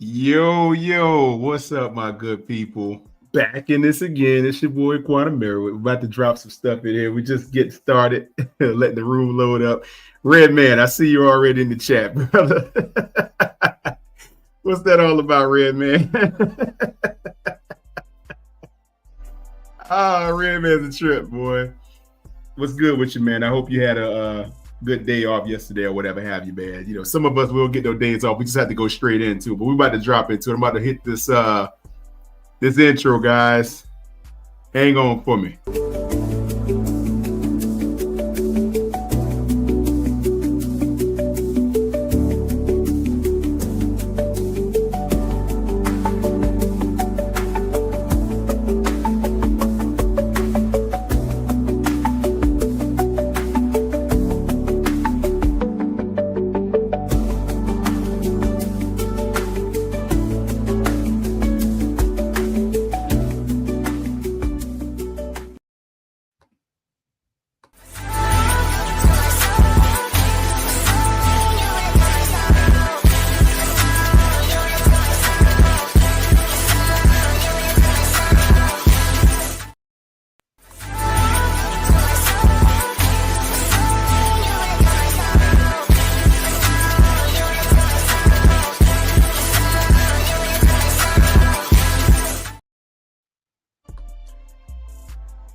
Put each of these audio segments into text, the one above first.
Yo, what's up, my good people? Back in this again. It's your boy Quantum Mirror. We're about to drop some stuff in here. We just get started, let the room load up. Red Man, I see you're already in the chat, brother. What's that all about, Red Man? Red Man's a trip, boy. What's good with you, man? I hope you had a good day off yesterday or whatever have you, man. You know, some of us will get those days off. We just have to go straight into it. But we're about to drop into it. I'm about to hit this intro, guys. Hang on for me.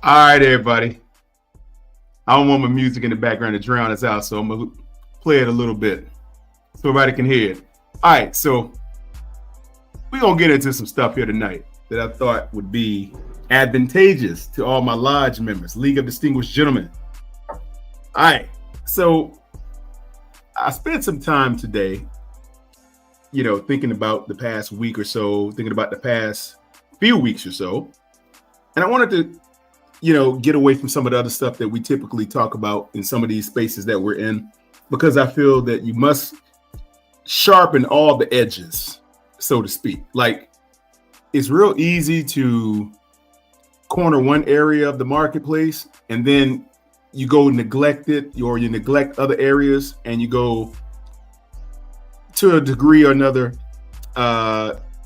All right, everybody. I don't want my music in the background to drown us out, so I'm going to play it a little bit so everybody can hear it. All right, so we're going to get into some stuff here tonight that I thought would be advantageous to all my lodge members, League of Distinguished Gentlemen. All right, so I spent some time today, thinking about the past week or so, thinking about the past few weeks or so, and I wanted to get away from some of the other stuff that we typically talk about in some of these spaces that we're in, because I feel that you must sharpen all the edges, so to speak. Like, it's real easy to corner one area of the marketplace and then you go neglect it, or you neglect other areas, and you go to a degree or another,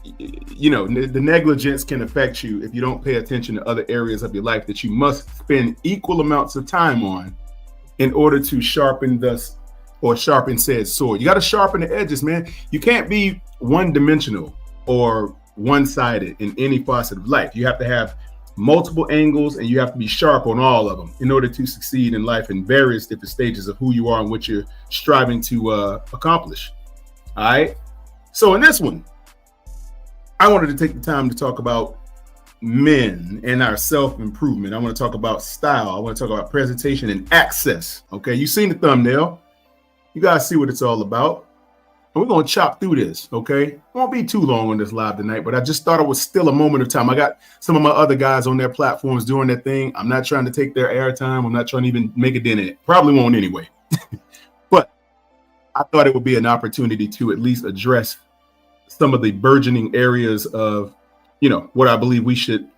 the negligence can affect you if you don't pay attention to other areas of your life that you must spend equal amounts of time on in order to sharpen said sword. You got to sharpen the edges, man. You can't be one-dimensional or one-sided in any facet of life. You have to have multiple angles, and you have to be sharp on all of them in order to succeed in life in various different stages of who you are and what you're striving to accomplish. All right. So in this one, I wanted to take the time to talk about men and our self-improvement. I want to talk about style. I want to talk about presentation and access. Okay, you've seen the thumbnail. You guys see what it's all about. And we're going to chop through this, okay? It won't be too long on this live tonight, but I just thought it was still a moment of time. I got some of my other guys on their platforms doing their thing. I'm not trying to take their airtime. I'm not trying to even make a dent in it. Probably won't anyway. But I thought it would be an opportunity to at least address some of the burgeoning areas of, what I believe we should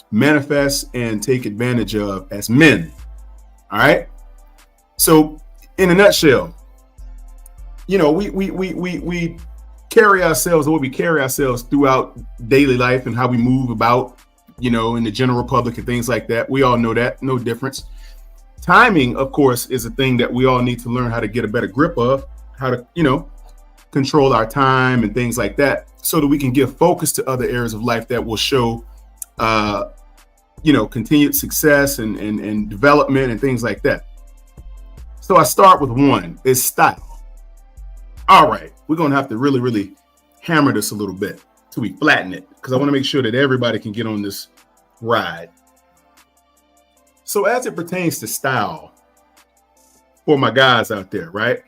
manifest and take advantage of as men. All right. So in a nutshell, we carry ourselves, or we carry ourselves throughout daily life and how we move about, in the general public and things like that. We all know that, no difference. Timing, of course, is a thing that we all need to learn how to get a better grip of, how to, control our time and things like that, so that we can give focus to other areas of life that will show, continued success and development and things like that. So I start with one, is style. All right, we're going to have to really, really hammer this a little bit till we flatten it, because I want to make sure that everybody can get on this ride. So as it pertains to style for my guys out there, right?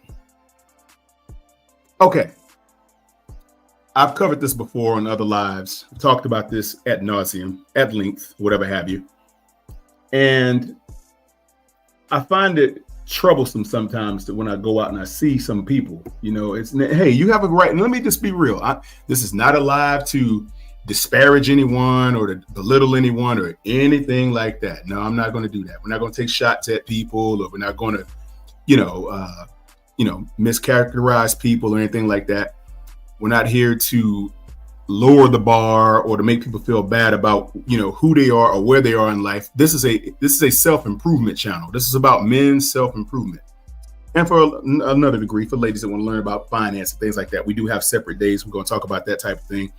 Okay, I've covered this before on other lives. I've talked about this ad nauseum, at length, whatever have you. And I find it troublesome sometimes that when I go out and I see some people, hey, you have a right. And let me just be real. This is not a live to disparage anyone or to belittle anyone or anything like that. No, I'm not going to do that. We're not going to take shots at people, or we're not going to, mischaracterize people or anything like that. We're not here to lower the bar or to make people feel bad about, who they are or where they are in life. This is a self-improvement channel. This is about men's self-improvement. And for another degree, for ladies that want to learn about finance and things like that, we do have separate days. We're going to talk about that type of thing.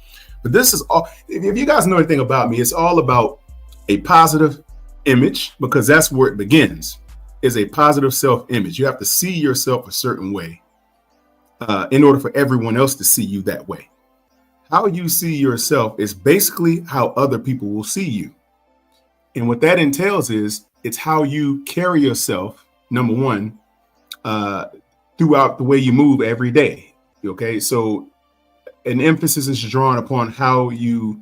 But this is all, if you guys know anything about me, it's all about a positive image, because that's where it begins, is a positive self-image. You have to see yourself a certain way in order for everyone else to see you that way. How you see yourself is basically how other people will see you. And what that entails is it's how you carry yourself, number one, throughout the way you move every day. Okay, so an emphasis is drawn upon how you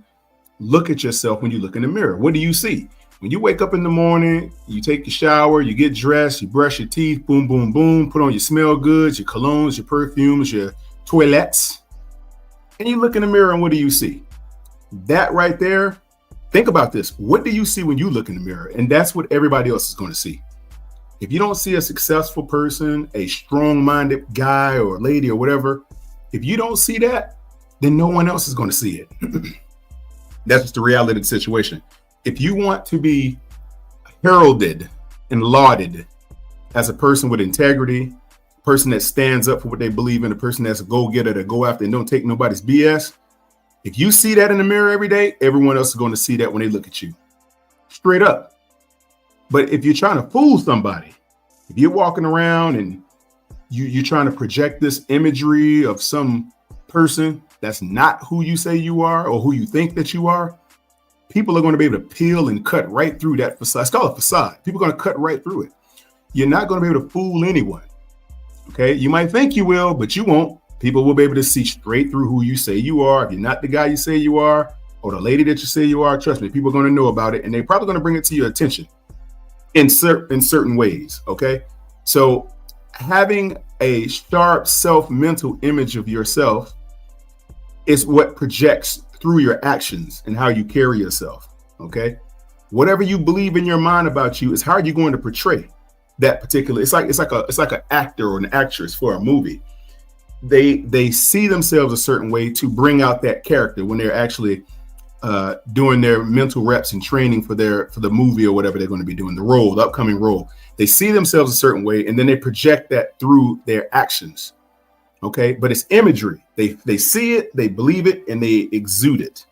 look at yourself when you look in the mirror. What do you see? When you wake up in the morning, you take your shower, you get dressed, you brush your teeth, boom, boom, boom, put on your smell goods, your colognes, your perfumes, your toilettes, and you look in the mirror and what do you see? That right there, think about this. What do you see when you look in the mirror? And that's what everybody else is going to see. If you don't see a successful person, a strong-minded guy or lady or whatever, if you don't see that, then no one else is going to see it. That's just the reality of the situation. If you want to be heralded and lauded as a person with integrity, a person that stands up for what they believe in, a person that's a go-getter, to go after and don't take nobody's BS, if you see that in the mirror every day, everyone else is going to see that when they look at you. Straight up. But if you're trying to fool somebody, if you're walking around and you're trying to project this imagery of some person that's not who you say you are or who you think that you are, people are going to be able to peel and cut right through that facade. It's called a facade. People are going to cut right through it. You're not going to be able to fool anyone. Okay, you might think you will, but you won't. People will be able to see straight through who you say you are. If you're not the guy you say you are or the lady that you say you are, trust me, people are going to know about it, and they're probably going to bring it to your attention in certain ways. Okay, so having a sharp self-mental image of yourself is what projects through your actions and how you carry yourself. Okay, whatever you believe in your mind about you is how you're going to portray that particular. It's like an actor or an actress for a movie. They see themselves a certain way to bring out that character when they're actually doing their mental reps and training for the movie or whatever they're going to be doing, the upcoming role. They see themselves a certain way and then they project that through their actions. Okay, but it's imagery. They see it, they believe it, and they exude it.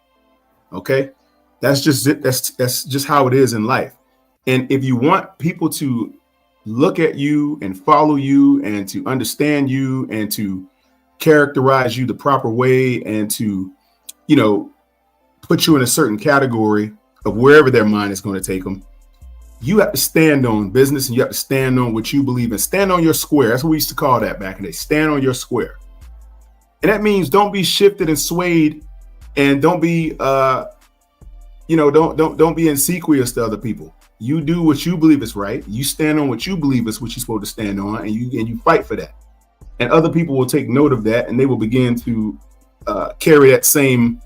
Okay, that's just it. That's just how it is in life. And if you want people to look at you and follow you and to understand you and to characterize you the proper way and to, put you in a certain category of wherever their mind is going to take them, you have to stand on business and you have to stand on what you believe in. Stand on your square. That's what we used to call that back in the day. Stand on your square. And that means don't be shifted and swayed, and don't be, don't be insequious to other people. You do what you believe is right. You stand on what you believe is what you're supposed to stand on, and you fight for that. And other people will take note of that, and they will begin to carry that same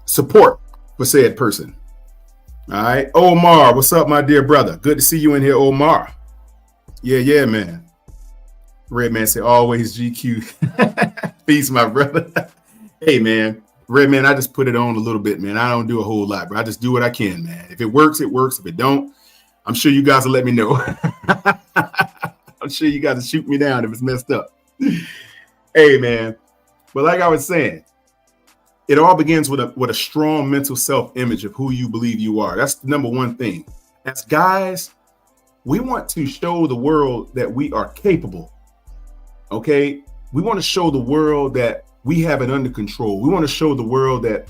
support for said person. All right, Omar, what's up, my dear brother? Good to see you in here, Omar. Yeah, man. Red man said always GQ. Peace, my brother. Hey, man. Red man, I just put it on a little bit, man. I don't do a whole lot, bro. I just do what I can, man. If it works, it works. If it don't, I'm sure you guys will let me know. I'm sure you guys will shoot me down if it's messed up. Hey, man. But like I was saying, it all begins with a strong mental self-image of who you believe you are. That's the number one thing. As guys, we want to show the world that we are capable. Okay? We want to show the world that we have it under control. We want to show the world that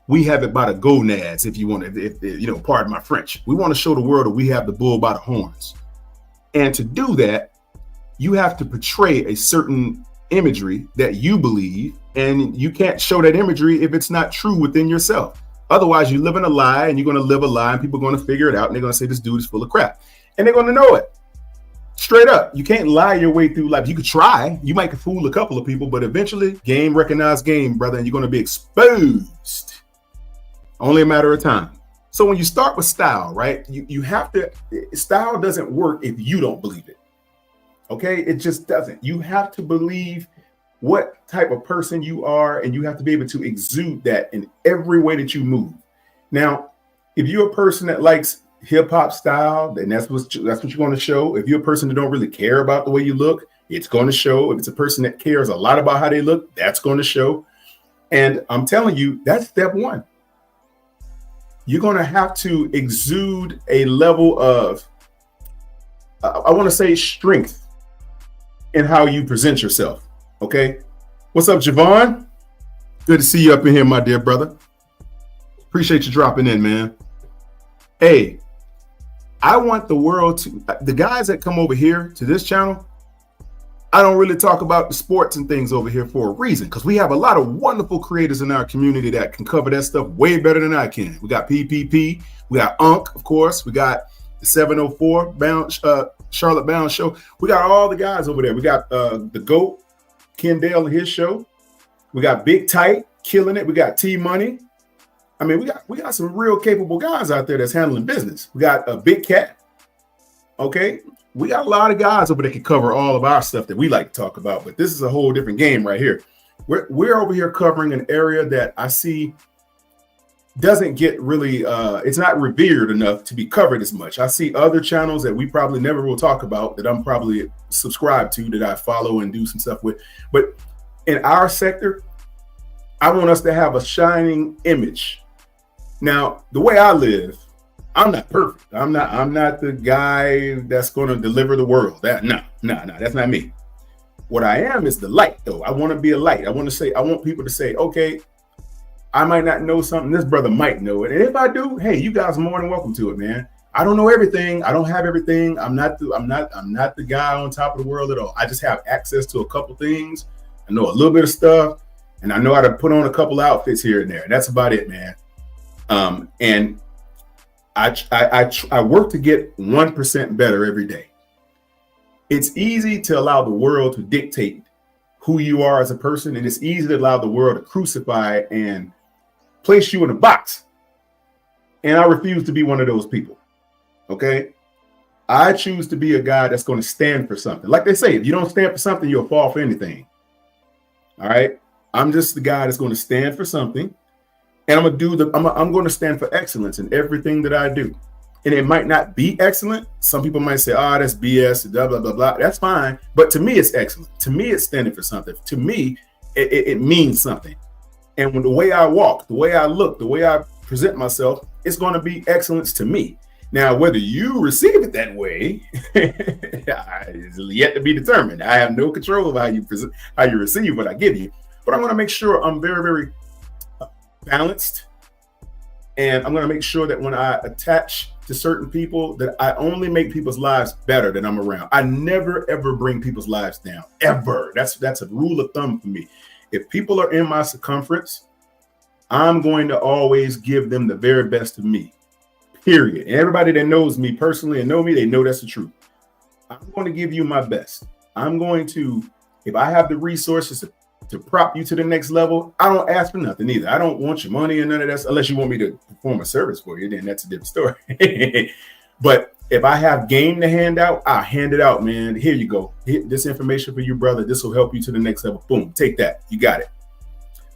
we have it by the gonads, if you want to, if pardon my French. We want to show the world that we have the bull by the horns. And to do that, you have to portray a certain imagery that you believe, and you can't show that imagery if it's not true within yourself. Otherwise, you live in a lie, and you're going to live a lie, and people are going to figure it out, and they're going to say this dude is full of crap, and they're going to know it. Straight up. You can't lie your way through life. You could try. You might fool a couple of people, but eventually, game recognized game, brother, and you're going to be exposed. Only a matter of time. So when you start with style, right, you have to, style doesn't work if you don't believe it. Okay, it just doesn't. You have to believe what type of person you are, and you have to be able to exude that in every way that you move. Now, if you're a person that likes hip hop style, then that's what you're going to show. If you're a person that don't really care about the way you look, it's going to show. If it's a person that cares a lot about how they look, that's going to show. And I'm telling you, that's step one. You're going to have to exude a level of, I want to say, strength in how you present yourself. Okay. What's up, Javon? Good to see you up in here, my dear brother. Appreciate you dropping in, man. Hey, I want the world to, the guys that come over here to this channel, I don't really talk about the sports and things over here for a reason, because we have a lot of wonderful creators in our community that can cover that stuff way better than I can. We got PPP, we got Unc, of course, we got the 704 Charlotte Bound show. We got all the guys over there. We got the GOAT, Kendall and his show. We got Big Tight killing it. We got T Money. I mean, we got some real capable guys out there that's handling business. We got a Big Cat. Okay. We got a lot of guys over there that can cover all of our stuff that we like to talk about, but this is a whole different game right here. We're over here covering an area that I see doesn't get really, it's not revered enough to be covered as much. I see other channels that we probably never will talk about that I'm probably subscribed to, that I follow and do some stuff with. But in our sector, I want us to have a shining image. Now, the way I live, I'm not perfect. I'm not the guy that's going to deliver the world. No, that's not me. What I am is the light, though. I want to be a light. I want people to say, okay, I might not know something. This brother might know it. And if I do, hey, you guys are more than welcome to it, man. I don't know everything. I don't have everything. I'm not the guy on top of the world at all. I just have access to a couple things. I know a little bit of stuff, and I know how to put on a couple outfits here and there. That's about it, man. And I work to get 1% better every day. It's easy to allow the world to dictate who you are as a person, and it's easy to allow the world to crucify and place you in a box. And I refuse to be one of those people. Okay? I choose to be a guy that's going to stand for something. Like they say, if you don't stand for something, you'll fall for anything. All right? I'm just the guy that's going to stand for something. And I'm going to stand for excellence in everything that I do. And it might not be excellent. Some people might say, oh, that's BS, blah, blah, blah, blah. That's fine. But to me, it's excellent. To me, it's standing for something. To me, it means something. And when the way I walk, the way I look, the way I present myself, it's going to be excellence to me. Now, whether you receive it that way is yet to be determined. I have no control of how you receive what I give you. But I'm going to make sure I'm very, very balanced. And I'm going to make sure that when I attach to certain people, that I only make people's lives better than I'm around. I never, ever bring people's lives down, ever. That's a rule of thumb for me. If people are in my circumference, I'm going to always give them the very best of me, period. And everybody that knows me personally and know me, they know that's the truth. I'm going to give you my best. I'm going to, if I have the resources to prop you to the next level, I don't ask for nothing either. I don't want your money and none of that, unless you want me to perform a service for you, then that's a different story. But if I have game to hand out, I'll hand it out, man. Here you go. Here, this information for you, brother. This will help you to the next level. Boom, take that. You got it.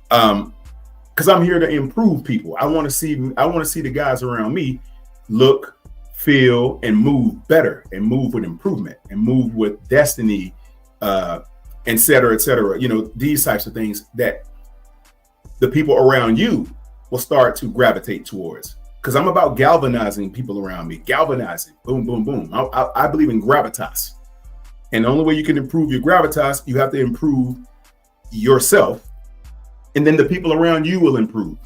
Because I'm here to improve people. I want to see the guys around me look, feel, and move better, and move with improvement, and move with destiny, et cetera, et cetera. You know, these types of things that the people around you will start to gravitate towards. Because I'm about galvanizing people around me. Galvanizing. Boom, boom, boom. I believe in gravitas. And the only way you can improve your gravitas, you have to improve yourself. And then the people around you will improve.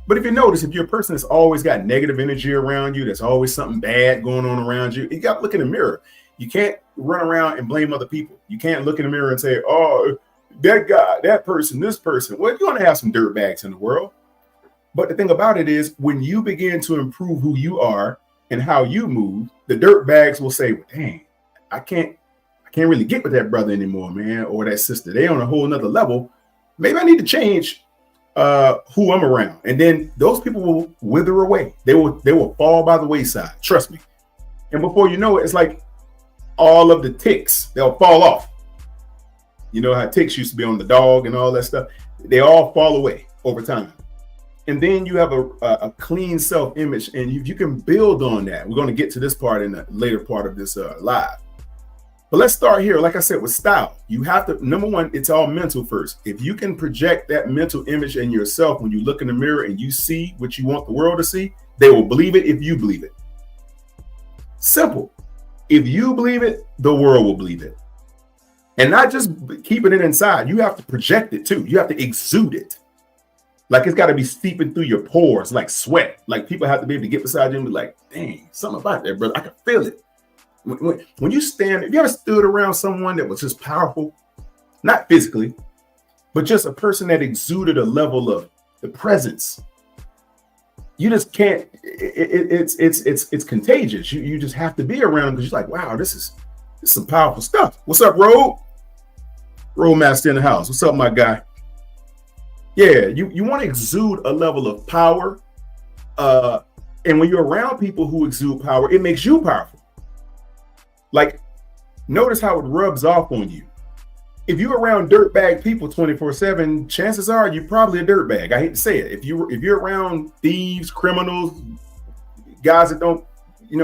But if you notice, if you're a person that's always got negative energy around you, there's always something bad going on around you, you got to look in the mirror. You can't run around and blame other people. You can't look in the mirror and say, oh, that guy, that person, this person. Well, you're going to have some dirtbags in the world. But the thing about it is, when you begin to improve who you are and how you move, the dirtbags will say, well, dang, I can't really get with that brother anymore, man, or that sister. They on a whole nother level. Maybe I need to change who I'm around. And then those people will wither away. They will fall by the wayside. Trust me. And before you know it, it's like all of the ticks, they'll fall off. You know how ticks used to be on the dog and all that stuff. They all fall away over time. And then you have a clean self-image, and you can build on that. We're going to get to this part in the later part of this live. But let's start here. Like I said, with style, you have to, number one, it's all mental first. If you can project that mental image in yourself when you look in the mirror and you see what you want the world to see, they will believe it if you believe it. Simple. If you believe it, the world will believe it. And not just keeping it inside, you have to project it too. You have to exude it. Like it's got to be seeping through your pores, like sweat. Like people have to be able to get beside you and be like, dang, something about that, brother. I can feel it. When you stand, if you ever stood around someone that was just powerful, not physically, but just a person that exuded a level of the presence, you just can't, it's contagious. You just have to be around them because you're like, wow, this is some powerful stuff. What's up, Road? Roadmaster in the house. What's up, my guy? Yeah, you want to exude a level of power. And when you're around people who exude power, it makes you powerful. Like, notice how it rubs off on you. If you're around dirtbag people 24/7, chances are you're probably a dirtbag. I hate to say it. If you're around thieves, criminals, guys that don't,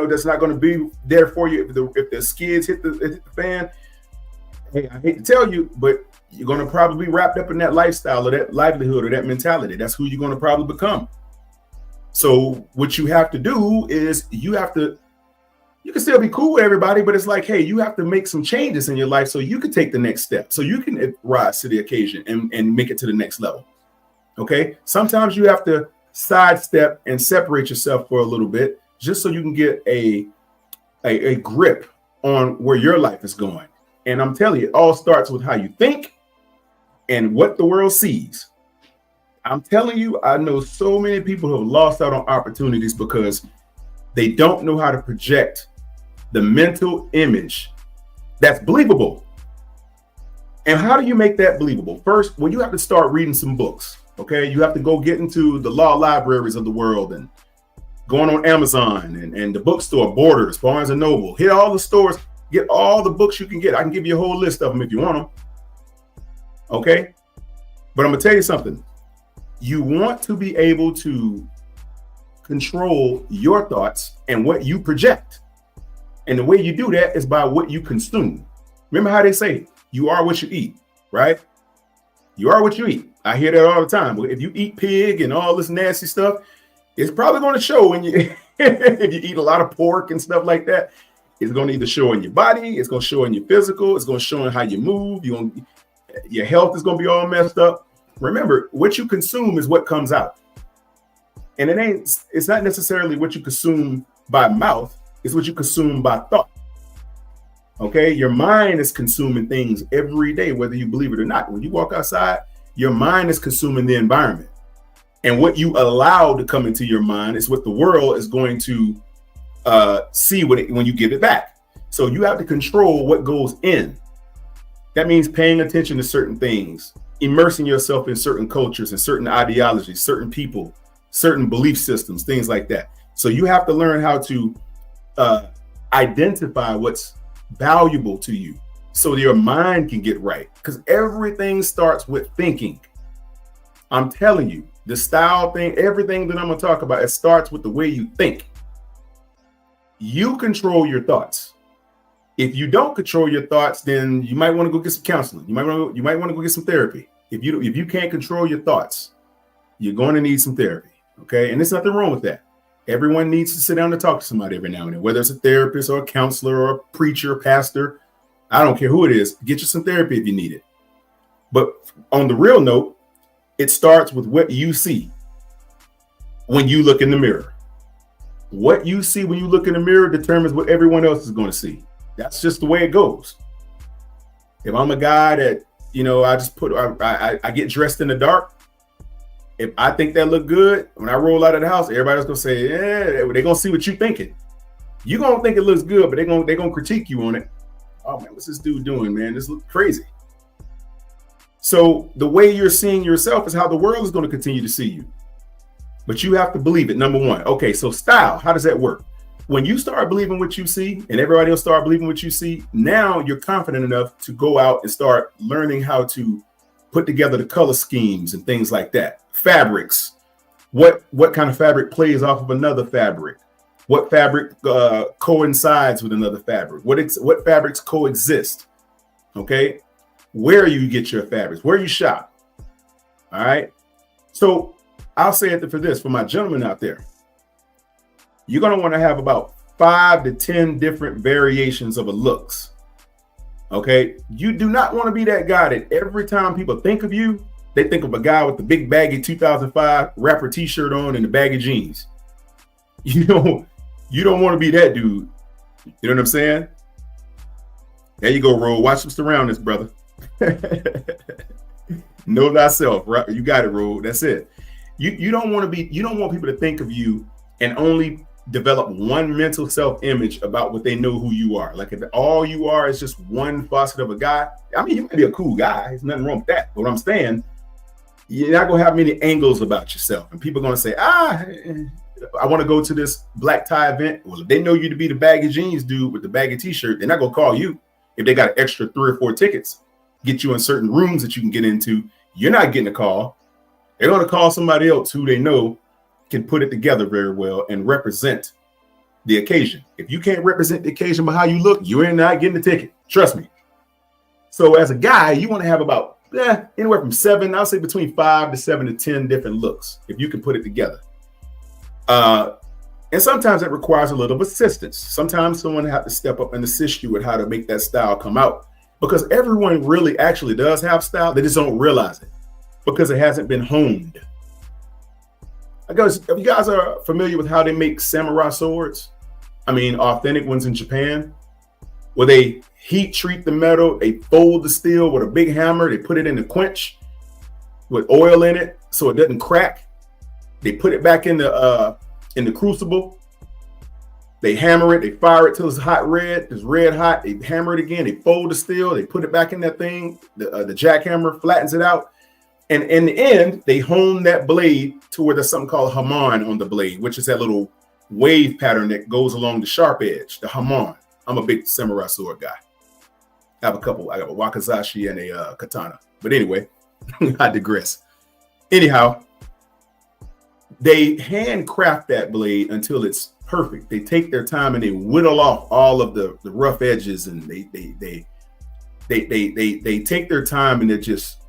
that's not going to be there for you if the skids hit the fan. Hey, I hate to tell you, but you're going to probably be wrapped up in that lifestyle or that livelihood or that mentality. That's who you're going to probably become. So what you have to do is you can still be cool with everybody, but it's like, hey, you have to make some changes in your life so you can take the next step, so you can rise to the occasion and make it to the next level. Okay. Sometimes you have to sidestep and separate yourself for a little bit just so you can get a grip on where your life is going. And I'm telling you, it all starts with how you think and what the world sees. I'm telling you, I know so many people who have lost out on opportunities because they don't know how to project the mental image that's believable. And how do you make that believable? First, well, you have to start reading some books. Okay, you have to go get into the law libraries of the world and going on Amazon and the bookstore, Borders, Barnes and Noble. Hit all the stores, get all the books you can get. I can give you a whole list of them if you want them. Okay, but I'm gonna tell you something. You want to be able to control your thoughts and what you project. And the way you do that is by what you consume. Remember how they say, you are what you eat, right? You are what you eat. I hear that all the time. But if you eat pig and all this nasty stuff, it's probably going to show when you, if you eat a lot of pork and stuff like that, it's going to either show in your body, it's going to show in your physical, it's going to show in how you move, your health is going to be all messed up. Remember, what you consume is what comes out. And it's not necessarily what you consume by mouth, it's what you consume by thought. Okay, your mind is consuming things every day, whether you believe it or not. When you walk outside, your mind is consuming the environment. And what you allow to come into your mind is what the world is going to see when you give it back. So you have to control what goes in. That means paying attention to certain things, immersing yourself in certain cultures and certain ideologies, certain people, certain belief systems, things like that. So you have to learn how to identify what's valuable to you so your mind can get right, because everything starts with thinking. I'm telling you, the style thing, everything that I'm going to talk about, it starts with the way you think. You control your thoughts. If you don't control your thoughts, then you might want to go get some counseling. You might want to go get some therapy. If you can't control your thoughts, you're going to need some therapy. Okay, and there's nothing wrong with that. Everyone needs to sit down and talk to somebody every now and then, whether it's a therapist or a counselor or a preacher, pastor. I don't care who it is. Get you some therapy if you need it. But on the real note, it starts with what you see when you look in the mirror. What you see when you look in the mirror determines what everyone else is going to see. That's just the way it goes. If I'm a guy that, I get dressed in the dark, if I think that look good, when I roll out of the house, everybody's gonna say, yeah, they're gonna see what you're thinking. You're gonna think it looks good, but they're gonna critique you on it. Oh man, what's this dude doing, man? This looks crazy. So the way you're seeing yourself is how the world is going to continue to see you. But you have to believe it, number one. Okay, so style, how does that work? when you start believing what you see and everybody else start believing what you see, now you're confident enough to go out and start learning how to put together the color schemes and things like that. Fabrics, what kind of fabric plays off of another fabric? What fabric coincides with another fabric? What fabrics coexist? Okay, where you get your fabrics, where you shop. All right, so I'll say it for this, for my gentlemen out there. You're going to want to have about 5 to 10 different variations of a looks. Okay. You do not want to be that guy that every time people think of you, they think of a guy with the big baggy 2005 rapper t-shirt on and the baggy jeans. You don't want to be that dude. You know what I'm saying? There you go, Ro. Watch some surroundings, brother. Know thyself, right? You got it, Ro. That's it. You don't want people to think of you and only develop one mental self-image about what they know who you are. Like if all you are is just one facet of a guy, I mean, you might be a cool guy. There's nothing wrong with that. But what I'm saying, you're not gonna have many angles about yourself. And people are gonna say, I want to go to this black tie event. Well, if they know you to be the baggy jeans dude with the baggy t-shirt, they're not gonna call you. If they got an extra 3 or 4 tickets, get you in certain rooms that you can get into, you're not getting a call. They're gonna call somebody else who they know can put it together very well and represent the occasion. If you can't represent the occasion by how you look, you ain't not getting the ticket. Trust me. So as a guy, you want to have about anywhere from 7, I'll say between 5 to 7 to 10 different looks, if you can put it together. And sometimes that requires a little assistance. Sometimes someone has to step up and assist you with how to make that style come out, because everyone really actually does have style. They just don't realize it because it hasn't been honed. Because if you guys are familiar with how they make samurai swords, I mean, authentic ones in Japan, where they heat treat the metal, they fold the steel with a big hammer, they put it in the quench with oil in it so it doesn't crack. They put it back in the crucible. They hammer it, they fire it till it's hot red. It's red hot. They hammer it again. They fold the steel. They put it back in that thing. The jackhammer flattens it out. And in the end, they hone that blade to where there's something called hamon on the blade, which is that little wave pattern that goes along the sharp edge, the hamon. I'm a big samurai sword guy. I have a couple. I got a wakizashi and a katana. But anyway, I digress. Anyhow, they handcraft that blade until it's perfect. They take their time and they whittle off all of the rough edges, and they take their time and they just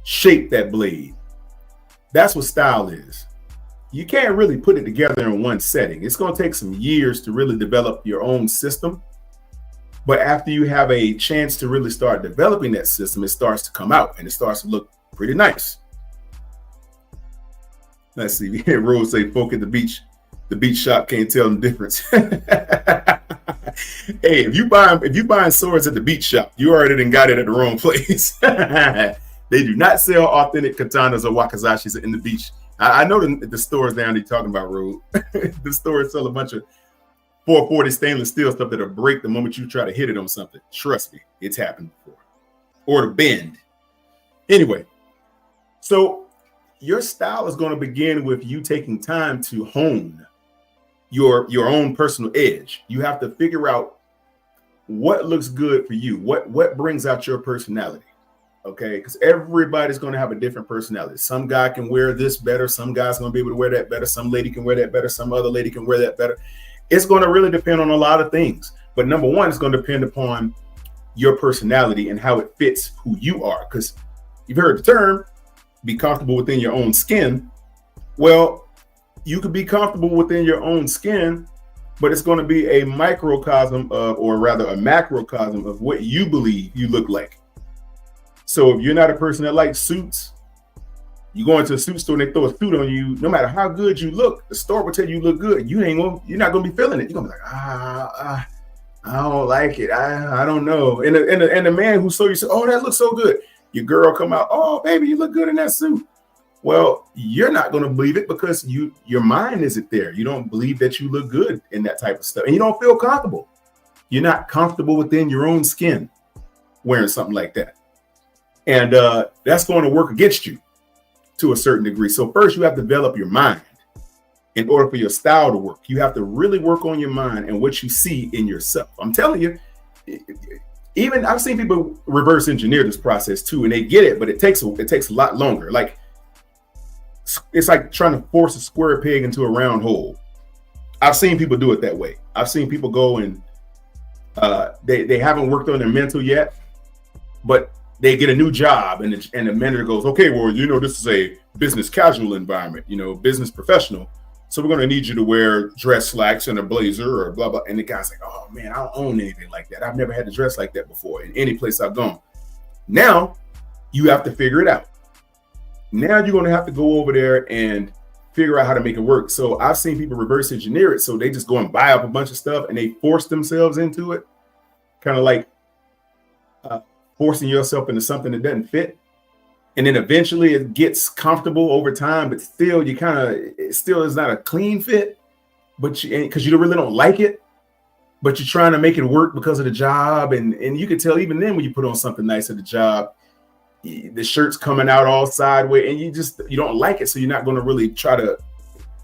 shape that blade. That's what style is. You can't really put it together in one setting. It's going to take some years to really develop your own system. But after you have a chance to really start developing that system, it starts to come out and it starts to look pretty nice. Let's see. Rose say folk at the beach shop can't tell the difference. Hey, if you buying swords at the beach shop, you already done got it at the wrong place. They do not sell authentic katanas or wakizashis in the beach. I know the stores down there talking about, Road. The stores sell a bunch of 440 stainless steel stuff that'll break the moment you try to hit it on something. Trust me, it's happened before. Or to bend. Anyway, so your style is going to begin with you taking time to hone your own personal edge. You have to figure out what looks good for you, what brings out your personality. Okay, because everybody's going to have a different personality. Some guy can wear this better. Some guy's going to be able to wear that better. Some lady can wear that better. Some other lady can wear that better. It's going to really depend on a lot of things. But number one, it's going to depend upon your personality and how it fits who you are. Because you've heard the term, be comfortable within your own skin. Well, you could be comfortable within your own skin, but it's going to be a microcosm of, or rather a macrocosm of what you believe you look like. So if you're not a person that likes suits, you go into a suit store and they throw a suit on you, no matter how good you look, the store will tell you look good. You're not going to be feeling it. You're going to be like, I don't like it. I don't know. And the man who saw you said, oh, that looks so good. Your girl come out, oh, baby, you look good in that suit. Well, you're not going to believe it because your mind isn't there. You don't believe that you look good in that type of stuff. And you don't feel comfortable. You're not comfortable within your own skin wearing something like that. And that's going to work against you to a certain degree. So first you have to develop your mind in order for your style to work. You have to really work on your mind and what you see in yourself. I'm telling you, even I've seen people reverse engineer this process too, and they get it, but it takes a lot longer. Like it's like trying to force a square peg into a round hole. I've seen people do it that way. I've seen people go and they haven't worked on their mental yet, but they get a new job and the manager goes, okay, well, this is a business casual environment, business professional. So we're going to need you to wear dress slacks and a blazer or blah, blah. And the guy's like, oh man, I don't own anything like that. I've never had to dress like that before in any place I've gone. Now you have to figure it out. Now you're going to have to go over there and figure out how to make it work. So I've seen people reverse engineer it. So they just go and buy up a bunch of stuff and they force themselves into it. Kind of like forcing yourself into something that doesn't fit. And then eventually it gets comfortable over time, but still it still is not a clean fit, but because you really don't like it, but you're trying to make it work because of the job. And you can tell even then when you put on something nice at the job, the shirt's coming out all sideways and you don't like it. So you're not going to really try to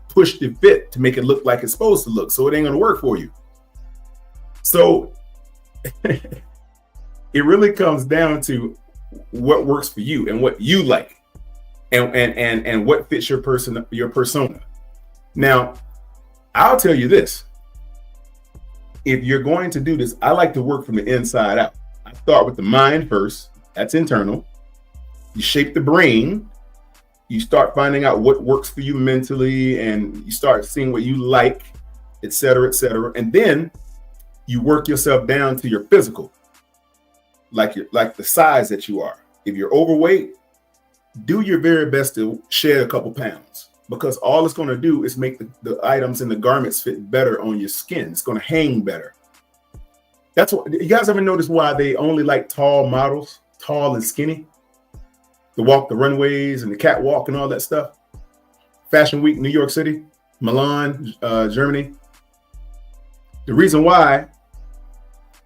push the fit to make it look like it's supposed to look. So it ain't going to work for you. So it really comes down to what works for you and what you like and what fits your persona. Now, I'll tell you this. If you're going to do this, I like to work from the inside out. I start with the mind first. That's internal. You shape the brain. You start finding out what works for you mentally, and you start seeing what you like, et cetera, et cetera. And then you work yourself down to your physical, like the size that you are. If you're overweight, do your very best to shed a couple pounds, because all it's going to do is make the items and the garments fit better on your skin. It's going to hang better. That's what you guys ever notice why they only like tall models, tall and skinny, to walk the runways and the catwalk and all that stuff. Fashion Week, New York City, Milan, Germany. The reason why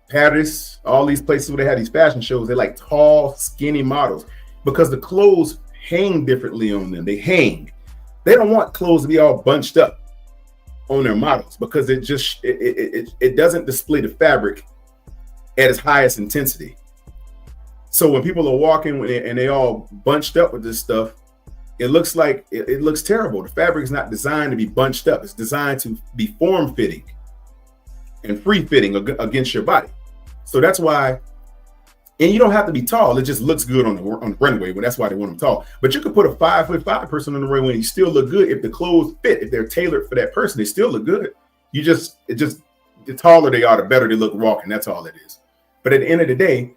Paris, all these places where they have these fashion shows, they like tall, skinny models because the clothes hang differently on them. They hang. They don't want clothes to be all bunched up on their models because it doesn't display the fabric at its highest intensity. So when people are walking and they all bunched up with this stuff, it looks like it looks terrible. The fabric is not designed to be bunched up. It's designed to be form fitting and free fitting against your body. So that's why, and you don't have to be tall. It just looks good on the runway. Well, that's why they want them tall. But you could put a 5'5" person on the runway and you still look good if the clothes fit. If they're tailored for that person, they still look good. The taller they are, the better they look walking. That's all it is. But at the end of the day,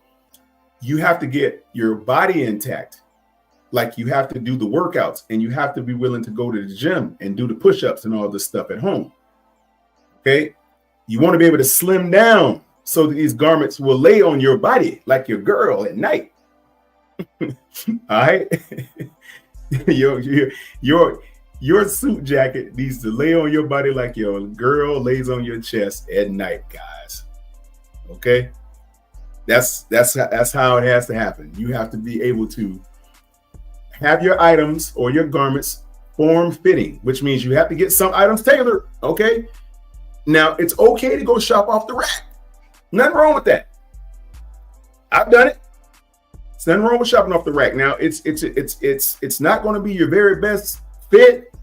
you have to get your body intact. Like you have to do the workouts and you have to be willing to go to the gym and do the push-ups and all this stuff at home. Okay. You want to be able to slim down so that these garments will lay on your body like your girl at night. All right. Your suit jacket needs to lay on your body like your girl lays on your chest at night, guys. Okay. That's how it has to happen. You have to be able to have your items or your garments form fitting, which means you have to get some items tailored. Okay. Now it's okay to go shop off the rack. Nothing wrong with that. I've done it. There's nothing wrong with shopping off the rack. Now it's not going to be your very best fit,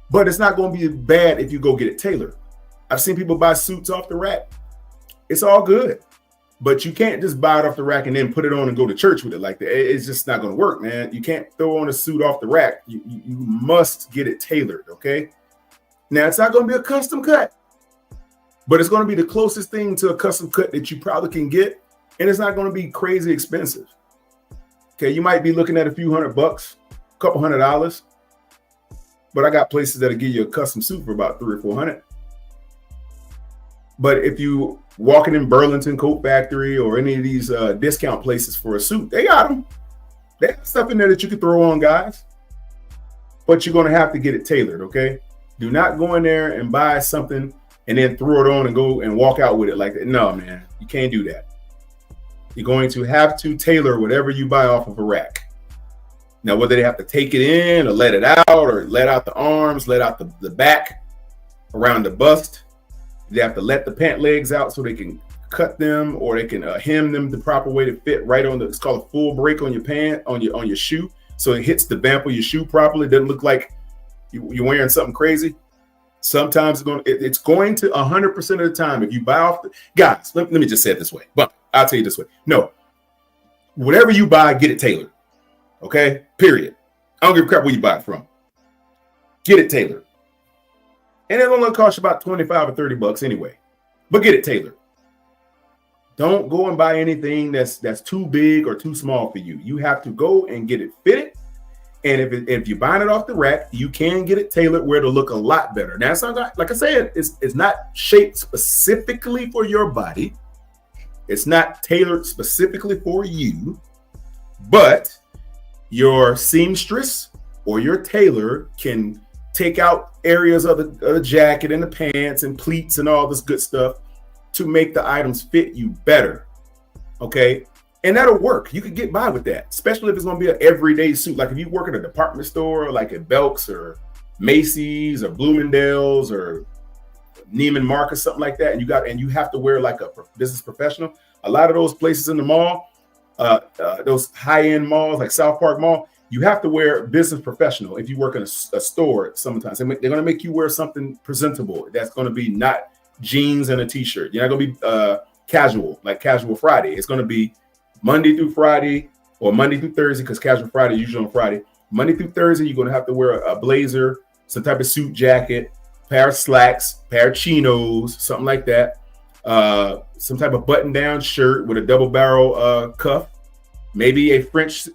but it's not going to be bad if you go get it tailored. I've seen people buy suits off the rack. It's all good. But you can't just buy it off the rack and then put it on and go to church with it like that. It's just not going to work, man. You can't throw on a suit off the rack. You must get it tailored, okay? Now, it's not going to be a custom cut, but it's going to be the closest thing to a custom cut that you probably can get, and it's not going to be crazy expensive. Okay, you might be looking at a few $100, a couple $100, but I got places that'll give you a custom suit for about $300 or $400. But if you walking in Burlington Coat Factory or any of these discount places for a suit, they got them. They have stuff in there that you can throw on, guys. But you're going to have to get it tailored, okay? Do not go in there and buy something and then throw it on and go and walk out with it like that. No, man, you can't do that. You're going to have to tailor whatever you buy off of a rack. Now, whether they have to take it in or let it out, or let out the arms, let out the back around the bust, they have to let the pant legs out so they can cut them, or they can hem them the proper way to fit right on the, it's called a full break on your pant, on your shoe. So it hits the vamp of your shoe properly. It doesn't look like you're wearing something crazy. Sometimes it's going to 100% of the time. If you buy off guys, let me just say it this way, but I'll tell you this way. No, whatever you buy, get it tailored. Okay, period. I don't give a crap where you buy it from. Get it tailored. And it only cost you about 25 or 30 bucks anyway. But get it tailored. Don't go and buy anything that's too big or too small for you. You have to go and get it fitted. And if you're buying it off the rack, you can get it tailored where it'll look a lot better. Now, it's not, like I said, it's not shaped specifically for your body. It's not tailored specifically for you. But your seamstress or your tailor can take out areas of the jacket and the pants and pleats and all this good stuff to make the items fit you better. Okay. And that'll work. You can get by with that, especially if it's going to be an everyday suit. Like if you work at a department store, like at Belk's or Macy's or Bloomingdale's or Neiman Marcus, something like that. And you have to wear like a business professional. A lot of those places in the mall, those high-end malls like South Park Mall, you have to wear business professional if you work in a store. Sometimes they're going to make you wear something presentable. That's going to be not jeans and a t-shirt. You're not going to be casual, like Casual Friday. It's going to be Monday through Friday or Monday through Thursday, because Casual Friday is usually on Friday. Monday through Thursday, you're going to have to wear a blazer, some type of suit jacket, pair of slacks, pair of chinos, something like that. Some type of button-down shirt with a double barrel cuff. Maybe a French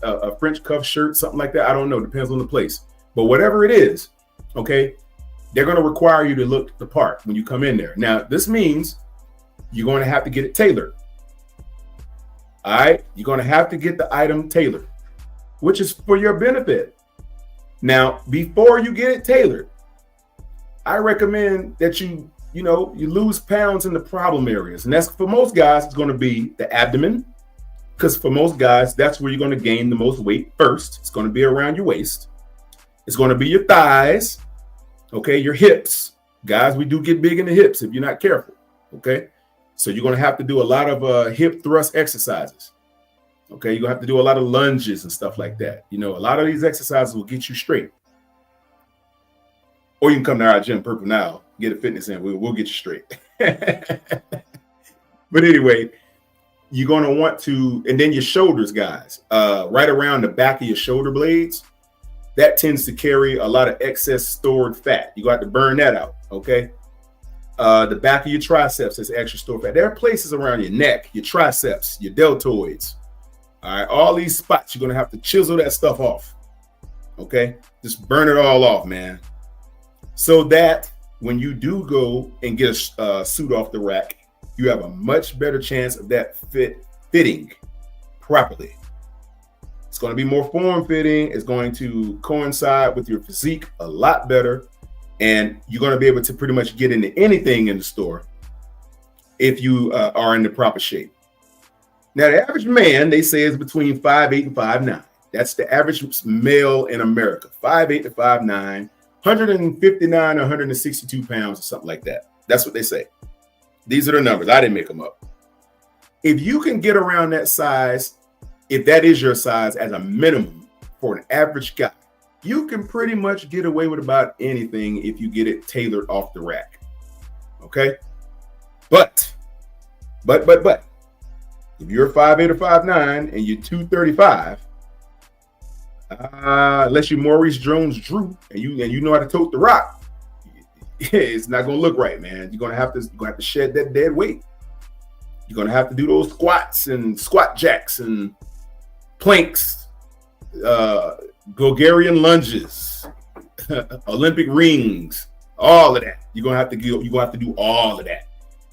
cuff shirt, something like that. I don't know. Depends on the place. But whatever it is, okay, they're going to require you to look the part when you come in there. Now, this means you're going to have to get it tailored. All right? You're going to have to get the item tailored, which is for your benefit. Now, before you get it tailored, I recommend that you lose pounds in the problem areas. And that's, for most guys, it's going to be the abdomen. Because for most guys, that's where you're going to gain the most weight first. It's going to be around your waist. It's going to be your thighs. Okay, your hips. Guys, we do get big in the hips if you're not careful. Okay, so you're going to have to do a lot of hip thrust exercises. Okay, you're going to have to do a lot of lunges and stuff like that. A lot of these exercises will get you straight. Or you can come to our gym, Purple Now, get a fitness in. We'll get you straight. But anyway, you're going to want to, and then your shoulders, guys, right around the back of your shoulder blades, that tends to carry a lot of excess stored fat. You got to burn that out, okay? The back of your triceps is extra stored fat. There are places around your neck, your triceps, your deltoids. All right, all these spots, you're going to have to chisel that stuff off, okay? Just burn it all off, man. So that when you do go and get a suit off the rack, you have a much better chance of that fitting properly. It's going to be more form-fitting. It's going to coincide with your physique a lot better. And you're going to be able to pretty much get into anything in the store if you are in the proper shape. Now, the average man, they say, is between 5'8" and 5'9". That's the average male in America, 5'8" to 5'9", 159 or 162 pounds or something like that. That's what they say. These are the numbers. I didn't make them up. If you can get around that size, if that is your size as a minimum for an average guy, you can pretty much get away with about anything if you get it tailored off the rack. Okay? But, if you're 5'8" or 5'9" and you're 235, unless you're Maurice Jones-Drew and you know how to tote the rock, it's not going to look right, man. You're going to have to shed that dead weight. You're going to have to do those squats and squat jacks and planks, Bulgarian lunges, Olympic rings, all of that. You're going to have to do all of that.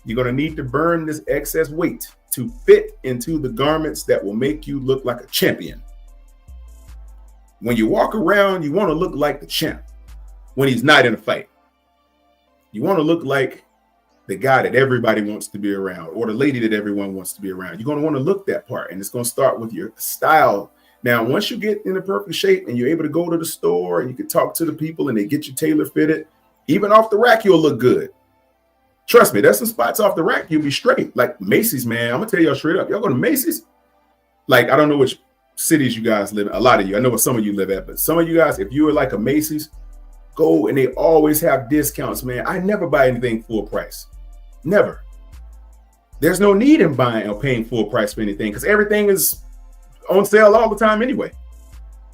You're going to need to burn this excess weight to fit into the garments that will make you look like a champion. When you walk around, you want to look like the champ when he's not in a fight. You want to look like the guy that everybody wants to be around, or the lady that everyone wants to be around. You're going to want to look that part, and it's going to start with your style Now, once you get in a perfect shape and you're able to go to the store and you can talk to the people and they get you tailor fitted, even off the rack, you'll look good. Trust me, there's some spots off the rack, you'll be straight. Like Macy's, man. I'm gonna tell y'all straight up. Y'all go to Macy's. Like, I don't know which cities you guys live in. A lot of you, I know what some of you live at, but some of you guys, if you are like a Macy's, go, and they always have discounts, man. I never buy anything full price. Never. There's no need in buying or paying full price for anything because everything is on sale all the time anyway.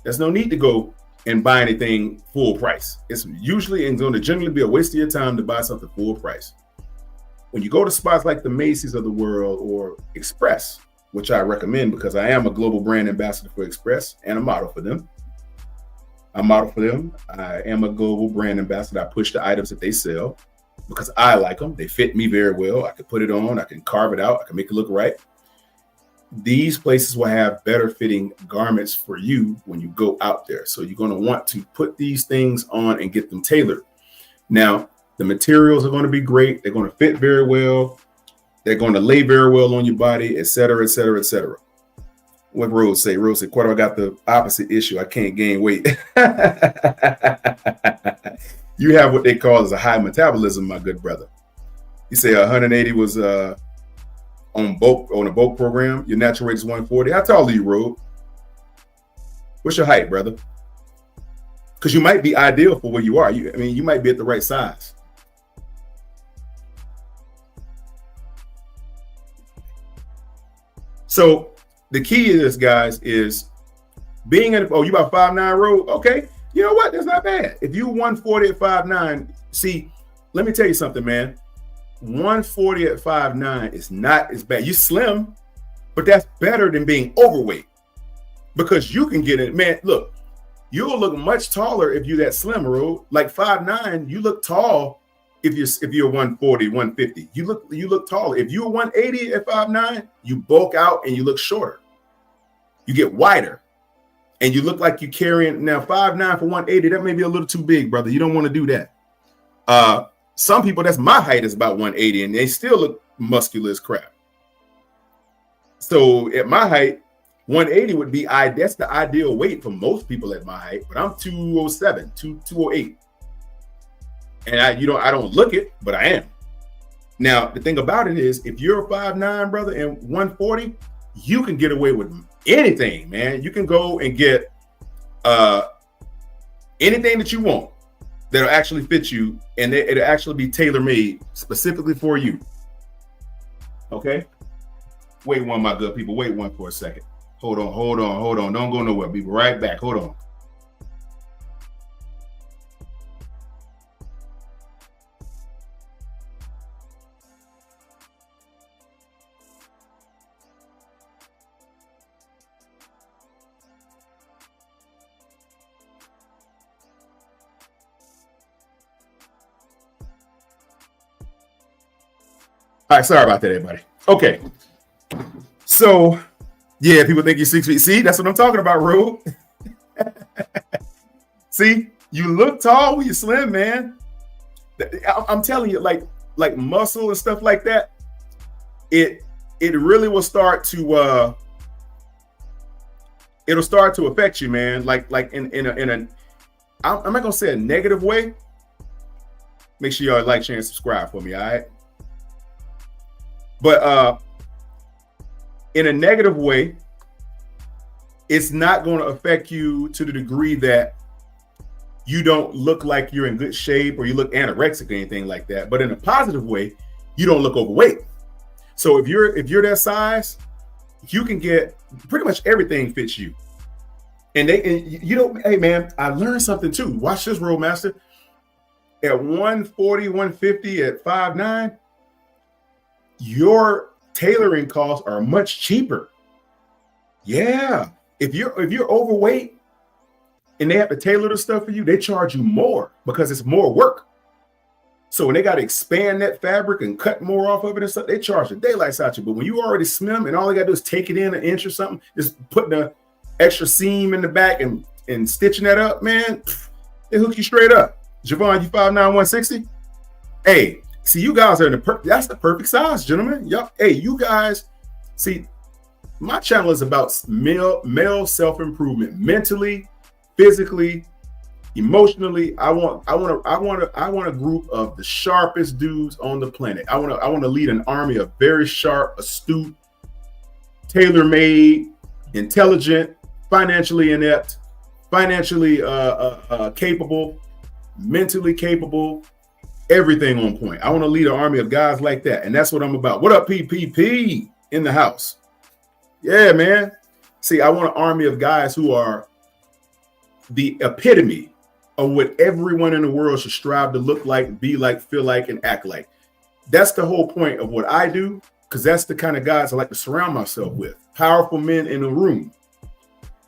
There's no need to go and buy anything full price. It's usually and going to generally be a waste of your time to buy something full price. When you go to spots like the Macy's of the world or Express, which I recommend because I am a global brand ambassador for Express and a model for them. I am a global brand ambassador. I push the items that they sell because I like them. They fit me very well. I can put it on. I can carve it out. I can make it look right. These places will have better fitting garments for you when you go out there. So you're going to want to put these things on and get them tailored. Now, the materials are going to be great. They're going to fit very well. They're going to lay very well on your body, et cetera, et cetera, et cetera. What Rose say? Rose said, Quarto, I got the opposite issue. I can't gain weight. You have what they call as a high metabolism, my good brother. You say 180 was on a bulk program. Your natural weight is 140. How tall are you, Rose? What's your height, brother? Because you might be ideal for where you are. You might be at the right size. So the key to this, guys, is being in, you about 5'9", Road? Okay, you know what? That's not bad. If you 140 at 5'9", see, let me tell you something, man. 140 at 5'9" is not as bad. You slim, but that's better than being overweight because you can get it. Man, look, you'll look much taller if you're that slim, Road. Like 5'9", you look tall if you're 140, 150. You look taller. If you're 180 at 5'9", you bulk out and you look shorter. You get wider and you look like you're carrying. Now 5'9" for 180, that may be a little too big, brother. You don't want to do that. Some people, that's my height, is about 180 and they still look muscular as crap. So at my height, 180 would be, that's the ideal weight for most people at my height, but I'm 207, 208. And I don't look it, but I am. Now, the thing about it is, if you're 5'9", brother, and 140, you can get away with anything, man. You can go and get anything that you want that'll actually fit you, and it'll actually be tailor-made specifically for you. Okay? Wait one, my good people. Wait one for a second. Hold on. Don't go nowhere. Be right back. Hold on. All right, sorry about that, everybody. Okay. So, yeah, people think you're 6 feet. See, that's what I'm talking about, Rube. See, you look tall when you're slim, man. I'm telling you, like muscle and stuff like that, it really will start to it'll start to affect you, man. Like in a I'm not gonna say a negative way. Make sure y'all like, share, and subscribe for me, all right? But in a negative way, it's not going to affect you to the degree that you don't look like you're in good shape or you look anorexic or anything like that. But in a positive way, you don't look overweight. So if you're that size, you can get pretty much everything fits you. And hey man, I learned something too. Watch this, Roadmaster. At 140, 150, at 5'9", your tailoring costs are much cheaper. Yeah. If you're overweight and they have to tailor the stuff for you, they charge you more because it's more work. So when they got to expand that fabric and cut more off of it and stuff, they charge the daylights out you. But when you already slim and all they got to do is take it in an inch or something, just putting an extra seam in the back and stitching that up, man, they hook you straight up. Javon, you 5'9", 160? Hey, see, you guys are that's the perfect size, gentlemen. Yup. Hey, you guys, see, My channel is about male self-improvement, mentally, physically, emotionally. I want a group of the sharpest dudes on the planet. I want to lead an army of very sharp, astute, tailor-made, intelligent, financially inept, financially capable, mentally capable, everything on point. I want to lead an army of guys like that, and that's what I'm about. What up, PPP in the house? Yeah, man. See, I want an army of guys who are the epitome of what everyone in the world should strive to look like, be like, feel like, and act like. That's the whole point of what I do, because that's the kind of guys I like to surround myself with. Powerful men in the room.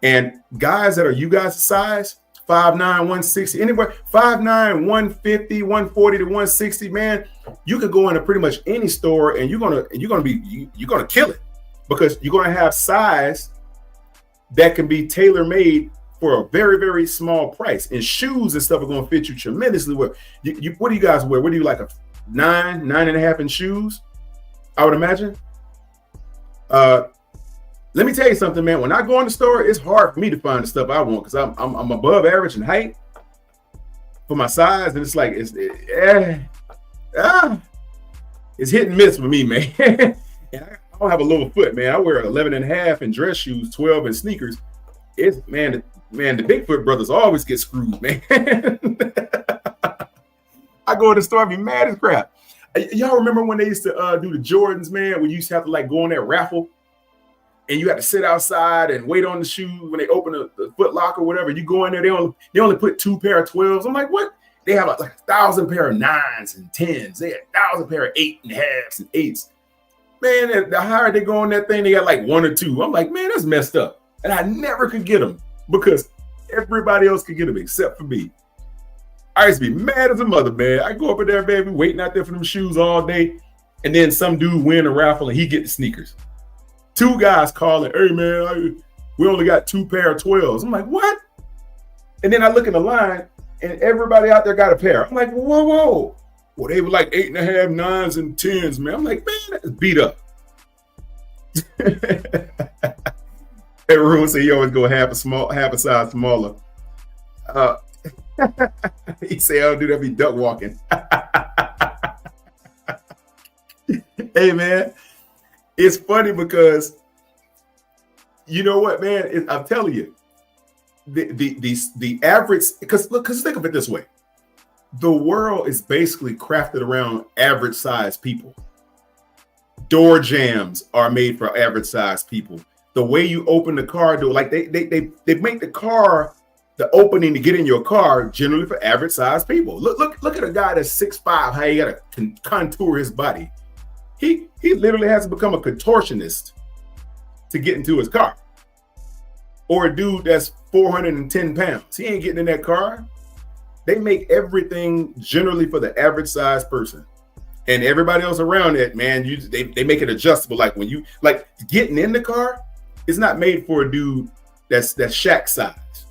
And guys that are you guys' size, 5'9", 160, anywhere, 5'9", 150, 140 to 160, man, you could go into pretty much any store and you're gonna kill it, because you're gonna have size that can be tailor-made for a very, very small price. And shoes and stuff are gonna fit you tremendously well. What do you guys wear? What do you like, a 9.5 inch shoes? I would imagine. Let me tell you something, man. When I go in the store, it's hard for me to find the stuff I want, because I'm above average in height for my size, and it's like it's hit and miss for me, man. And I don't have a little foot, man. I wear 11.5 in dress shoes, 12 in sneakers. It's the Bigfoot brothers always get screwed, man. I go to the store, I be mad as crap. Y'all remember when they used to do the Jordans, man? When you used to have to like go on that raffle, and you had to sit outside and wait on the shoes when they open the Foot Locker or whatever. You go in there, they only put 2 pair of 12s. I'm like, what? They have like 1,000 pair of 9s and 10s. They had 1,000 pair of 8.5s and 8s. Man, the higher they go on that thing, they got like 1 or 2. I'm like, man, that's messed up. And I never could get them because everybody else could get them except for me. I used to be mad as a mother, man. I go up in there, baby, waiting out there for them shoes all day. And then some dude win a raffle and he get the sneakers. 2 guys calling, hey, man, we only got 2 pair of 12s. I'm like, what? And then I look in the line and everybody out there got a pair. I'm like, whoa. Well, they were like 8.5, 9s, and 10s, man. I'm like, man, that's beat up. Everyone say you always go half a size smaller. He say, I'll do that, be duck walking. Hey, man, it's funny because you know what, man? I'm telling you, the average, because think of it this way. The world is basically crafted around average size people. Door jams are made for average size people. The way you open the car door, like they make the car, the opening to get in your car generally for average size people. Look at a guy that's 6'5", how he got to contour his body. He literally has to become a contortionist to get into his car. Or a dude that's 410 pounds. He ain't getting in that car. They make everything generally for the average size person. And everybody else around it, man, they make it adjustable. Like when you like getting in the car, it's not made for a dude that's Shaq size.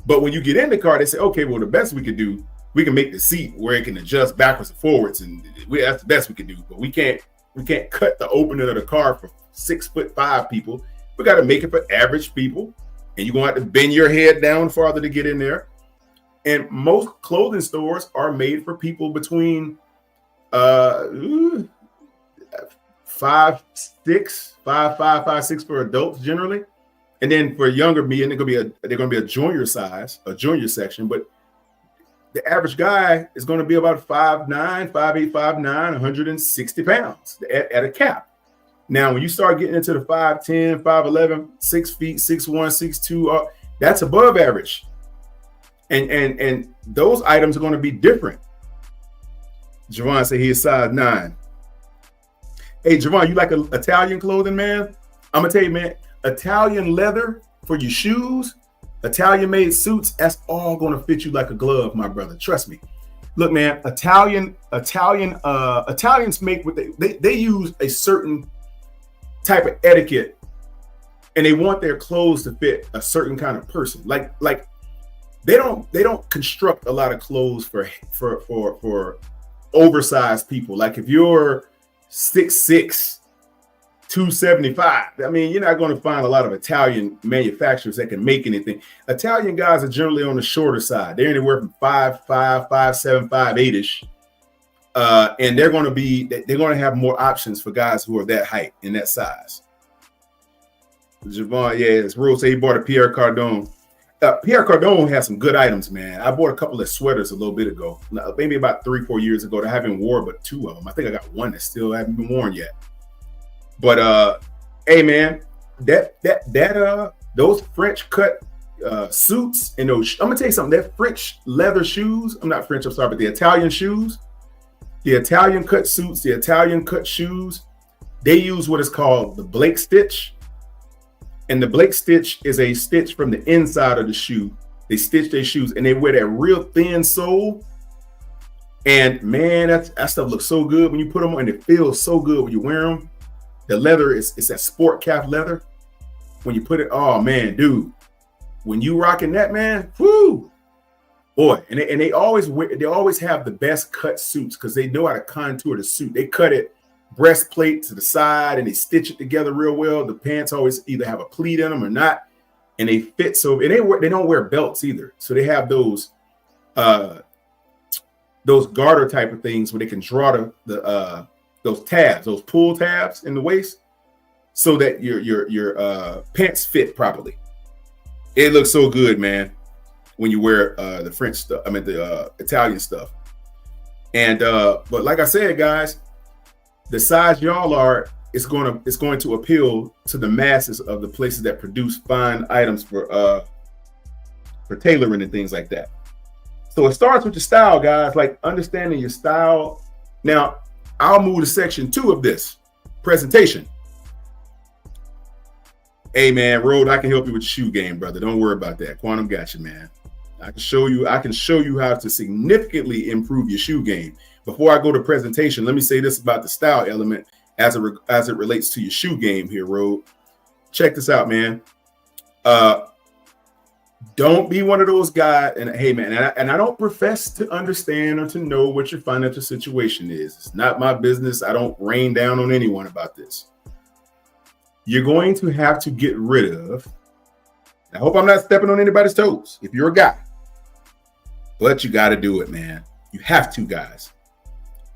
But when you get in the car, they say, okay, well, the best we could do, we can make the seat where it can adjust backwards and forwards, and that's the best we can do. But we can't cut the opening of the car for 6'5" people. We got to make it for average people, and you're gonna have to bend your head down farther to get in there. And most clothing stores are made for people between 5'6", 5'6" for adults generally, and then for younger men, they're gonna be a junior size, a junior section. But the average guy is going to be about 5'9", 5'8", 5'9", 160 pounds at a cap. Now, when you start getting into the 5'10", 5'11", 6 feet, 6'1", 6'2", that's above average. And those items are going to be different. Javon said he is size 9. Hey, Javon, you like Italian clothing, man? I'm going to tell you, man, Italian leather for your shoes, Italian made suits, that's all going to fit you like a glove, my brother. Trust me. Look, man, Italians make what they use a certain type of etiquette, and they want their clothes to fit a certain kind of person. Like they don't construct a lot of clothes for oversized people. Like if you're 6'6", $275. I mean, you're not going to find a lot of Italian manufacturers that can make anything. Italian guys are generally on the shorter side. They're anywhere from 5'5", 5'7", 5'8"-ish. And they're going to have more options for guys who are that height and that size. Javon, as Rose said, he bought a Pierre Cardone. Pierre Cardone has some good items, man. I bought a couple of sweaters a little bit ago, maybe about 3-4 years ago that I haven't worn but 2 of them. I think I got one that still haven't been worn yet. But hey, man, those French cut suits and those, I'm gonna tell you something. That French leather shoes, but the Italian shoes, the Italian cut suits, the Italian cut shoes, they use what is called the Blake stitch. And the Blake stitch is a stitch from the inside of the shoe. They stitch their shoes and they wear that real thin sole. And man, that stuff looks so good when you put them on, and it feels so good when you wear them. The leather it's that sport calf leather. When you put it, oh man, dude, when you rocking that, man, whoo, boy. And they always have the best cut suits because they know how to contour the suit. They cut it breastplate to the side and they stitch it together real well. The pants always either have a pleat in them or not, and they fit. So and they don't wear belts either. So they have those garter type of things where they can draw those tabs, those pull tabs in the waist, so that your pants fit properly. It looks so good, man, when you wear the French stuff. I mean the Italian stuff. And but like I said, guys, the size y'all are, it's going to appeal to the masses of the places that produce fine items for tailoring and things like that. So it starts with your style, guys, like understanding your style. Now, I'll move to section 2 of this presentation. Hey man, Rode, I can help you with the shoe game, brother. Don't worry about that. Quantum got you, man. I can show you how to significantly improve your shoe game. Before I go to presentation, let me say this about the style element as it relates to your shoe game here, Rode. Check this out, man. Don't be one of those guys. And hey, man, and I don't profess to understand or to know what your financial situation is. It's not my business. I don't rain down on anyone about this. You're going to have to get rid of. I hope I'm not stepping on anybody's toes if you're a guy, but you got to do it, man. You have to, guys.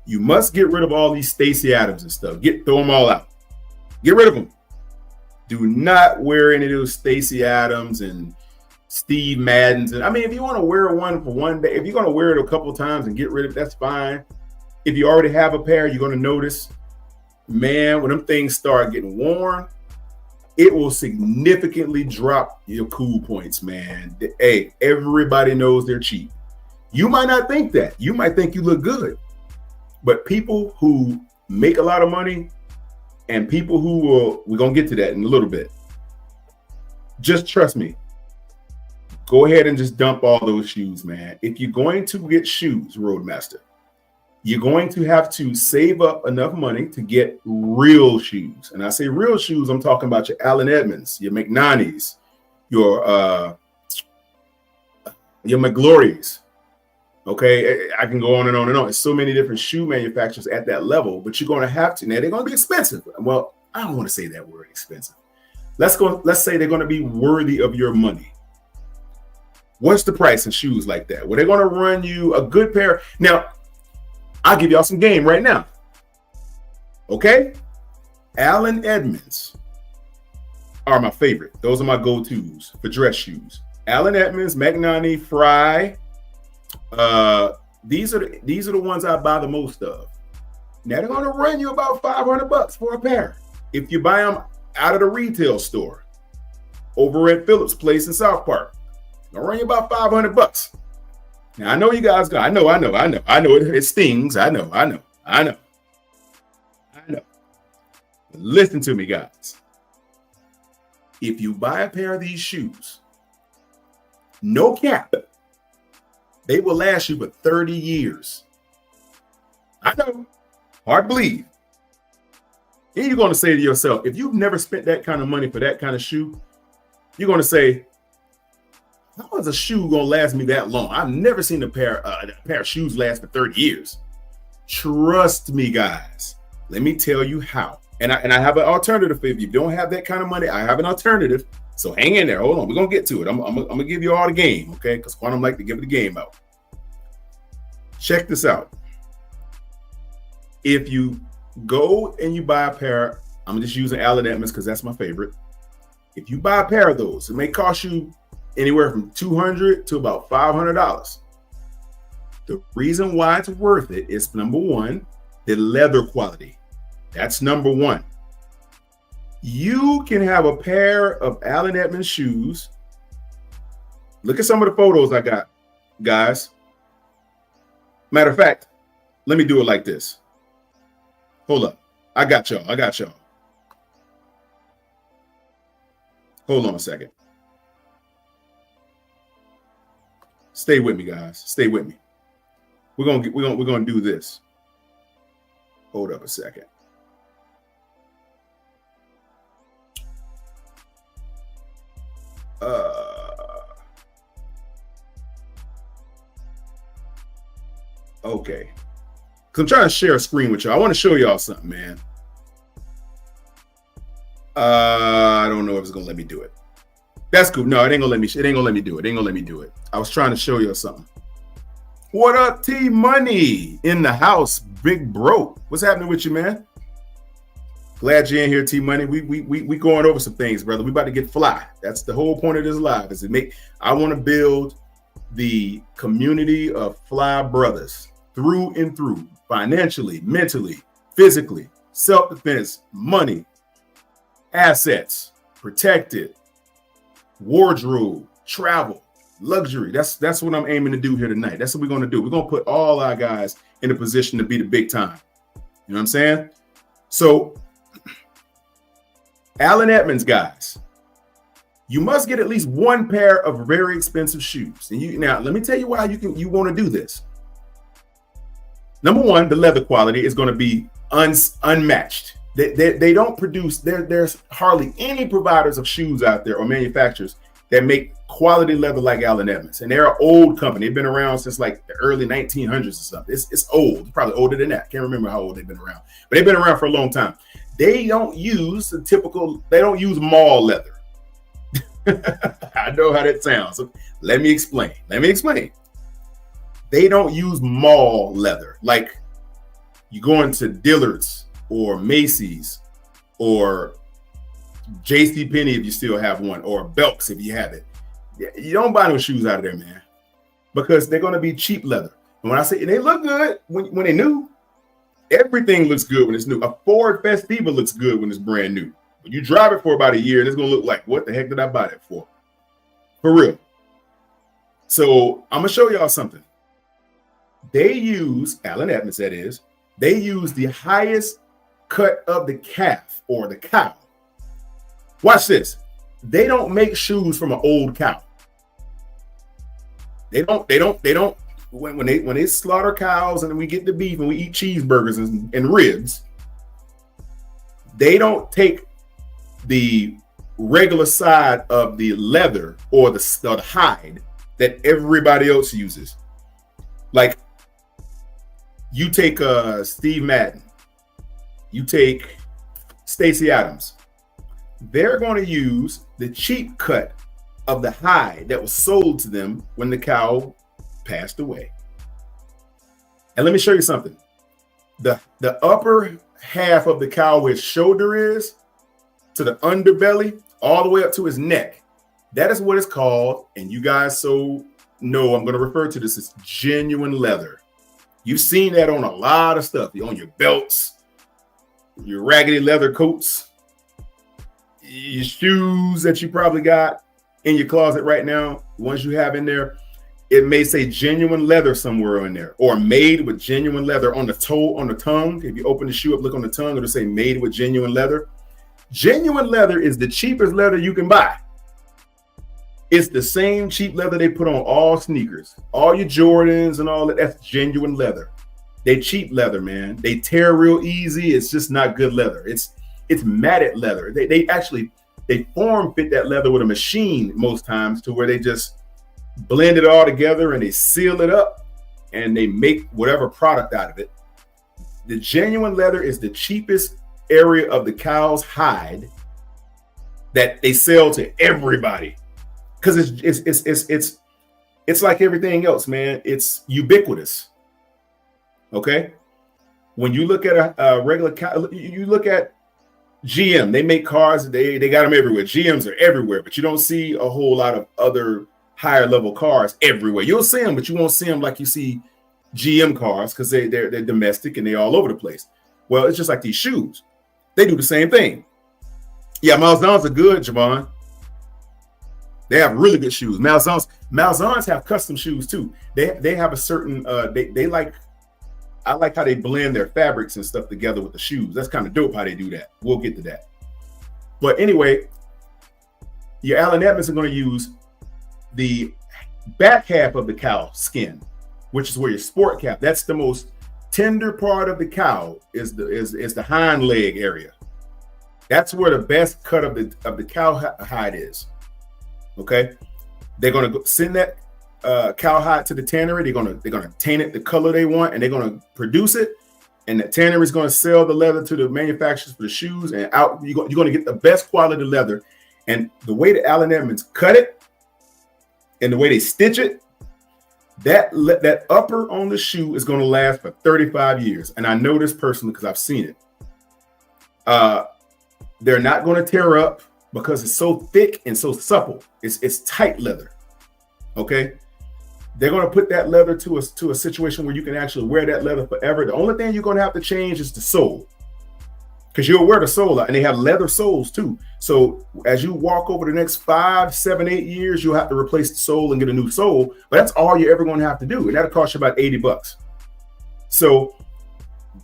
You must get rid of all these Stacey Adams and stuff. Throw them all out. Get rid of them. Do not wear any of those Stacey Adams and Steve Maddens. And I mean, if you want to wear one for one day, if you're going to wear it a couple of times and get rid of it, that's fine. If you already have a pair, you're going to notice, man, when them things start getting worn, it will significantly drop your cool points, man. Hey, everybody knows they're cheap. You might not think that. You might think you look good. But people who make a lot of money and people who we're going to get to that in a little bit. Just trust me. Go ahead and just dump all those shoes, man. If you're going to get shoes, Roadmaster, you're going to have to save up enough money to get real shoes. And I say real shoes, I'm talking about your Allen Edmonds, your McNannies, your McGlory's. Okay, I can go on and on and on. There's so many different shoe manufacturers at that level, but you're going to have to. Now, they're going to be expensive. Well, I don't want to say that word, expensive. Let's say they're going to be worthy of your money. What's the price of shoes like that? Well, they're going to run you a good pair. Now, I'll give y'all some game right now. Okay? Allen Edmonds are my favorite. Those are my go-tos for dress shoes. Allen Edmonds, McNanny, Fry. These are the ones I buy the most of. Now they're going to run you about $500 for a pair. If you buy them out of the retail store over at Phillips Place in South Park, they'll run you about $500. Now I know you guys go. I know. It stings. I know. But listen to me, guys. If you buy a pair of these shoes, no cap, they will last you for 30 years. I know. Hard to believe. Then you're going to say to yourself, if you've never spent that kind of money for that kind of shoe, you're going to say, how is a shoe going to last me that long? I've never seen a pair of shoes last for 30 years. Trust me, guys. Let me tell you how. And I have an alternative for you. If you don't have that kind of money, I have an alternative. So hang in there. Hold on. We're going to get to it. I'm going to give you all the game, okay? Because Quantum like to give the game out. Check this out. If you go and you buy a pair, I'm just using Allen Edmonds because that's my favorite. If you buy a pair of those, it may cost you anywhere from $200 to about $500. The reason why it's worth it is, number one, the leather quality. That's number one. You can have a pair of Allen Edmonds shoes. Look at some of the photos I got, guys. Matter of fact, let me do it like this. Hold up. I got y'all. Hold on a second. Stay with me, guys. Stay with me. We're gonna do this. Hold up a second. Okay. Because I'm trying to share a screen with y'all. I want to show y'all something, man. I don't know if it's gonna let me do it. That's cool. No, it ain't gonna let me do it. I was trying to show you something. What up, T Money in the house, big bro? What's happening with you, man? Glad you're in here, T Money. We going over some things, brother. We about to get fly. That's the whole point of this live. Is I want to build the community of fly brothers through and through, financially, mentally, physically, self-defense, money, assets, protected, wardrobe, travel, luxury. That's what I'm aiming to do here tonight. That's what we're going to do. We're going to put all our guys in a position to be the big time. You know what I'm saying? So Allen Edmonds, guys, you must get at least one pair of very expensive shoes. And now let me tell you why you want to do this. Number one, the leather quality is going to be unmatched. They don't produce, there's hardly any providers of shoes out there or manufacturers that make quality leather like Allen Edmonds. And they're an old company. They've been around since like the early 1900s or something. It's old, probably older than that. Can't remember how old they've been around, but they've been around for a long time. They don't use mall leather. I know how that sounds. So let me explain. They don't use mall leather. Like you go into Dillard's or Macy's or JCPenney if you still have one, or Belk's if you have it. You don't buy no shoes out of there, man, because they're going to be cheap leather. And when I say they look good when they're new, everything looks good when it's new. A Ford Festiva looks good when it's brand new. When you drive it for about a year, and it's going to look like, what the heck did I buy that for? For real. So I'm going to show y'all something. They use, Allen Edmonds that is, they use the highest cut of the calf or the cow. Watch this. They don't make shoes from an old cow. They don't. When they slaughter cows and we get the beef and we eat cheeseburgers and ribs, they don't take the regular side of the leather or the hide that everybody else uses. Like you take Steve Madden, you take Stacey Adams. They're going to use the cheap cut of the hide that was sold to them when the cow passed away. And let me show you something. The upper half of the cow where its shoulder is to the underbelly, all the way up to his neck. That is what it's called. And you guys so know I'm going to refer to this as genuine leather. You've seen that on a lot of stuff. On your belts, your raggedy leather coats, your shoes that you probably got in your closet right now, the ones you have in there, it may say genuine leather somewhere in there, or made with genuine leather on the toe, on the tongue. If you open the shoe up, look on the tongue, it'll say made with genuine leather. Genuine leather is the cheapest leather you can buy. It's the same cheap leather they put on all sneakers, all your Jordans and all that. That's genuine leather. They cheap leather, man. They tear real easy. It's just not good leather. It's matted leather. They form fit that leather with a machine most times to where they just blend it all together and they seal it up and they make whatever product out of it. The genuine leather is the cheapest area of the cow's hide that they sell to everybody, because it's like everything else, man. It's ubiquitous. Okay, when you look at a regular cow, you look at GM. They make cars. They got them everywhere. GMs are everywhere, but you don't see a whole lot of other higher level cars everywhere. You'll see them, but you won't see them like you see GM cars, because they're domestic and they're all over the place. Well, it's just like these shoes. They do the same thing. Yeah, Malzahn's are good, Javon. They have really good shoes. Malzahn's have custom shoes too. They have a certain I like how they blend their fabrics and stuff together with the shoes. That's kind of dope how they do that. We'll get to that. But anyway, your Allen Edmonds are going to use the back half of the cow skin, which is where your sport cap. That's the most tender part of the cow, is the hind leg area. That's where the best cut of the cow hide is. Okay, they're going to send that cow hide to the tannery. They're gonna taint it the color they want, and they're gonna produce it. And the tannery is going to sell the leather to the manufacturers for the shoes, and out you're going to get the best quality leather. And the way the Allen Edmonds cut it, and the way they stitch it, that upper on the shoe is going to last for 35 years. And I know this personally because I've seen it. They're not going to tear up because it's so thick and so supple. It's tight leather. Okay. They're going to put that leather to a situation where you can actually wear that leather forever. The only thing you're going to have to change is the sole, because you'll wear the sole out, and they have leather soles too. So as you walk over the next 5, 7, 8 years, you'll have to replace the sole and get a new sole. But that's all you're ever going to have to do, and that'll cost you about $80. So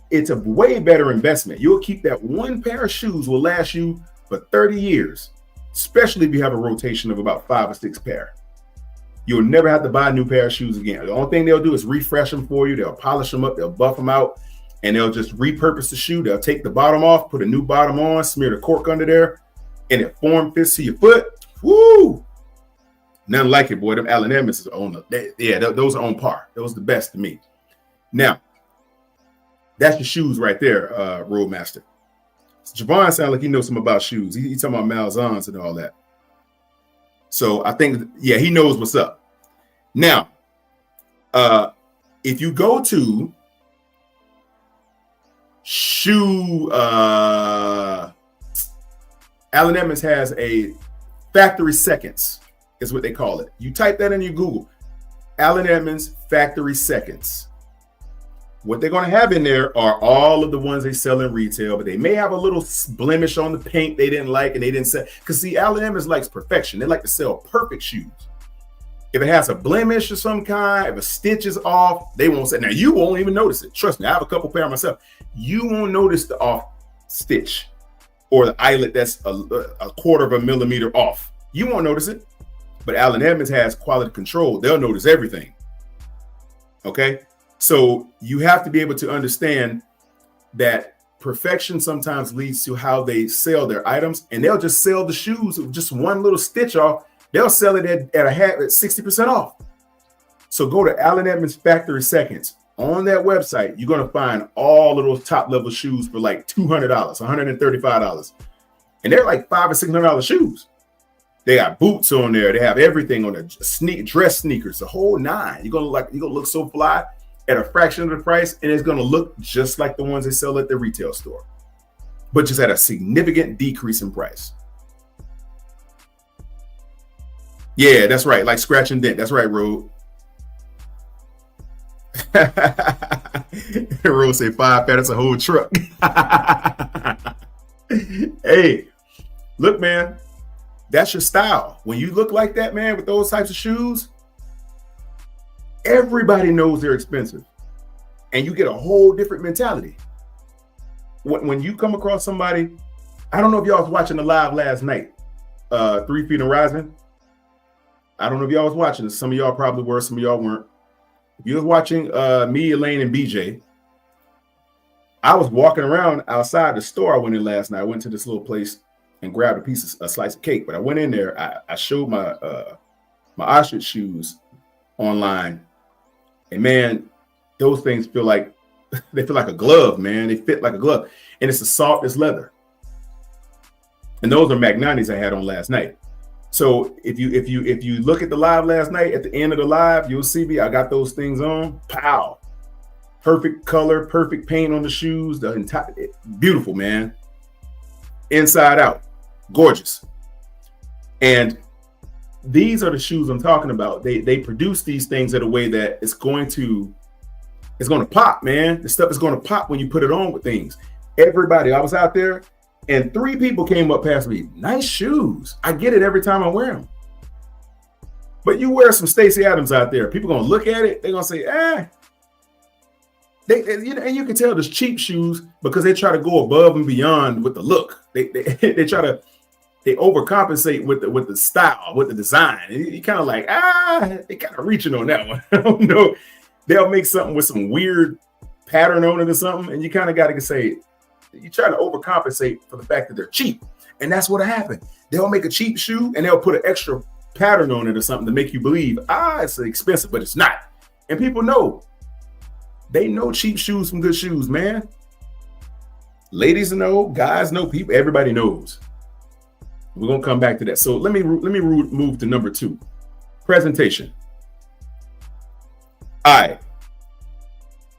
it's a way better investment. You'll keep that one pair of shoes will last you for 30 years, especially if you have a rotation of about 5 or 6 pair. You'll never have to buy a new pair of shoes again. The only thing they'll do is refresh them for you. They'll polish them up. They'll buff them out, and they'll just repurpose the shoe. They'll take the bottom off, put a new bottom on, smear the cork under there, and it form fits to your foot. Woo! Nothing like it, boy. Them Allen Edmonds are on those are on par. Those are the best to me. Now, that's your shoes right there, Roadmaster. Javon sounds like he knows something about shoes. He's talking about Malzahn's and all that. So I think, yeah, he knows what's up. Now, if you go to shoe, Allen Edmonds has a factory seconds, is what they call it. You type that in your Google, Allen Edmonds factory seconds. What they're going to have in there are all of the ones they sell in retail, but they may have a little blemish on the paint they didn't like and they didn't sell. Because see, Allen Edmonds likes perfection. They like to sell perfect shoes. If it has a blemish of some kind, if a stitch is off, they won't say. Now, you won't even notice it. Trust me, I have a couple pair myself. You won't notice the off stitch or the eyelet that's a quarter of a millimeter off. You won't notice it. But Allen Edmonds has quality control. They'll notice everything. Okay? So you have to be able to understand that perfection sometimes leads to how they sell their items, and they'll just sell the shoes with just one little stitch off. They'll sell it at 60% off. So go to Allen Edmonds Factory Seconds. On that website, you're going to find all of those top level shoes for like $200, $135. And they're like $500 or $600 shoes. They got boots on there. They have everything on there. Dress sneakers, the whole nine. You're gonna look so fly at a fraction of the price, and it's going to look just like the ones they sell at the retail store, but just at a significant decrease in price. Yeah, that's right. Like scratch and dent. That's right, Rode. Rode say 5 pair. That's a whole truck. Hey, look, man, that's your style. When you look like that, man, with those types of shoes, everybody knows they're expensive, and you get a whole different mentality. When you come across somebody, I don't know if y'all was watching the live last night, 3 Feet and Rising. I don't know if y'all was watching this. Some of y'all probably were, some of y'all weren't. If you was watching me, Elaine, and BJ, I was walking around outside the store I went in last night. I went to this little place and grabbed a slice of cake, but I went in there. I showed my ostrich shoes online. And man, those things feel like they feel like a glove, man. They fit like a glove. And it's a softest leather. And those are Magnanis I had on last night. So if you look at the live last night, at the end of the live, you'll see me. I got those things on. Pow. Perfect color, perfect paint on the shoes. The entire beautiful, man. Inside out. Gorgeous. And these are the shoes I'm talking about. They produce these things in a way that it's going to pop, man. The stuff is going to pop when you put it on with things. Everybody, I was out there and 3 people came up past me. Nice shoes. I get it every time I wear them. But you wear some Stacey Adams out there, people gonna look at it. They're gonna say, and you can tell there's cheap shoes because they try to go above and beyond with the look. They overcompensate with the style, with the design. And you kind of like, they kind of reaching on that one. I don't know. They'll make something with some weird pattern on it or something, and you kind of got to say, you try to overcompensate for the fact that they're cheap. And that's what happened. They'll make a cheap shoe and they'll put an extra pattern on it or something to make you believe, it's expensive, but it's not. And people know. They know cheap shoes from good shoes, man. Ladies know, guys know, people, everybody knows. We're gonna come back to that. So let me move to number 2, presentation. All right,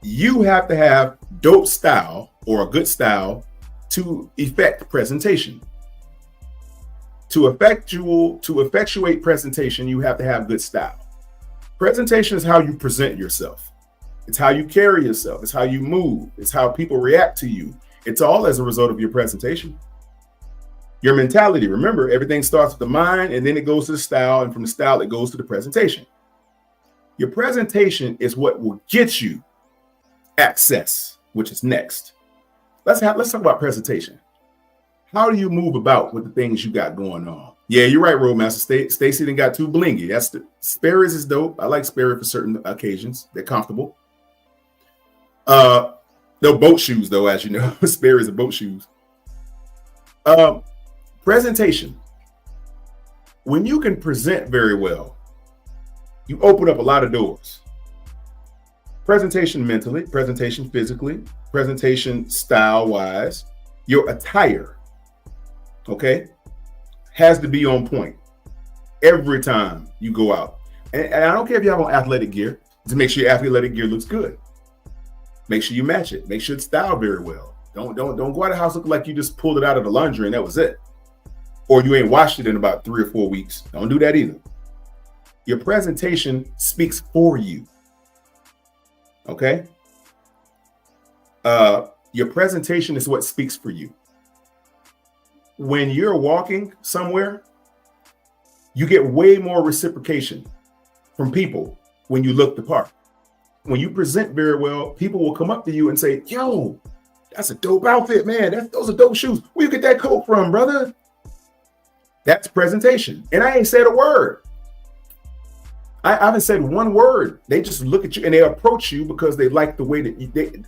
you have to have dope style or a good style to effect presentation. To effectuate presentation, you have to have good style. Presentation is how you present yourself. It's how you carry yourself. It's how you move. It's how people react to you. It's all as a result of your presentation. Your mentality. Remember, everything starts with the mind and then it goes to the style, and from the style it goes to the presentation. Your presentation is what will get you access, which is next. Let's talk about presentation. How do you move about with the things you got going on? Yeah, you're right, Roadmaster. Stacey done got too blingy. Sperry's is dope. I like Sperry for certain occasions. They're comfortable. They're boat shoes, though, as you know. Sperry's are boat shoes. Presentation. When you can present very well, you open up a lot of doors. Presentation mentally, presentation physically, presentation style-wise, your attire, okay, has to be on point every time you go out. And I don't care if you have on athletic gear, to make sure your athletic gear looks good. Make sure you match it. Make sure it's styled very well. Don't go out of the house looking like you just pulled it out of the laundry and that was it. Or you ain't washed it in about 3 or 4 weeks. Don't do that either. Your presentation speaks for you. Okay? Your presentation is what speaks for you. When you're walking somewhere, you get way more reciprocation from people when you look the part. When you present very well, people will come up to you and say, yo, that's a dope outfit, man. Those are dope shoes. Where you get that coat from, brother? That's presentation. And I ain't said a word. I haven't said one word. They just look at you and they approach you because they like the way that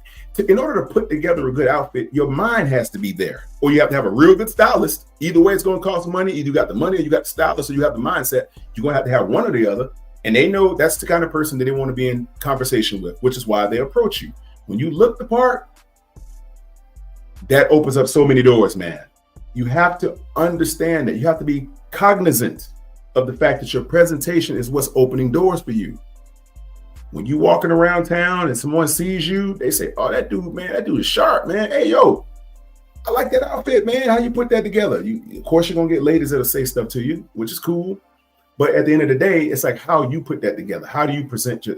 in order to put together a good outfit, your mind has to be there. Or you have to have a real good stylist. Either way, it's going to cost money. Either you got the money or you got the stylist or you have the mindset. You're going to have one or the other. And they know that's the kind of person that they want to be in conversation with, which is why they approach you. When you look the part, that opens up so many doors, man. You have to understand that. You have to be cognizant of the fact that your presentation is what's opening doors for you. When you walking around town and someone sees you, they say, oh, that dude, man, that dude is sharp, man. Hey, yo, I like that outfit, man. How you put that together? Of course, you're going to get ladies that'll say stuff to you, which is cool. But at the end of the day, it's like how you put that together. How do you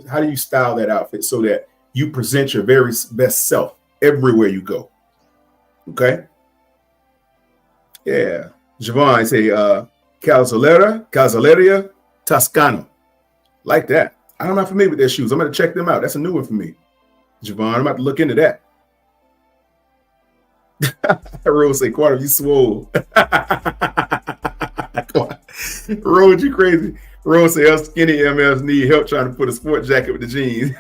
how do you style that outfit so that you present your very best self everywhere you go? Okay. Yeah. Javon, say, Calzoleria Toscano. Like that. I'm not familiar with their shoes. I'm going to check them out. That's a new one for me. Javon, I'm about to look into that. Rose say, Quarter, you swole. Rose, you crazy. Rose say, us skinny MFs need help trying to put a sport jacket with the jeans.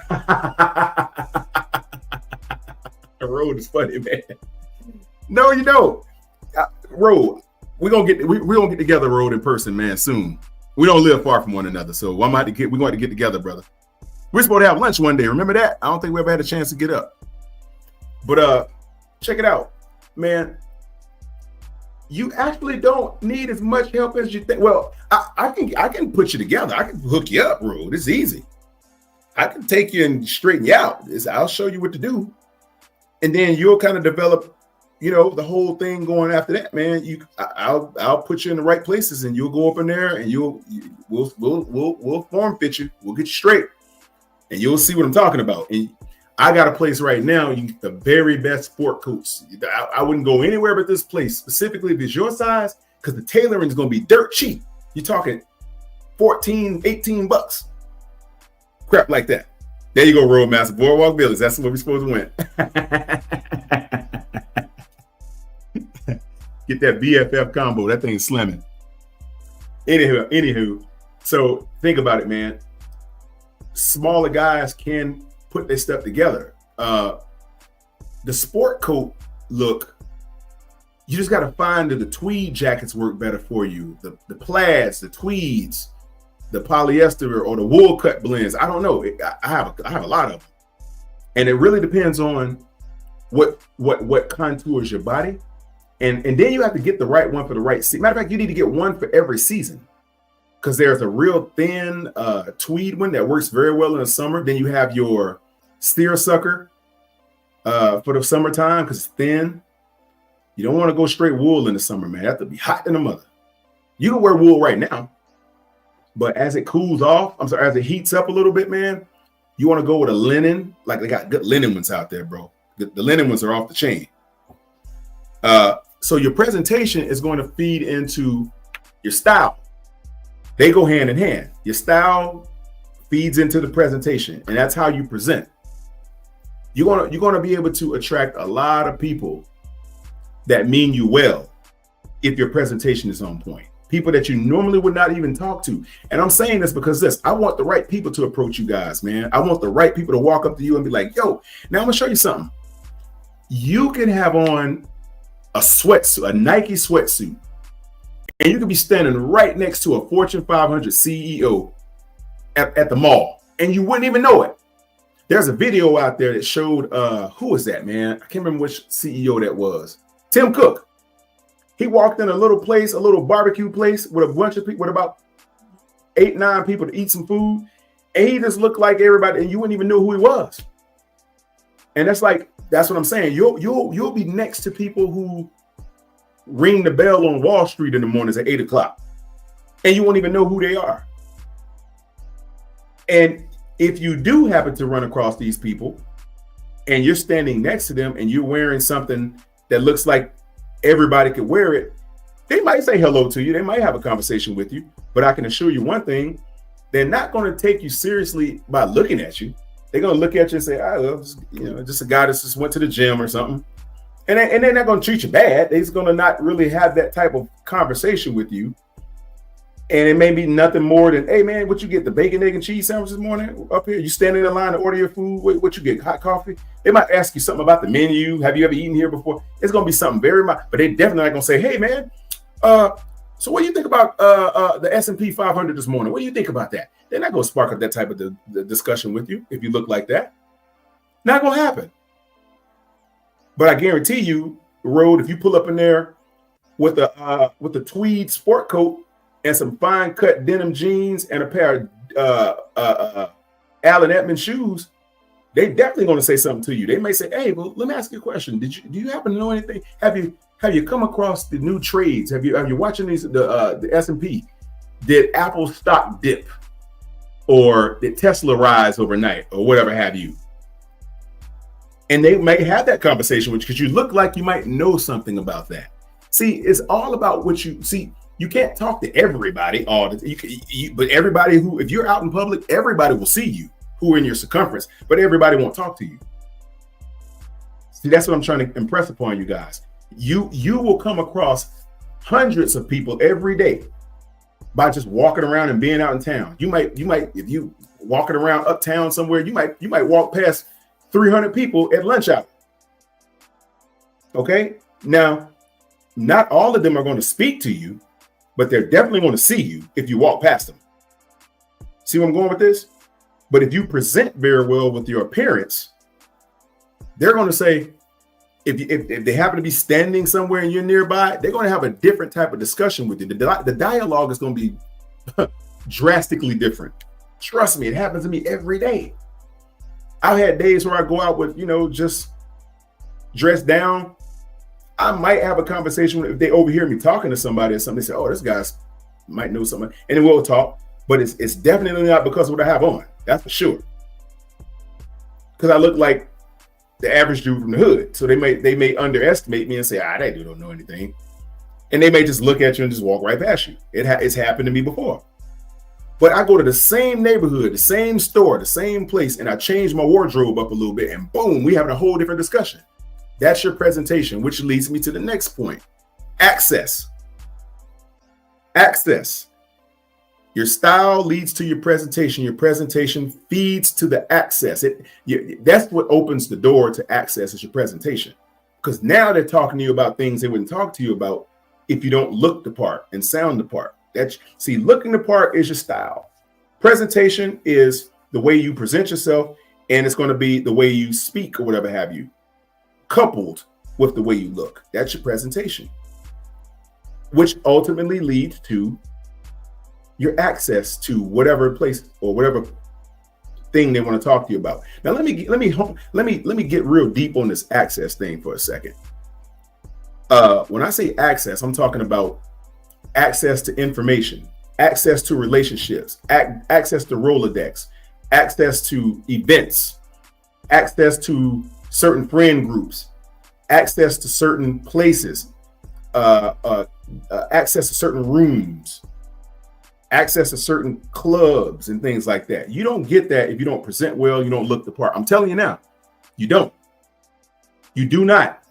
Rose is funny, man. No, you don't. Rose, we're gonna get together, Rose, in person, man, soon. We don't live far from one another, so we're going to get together, brother. We're supposed to have lunch one day. Remember that? I don't think we ever had a chance to get up. But check it out, man. You actually don't need as much help as you think. Well, I can put you together. I can hook you up, bro. It's easy. I can take you and straighten you out. I'll show you what to do, and then you'll kind of develop, the whole thing going after that, man. I'll put you in the right places, and you'll go up in there, and we'll form fit you. We'll get you straight, and you'll see what I'm talking about. And I got a place right now. You get the very best sport coats. I wouldn't go anywhere but this place, specifically if it's your size, because the tailoring is going to be dirt cheap. You're talking $14, $18. Crap like that. There you go, Roadmaster. Boardwalk Village. That's where we're supposed to win. Get that BFF combo. That thing's slamming. Anywho, so think about it, man. Smaller guys can put their stuff together. The sport coat look, you just got to find that the tweed jackets work better for you. The plaids, the tweeds, the polyester or the wool cut blends. I don't know. I have a lot of them, and it really depends on what contours your body, and then you have to get the right one for the right season. Matter of fact, you need to get one for every season, because there's a real thin tweed one that works very well in the summer. Then you have your seersucker for the summertime because it's thin. You don't want to go straight wool in the summer, man. You have to be hot in the mother. You can wear wool right now, but as it cools off, as it heats up a little bit, man, you want to go with a linen. Like, they got good linen ones out there, bro. The linen ones are off the chain. So your presentation is going to feed into your style. They go hand in hand. Your style feeds into the presentation, and that's how you present. You're gonna be able to attract a lot of people that mean you well if your presentation is on point. People that you normally would not even talk to. And I'm saying this because I want the right people to approach you guys, man. I want the right people to walk up to you and be like, yo, now I'm gonna show you something. You can have on a sweatsuit, a Nike sweatsuit, and you could be standing right next to a Fortune 500 CEO at the mall, and you wouldn't even know it. There's a video out there that showed, who was that, man? I can't remember which CEO that was. Tim Cook. He walked in a little place, a little barbecue place with a bunch of people, with about 8, 9 people to eat some food, and he just looked like everybody, and you wouldn't even know who he was. And that's what I'm saying. You'll be next to people who ring the bell on Wall Street in the mornings at 8 o'clock, and you won't even know who they are. And if you do happen to run across these people and you're standing next to them and you're wearing something that looks like everybody could wear it, they might say hello to you. They might have a conversation with you, but I can assure you one thing, they're not going to take you seriously by looking at you. They're going to look at you and say, just a guy that just went to the gym or something. And they're not going to treat you bad. They're just going to not really have that type of conversation with you. And it may be nothing more than, hey, man, what you get? The bacon, egg, and cheese sandwich this morning up here? You standing in line to order your food? What you get? Hot coffee? They might ask you something about the menu. Have you ever eaten here before? It's going to be something very much, but they definitely not going to say, hey, man, so what do you think about the S&P 500 this morning? What do you think about that? They're not going to spark up that type of the discussion with you if you look like that. Not going to happen. But I guarantee you, Road, if you pull up in there with a tweed sport coat and some fine cut denim jeans and a pair of Allen Edmonds shoes, they definitely going to say something to you. They may say, hey, well, let me ask you a question. Do you happen to know anything? Have you come across the new trades? Have you watching the S&P? Did Apple stock dip? Or did Tesla rise overnight? Or whatever have you? And they may have that conversation with you because you look like you might know something about that. See, it's all about what you see. You can't talk to everybody but everybody if you're out in public, everybody will see you who are in your circumference, but everybody won't talk to you. See, that's what I'm trying to impress upon you guys. You will come across hundreds of people every day by just walking around and being out in town. You might, if you walking around uptown somewhere, you might walk past 300 people at lunch hour. Okay. Now, not all of them are going to speak to you, but they're definitely going to see you if you walk past them. See where I'm going with this? But if you present very well with your appearance, they're going to say, If they happen to be standing somewhere and you're nearby, they're going to have a different type of discussion with you. The dialogue is going to be drastically different. Trust me, it happens to me every day. I've had days where I go out with, just dressed down. I might have a conversation if they overhear me talking to somebody or something. They say, "Oh, this guy's might know something," and then we'll talk. But it's definitely not because of what I have on. That's for sure. Because I look like the average dude from the hood, so they may underestimate me and say, that dude don't know anything, and they may just look at you and just walk right past you. It's happened to me before. But I go to the same neighborhood, the same store, the same place, and I change my wardrobe up a little bit, and boom, we having a whole different discussion. That's your presentation, which leads me to the next point. Access. Your style leads to your presentation. Your presentation feeds to the access. That's what opens the door to access is your presentation. Because now they're talking to you about things they wouldn't talk to you about if you don't look the part and sound the part. Looking the part is your style. Presentation is the way you present yourself, and it's going to be the way you speak or whatever have you, coupled with the way you look. That's your presentation, which ultimately leads to your access to whatever place or whatever thing they want to talk to you about. Now, let me get real deep on this access thing for a second. When I say access, I'm talking about access to information, access to relationships, access to Rolodex, access to events, access to certain friend groups, access to certain places, access to certain rooms, access to certain clubs and things like that. You don't get that if you don't present well, you don't look the part. I'm telling you now, you don't. You do not.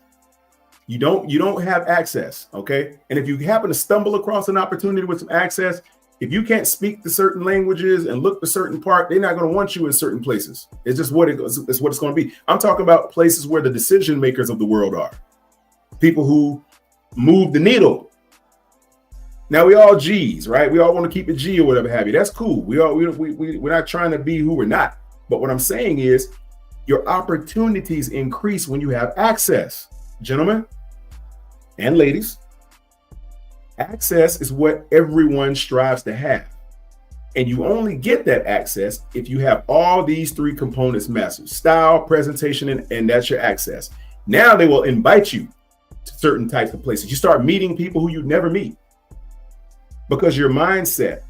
You don't have access, okay? And if you happen to stumble across an opportunity with some access, if you can't speak to certain languages and look the certain part, they're not going to want you in certain places. It's just it's what it's going to be. I'm talking about places where the decision makers of the world are. People who move the needle. Now we all G's, right? We all want to keep it G or whatever have you. That's cool. We're not trying to be who we're not. But what I'm saying is your opportunities increase when you have access. Gentlemen and ladies, access is what everyone strives to have. And you only get that access if you have all these three components mastered: style, presentation, and that's your access. Now they will invite you to certain types of places. You start meeting people who you'd never meet because your mindset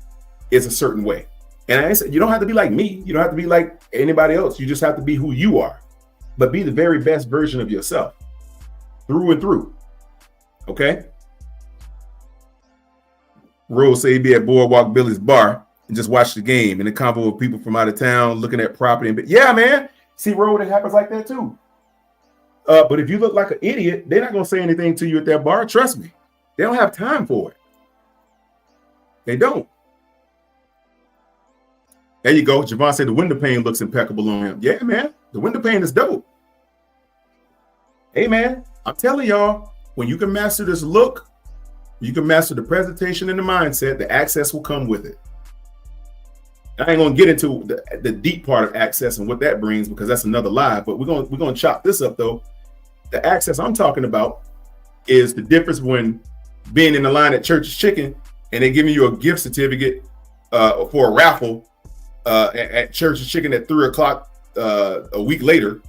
is a certain way. And I said, you don't have to be like me. You don't have to be like anybody else. You just have to be who you are, but be the very best version of yourself through and through. Okay? Rose say he'd be at Boardwalk Billy's bar and just watch the game and then convo with people from out of town looking at property. But yeah, man, see, Rose, it happens like that too. But if you look like an idiot, they're not going to say anything to you at that bar. Trust me. They don't have time for it. They don't. There you go. Javon said the window pane looks impeccable on him. Yeah, man. The window pane is dope. Hey, man, I'm telling y'all, when you can master this look, you can master the presentation and the mindset, the access will come with it. I ain't going to get into the deep part of access and what that brings because that's another live, but we're going to chop this up, though. The access I'm talking about is the difference when being in the line at Church's Chicken and they're giving you a gift certificate for a raffle at Church's Chicken at 3 o'clock a week later,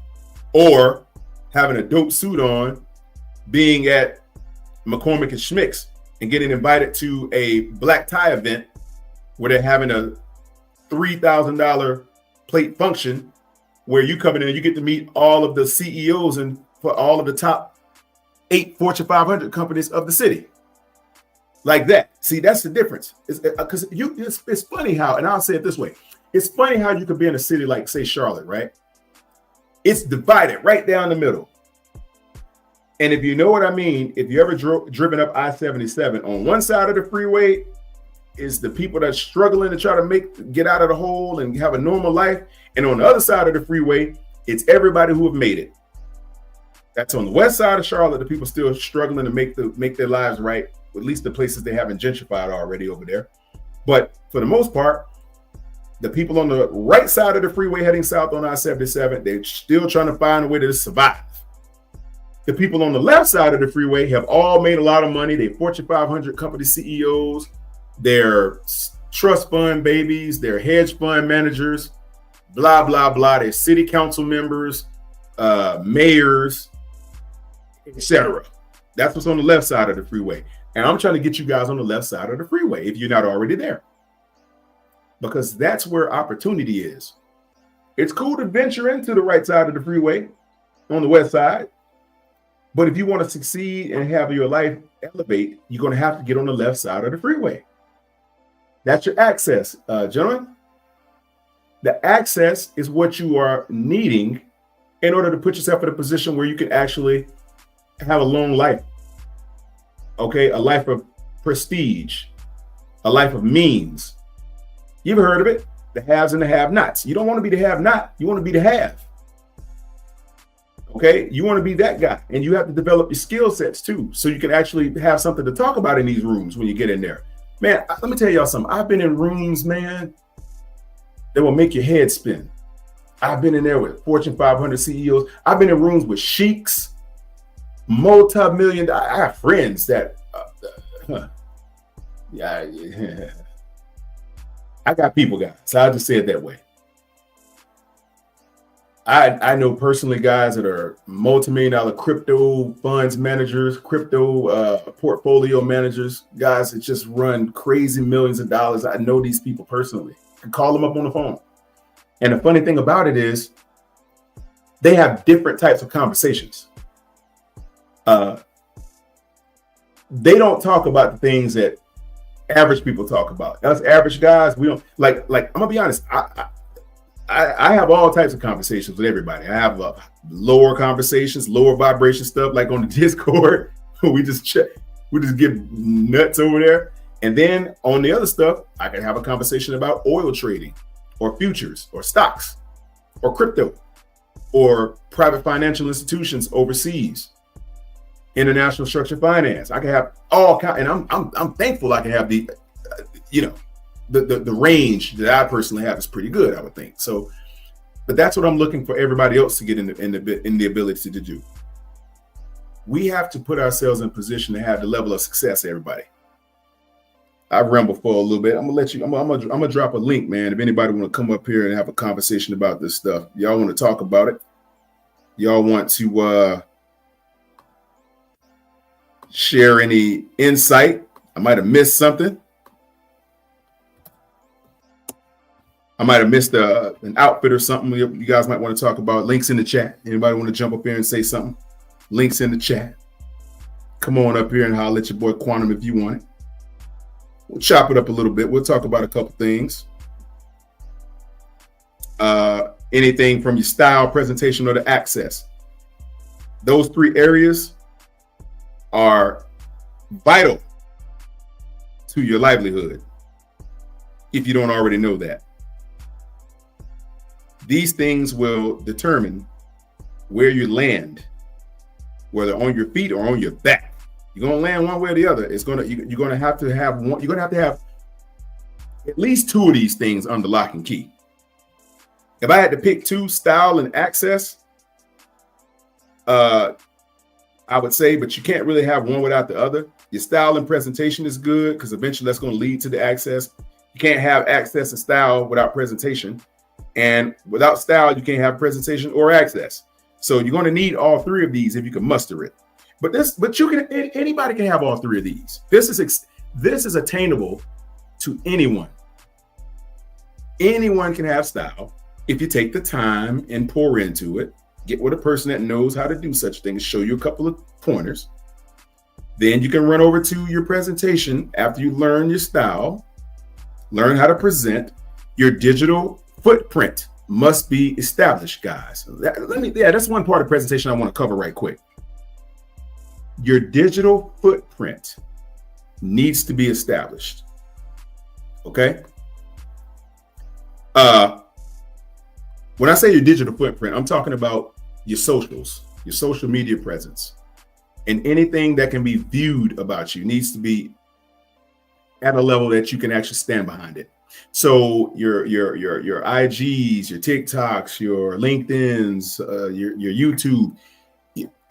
or having a dope suit on, being at McCormick and Schmick's and getting invited to a black tie event where they're having a $3,000 plate function where you come in and you get to meet all of the CEOs and for all of the top 8 Fortune 500 companies of the city. Like that. See, that's the difference. Because it's funny how, and I'll say it this way, it's funny how you could be in a city like, say, Charlotte, right? It's divided right down the middle. And if you know what I mean, if you ever driven up I-77, on one side of the freeway is the people that's struggling to try to get out of the hole and have a normal life. And on the other side of the freeway, it's everybody who have made it. That's on the west side of Charlotte, the people still struggling to make their lives right, at least the places they haven't gentrified already over there. But for the most part, the people on the right side of the freeway heading south on I-77, they're still trying to find a way to survive. The people on the left side of the freeway have all made a lot of money. They're Fortune 500 company CEOs. They're trust fund babies. They're hedge fund managers, blah, blah, blah. They're city council members, mayors, etc. That's what's on the left side of the freeway. And I'm trying to get you guys on the left side of the freeway if you're not already there, because that's where opportunity is. It's cool to venture into the right side of the freeway on the west side, but if you want to succeed and have your life elevate, you're going to have to get on the left side of the freeway. That's your access, gentlemen. The access is what you are needing in order to put yourself in a position where you can actually have a long life. Okay, a life of prestige, a life of means. You've heard of it, the haves and the have-nots. You don't want to be the have-not, you want to be the have. Okay, you want to be that guy, and you have to develop your skill sets too, so you can actually have something to talk about in these rooms when you get in there. Man, let me tell y'all something. I've been in rooms, man, that will make your head spin. I've been in there with Fortune 500 CEOs. I've been in rooms with sheiks, multi-million. I have friends that, yeah. I got people, guys. So I'll just say it that way. I know personally guys that are multi-million dollar crypto funds managers, crypto portfolio managers, guys that just run crazy millions of dollars. I know these people personally. I can call them up on the phone. And the funny thing about it is they have different types of conversations. They don't talk about the things that average people talk about. Us average guys, we don't like. I'm gonna be honest. I have all types of conversations with everybody. I have lower conversations, lower vibration stuff, like on the Discord. we just get nuts over there. And then on the other stuff, I can have a conversation about oil trading, or futures, or stocks, or crypto, or private financial institutions overseas, international structured finance. I can have all kind, and I'm thankful I can have the, the range that I personally have is pretty good, I would think. So, but that's what I'm looking for everybody else to get in the ability to do. We have to put ourselves in position to have the level of success, everybody. I rambled for a little bit. I'm gonna let you. I'm gonna drop a link, man. If anybody want to come up here and have a conversation about this stuff, y'all want to talk about it. Y'all want to share any insight. I might have missed something. I might have missed an outfit or something you guys might want to talk about. Links in the chat. Anybody want to jump up here and say something? Links in the chat. Come on up here and holler at your boy Quantum if you want it. We'll chop it up a little bit. We'll talk about a couple things. Anything from your style, presentation, or the access. Those three areas are vital to your livelihood, if you don't already know that. These things will determine where you land, whether on your feet or on your back. You're gonna land one way or the other. You're gonna have to have one. You're gonna have to have at least two of these things under lock and key. If I had to pick two, style and access, I would say, but you can't really have one without the other. Your style and presentation is good because eventually that's going to lead to the access. You can't have access and style without presentation, and without style, you can't have presentation or access. So you're going to need all three of these if you can muster it. But anybody can have all three of these. This is attainable to anyone. Anyone can have style if you take the time and pour into it. Get with a person that knows how to do such things, show you a couple of pointers. Then you can run over to your presentation after you learn your style, learn how to present. Your digital footprint must be established, guys. That's one part of the presentation I want to cover right quick. Your digital footprint needs to be established. Okay? When I say your digital footprint, I'm talking about your socials, your social media presence, and anything that can be viewed about you needs to be at a level that you can actually stand behind it. So your IGs, your TikToks, your LinkedIn's, your YouTube,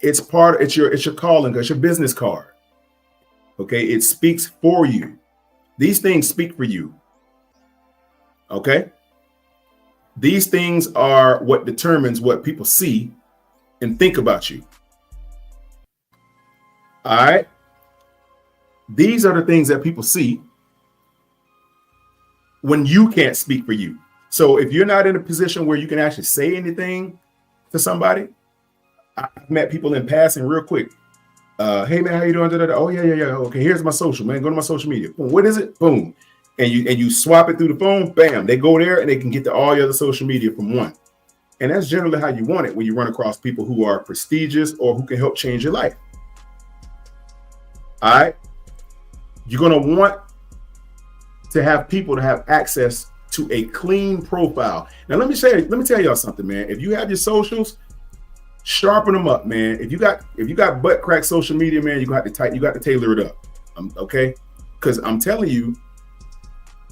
It's your calling, it's your business card. Okay, it speaks for you. These things speak for you. Okay, these things are what determines what people see and think about you. All right, these are the things that people see when you can't speak for you. So if you're not in a position where you can actually say anything to somebody, I've met people in passing real quick. Hey man, how you doing? Da-da-da. Oh yeah. Okay, here's my social, man. Go to my social media. Boom. What is it? Boom. And you swap it through the phone. Bam. They go there and they can get to all your other social media from one. And that's generally how you want it when you run across people who are prestigious or who can help change your life. All right. You're gonna want to have people to have access to a clean profile. Now let me tell y'all something, man. If you have your socials, sharpen them up, man. If you got butt crack social media, man, you got to tailor it up. Okay? Because I'm telling you,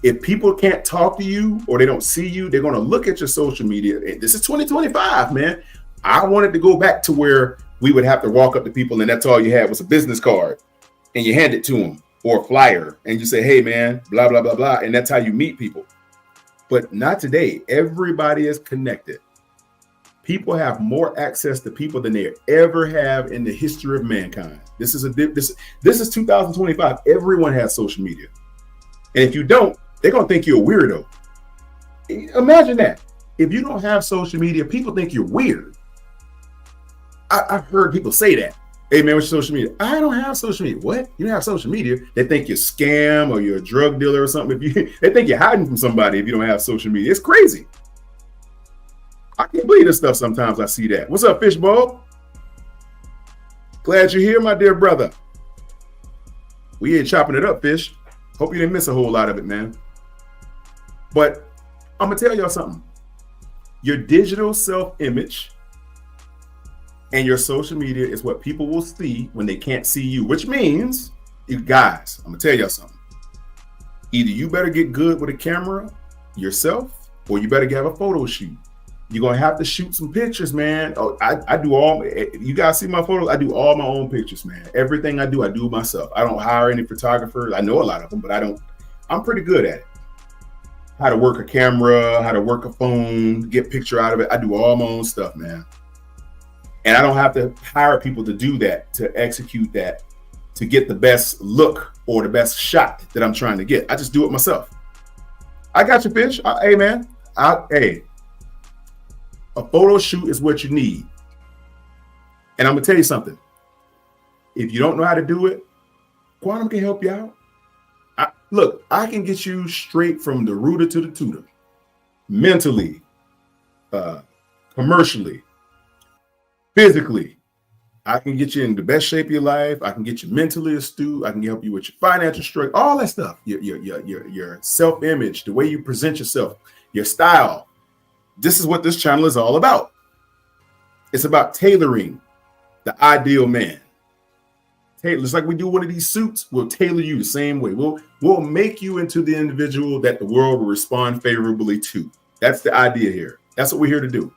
if people can't talk to you or they don't see you, they're gonna look at your social media. This is 2025, man. I wanted to go back to where we would have to walk up to people and that's all you had was a business card and you hand it to them or a flyer and you say, hey man, blah, blah, blah, blah. And that's how you meet people. But not today. Everybody is connected. People have more access to people than they ever have in the history of mankind. This is 2025. Everyone has social media. And if you don't, they're going to think you're a weirdo. Imagine that. If you don't have social media, people think you're weird. I've heard people say that. Hey man, what's your social media? I don't have social media. What? You don't have social media? They think you're a scam or you're a drug dealer or something. They think you're hiding from somebody if you don't have social media. It's crazy. I can't believe this stuff sometimes I see that. What's up, Fishbowl? Glad you're here, my dear brother. We ain't chopping it up, Fish. Hope you didn't miss a whole lot of it, man. But I'm going to tell y'all something. Your digital self-image and your social media is what people will see when they can't see you, which means, you guys, I'm going to tell y'all something. Either you better get good with a camera yourself or you better have a photo shoot. You're going to have to shoot some pictures, man. Oh, I do all, you guys see my photos? I do all my own pictures, man. Everything I do myself. I don't hire any photographers. I know a lot of them, but I'm pretty good at it. How to work a camera, how to work a phone, get picture out of it. I do all my own stuff, man. And I don't have to hire people to do that, to execute that, to get the best look or the best shot that I'm trying to get. I just do it myself. I got you, Fish. Hey, man. Hey. A photo shoot is what you need. And I'm going to tell you something. If you don't know how to do it, Quantum can help you out. Look, I can get you straight from the rooter to the tutor. Mentally, commercially, physically. I can get you in the best shape of your life. I can get you mentally astute. I can help you with your financial strength, all that stuff. Your self-image, the way you present yourself, your style. This is what this channel is all about. It's about tailoring the ideal man. It's like we do one of these suits, we'll tailor you the same way. We'll make you into the individual that the world will respond favorably to. That's the idea here. That's what we're here to do.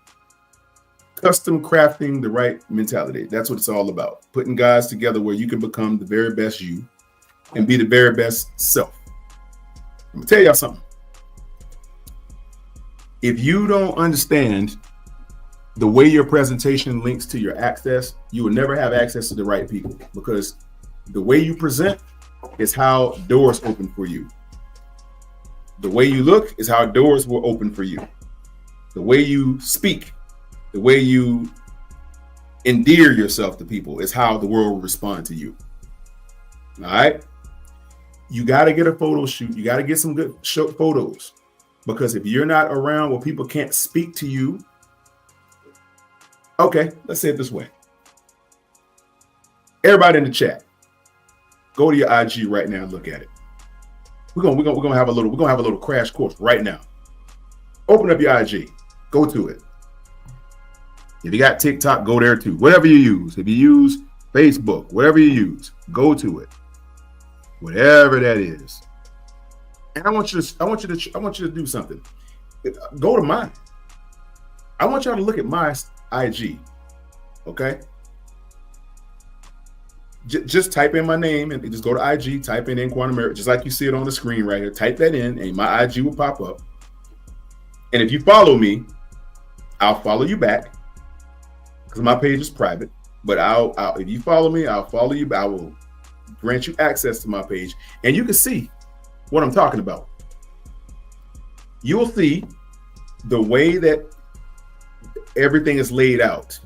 Custom crafting the right mentality. That's what it's all about. Putting guys together where you can become the very best you and be the very best self. I'm gonna tell y'all something. If you don't understand the way your presentation links to your access, you will never have access to the right people, because the way you present is how doors open for you. The way you look is how doors will open for you. The way you speak, the way you endear yourself to people is how the world will respond to you. All right? You got to get a photo shoot. You got to get some good photos. Because if you're not around where people can't speak to you, okay, let's say it this way. Everybody in the chat, go to your IG right now and look at it. We're gonna have a little crash course right now. Open up your IG, go to it. If you got TikTok, go there too. Whatever you use. If you use Facebook, whatever you use, go to it. Whatever that is. And I want you to do something. Go to mine. I want y'all to look at my IG. Okay? Just type in my name and just go to IG, type in Quantum Eric, just like you see it on the screen right here. Type that in and my IG will pop up. And if you follow me, I'll follow you back because my page is private. But I'll if you follow me, I'll follow you. I will grant you access to my page and you can see what I'm talking about. You will see the way that everything is laid out.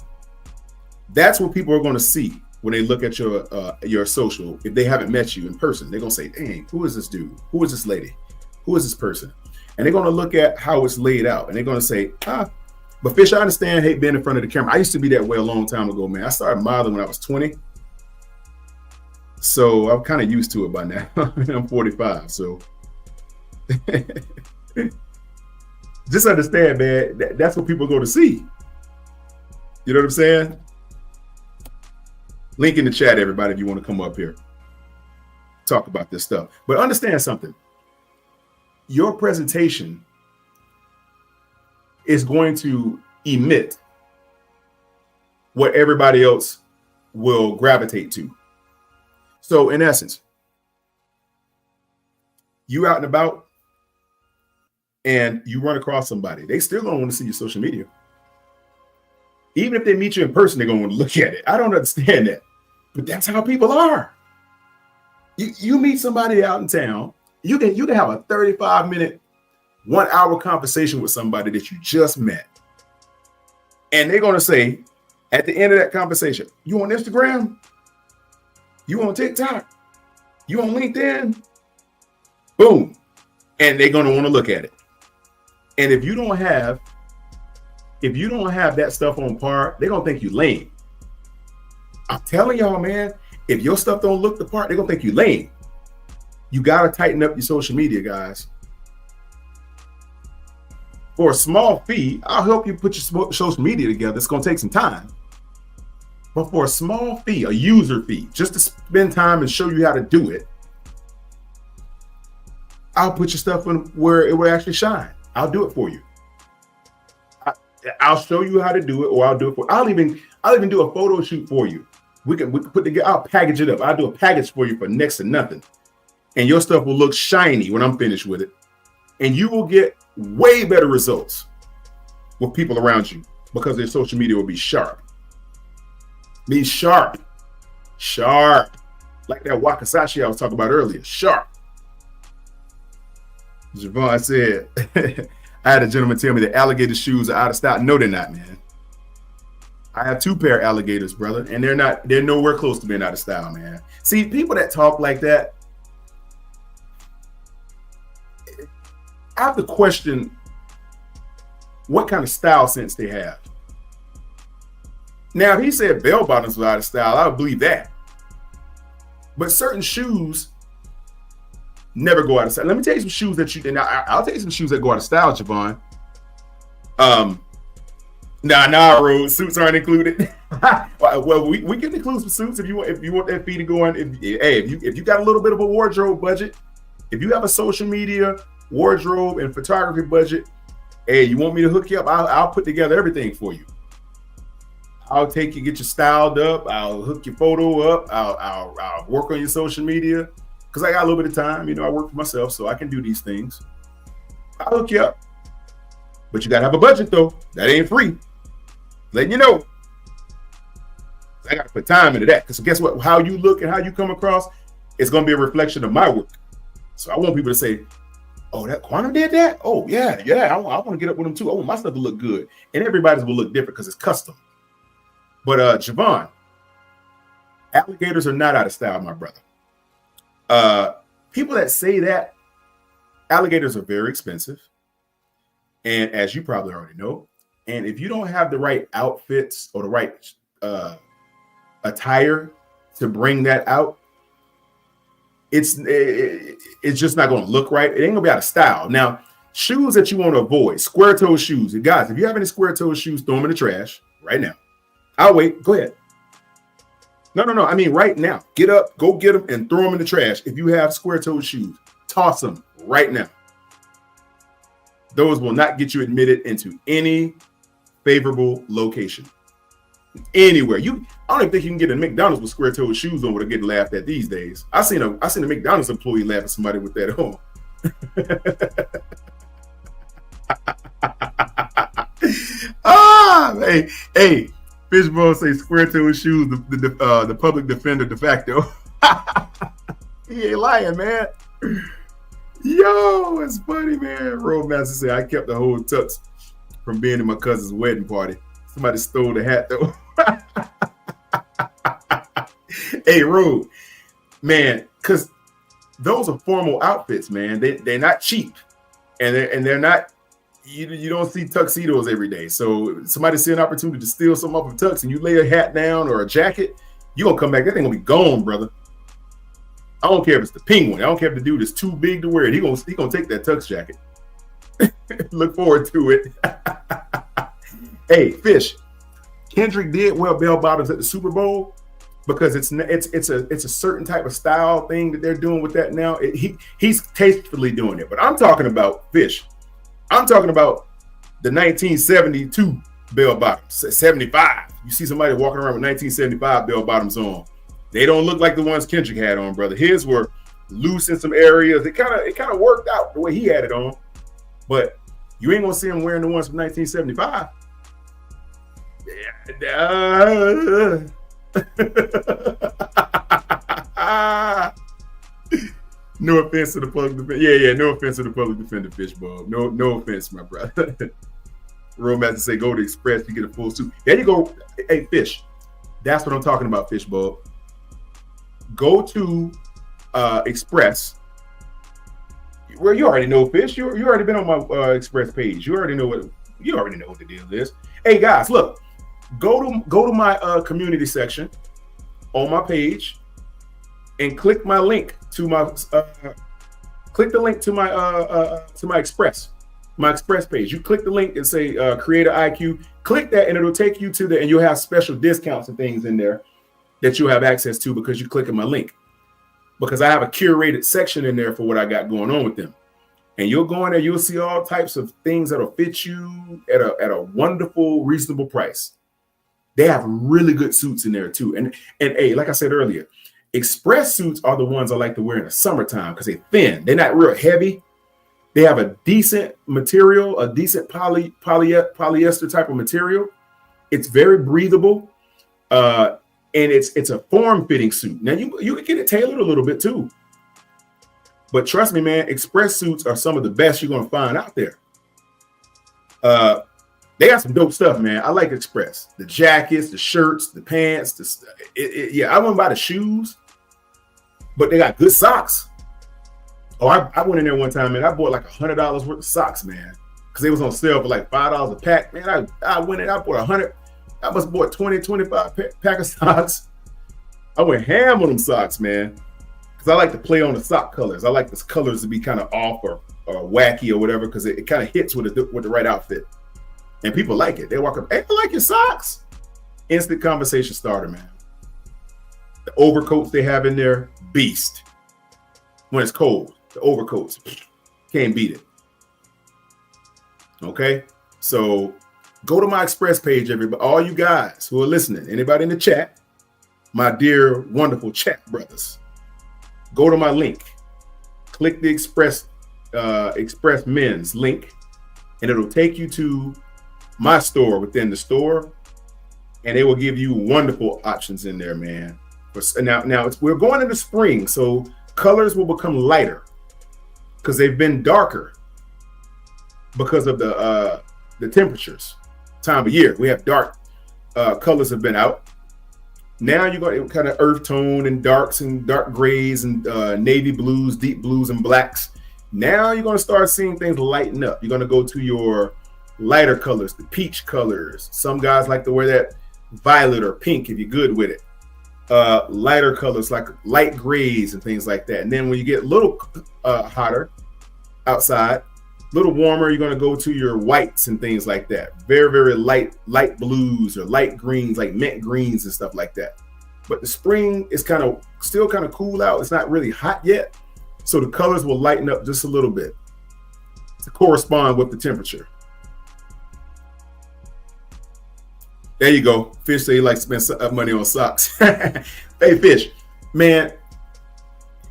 That's what people are going to see when they look at your social. If they haven't met you in person, they're going to say, dang, who is this dude? Who is this lady? Who is this person? And they're going to look at how it's laid out. And they're going to say, but Fish, I understand hate being in front of the camera. I used to be that way a long time ago, man. I started modeling when I was 20. So I'm kind of used to it by now. I'm 45. So just understand, man, that's what people go to see. You know what I'm saying? Link in the chat, everybody, if you want to come up here, talk about this stuff. But understand something. Your presentation is going to emit what everybody else will gravitate to. So in essence, you out and about and you run across somebody, they still don't want to see your social media. Even if they meet you in person, they're going to want to look at it. I don't understand that, but that's how people are. You meet somebody out in town, you can have a 35-minute, 1-hour conversation with somebody that you just met. And they're going to say, at the end of that conversation, you on Instagram? You on TikTok? You on LinkedIn? Boom. And they're going to want to look at it. And if you don't have that stuff on par, they're going to think you lame. I'm telling y'all, man, if your stuff don't look the part, they're going to think you lame. You got to tighten up your social media, guys. For a small fee, I'll help you put your social media together. It's going to take some time. But for a small fee, a user fee, just to spend time and show you how to do it, I'll put your stuff in where it will actually shine. I'll do it for you. I'll show you how to do it, or I'll do it for. I'll even do a photo shoot for you. We can put together. I'll package it up. I'll do a package for you for next to nothing, and your stuff will look shiny when I'm finished with it, and you will get way better results with people around you because their social media will be sharp. Be sharp, like that Wakasashi I was talking about earlier. Sharp. Javon said, I had a gentleman tell me that alligator shoes are out of style. No, they're not, man. I have 2 pair of alligators, brother, and they're nowhere close to being out of style, man. See, people that talk like that, I have to question what kind of style sense they have. Now, if he said bell bottoms were out of style, I would believe that. But certain shoes never go out of style. Let me tell you some shoes that I'll tell you some shoes that go out of style, Javon. Rose, suits aren't included. Well, we can include some suits if you want that fee to go on. If you got a little bit of a wardrobe budget, if you have a social media, wardrobe, and photography budget, hey, you want me to hook you up? I'll put together everything for you. I'll take you, get you styled up. I'll hook your photo up. I'll work on your social media because I got a little bit of time. You know, I work for myself, so I can do these things. I'll hook you up, but you gotta have a budget though. That ain't free. Letting you know, I gotta put time into that because guess what? How you look and how you come across, it's gonna be a reflection of my work. So I want people to say, "Oh, that Quantum did that? Oh yeah. I want to get up with them too. Oh, my stuff will look good, and everybody's will look different because it's custom." But Javon, alligators are not out of style, my brother. People that say that, alligators are very expensive. And as you probably already know, and if you don't have the right outfits or the right attire to bring that out, it's just not going to look right. It ain't going to be out of style. Now, shoes that you want to avoid, square toe shoes. And guys, if you have any square toe shoes, throw them in the trash right now. I'll wait. Go ahead. No. I mean, right now. Get up, go get them, and throw them in the trash. If you have square-toed shoes, toss them right now. Those will not get you admitted into any favorable location. Anywhere. I don't even think you can get a McDonald's with square-toed shoes on without getting laughed at these days. I seen a McDonald's employee laugh at somebody with that on. Hey, Fishbowl say square-toed shoes, the public defender de facto. He ain't lying, man. Yo, it's funny, man. Roadmaster say I kept the whole tux from being in my cousin's wedding party. Somebody stole the hat though. Hey, Road, man, because those are formal outfits, man. They're not cheap, and they're not. You don't see tuxedos every day. So somebody see an opportunity to steal something off of tux, and you lay a hat down or a jacket, you gonna come back. That thing gonna be gone, brother. I don't care if it's the penguin. I don't care if the dude is too big to wear it. He gonna take that tux jacket. Look forward to it. Hey, Fish. Kendrick did wear bell bottoms at the Super Bowl because it's a certain type of style thing that they're doing with that now. He's tastefully doing it. But I'm talking about Fish. I'm talking about the 1972 bell bottoms, 75. You see somebody walking around with 1975 bell bottoms on. They don't look like the ones Kendrick had on, brother. His were loose in some areas. It kind of worked out the way he had it on. But you ain't gonna see him wearing the ones from 1975. No offense to the public defender. Yeah. No offense to the public defender, Fishbowl. No offense, my brother. Roadmaster say go to Express, you get a full suit. There you go. Hey, Fish. That's what I'm talking about, Fishbowl. Go to Express. Well, you already know, Fish. You already been on my Express page. You already know what the deal is. Hey guys, look. Go to my community section on my page and click my link to my Express page. You click the link and say Creator IQ. Click that and it'll take you to and you'll have special discounts and things in there that you have access to because you click on my link. Because I have a curated section in there for what I got going on with them. And you'll go in there, you'll see all types of things that'll fit you at a wonderful, reasonable price. They have really good suits in there too. And hey, like I said earlier, Express suits are the ones I like to wear in the summertime because they're thin. They're not real heavy. They have a decent material, a decent polyester type of material. It's very breathable. And it's a form-fitting suit. Now you can get it tailored a little bit too. But trust me, man, Express suits are some of the best you're gonna find out there. They got some dope stuff, man. I like Express. The jackets, the shirts, the pants. I wouldn't buy the shoes, but they got good socks. Oh, I went in there one time, man. I bought like $100 worth of socks, man, because they was on sale for like $5 a pack. Man, I went in, I bought 100. I must have bought 20, 25 pack of socks. I went ham on them socks, man, because I like to play on the sock colors. I like the colors to be kind of off or wacky or whatever, because it kind of hits with the right outfit. And people like it. They walk up, hey, I like your socks. Instant conversation starter, man. The overcoats they have in there, beast. When it's cold, the overcoats, can't beat it. Okay? So go to my Express page, everybody. All you guys who are listening, anybody in the chat, my dear, wonderful chat brothers, go to my link. Click the Express Men's link, and it'll take you to my store within the store, and they will give you wonderful options in there, man. Now we're going into spring, so colors will become lighter because they've been darker because of the temperatures, time of year. We have dark colors have been out. Now you're going to kind of earth tone and darks and dark grays and navy blues, deep blues and blacks. Now you're going to start seeing things lighten up. You're going to go to your lighter colors, the peach colors. Some guys like to wear that violet or pink if you're good with it. Lighter colors like light grays and things like that. And then when you get a little hotter outside, a little warmer, you're going to go to your whites and things like that. Very, very light blues or light greens, like mint greens and stuff like that. But the spring is still kind of cool out. It's not really hot yet. So the colors will lighten up just a little bit to correspond with the temperature. There you go. Fish say he likes to spend money on socks. Hey, Fish, man,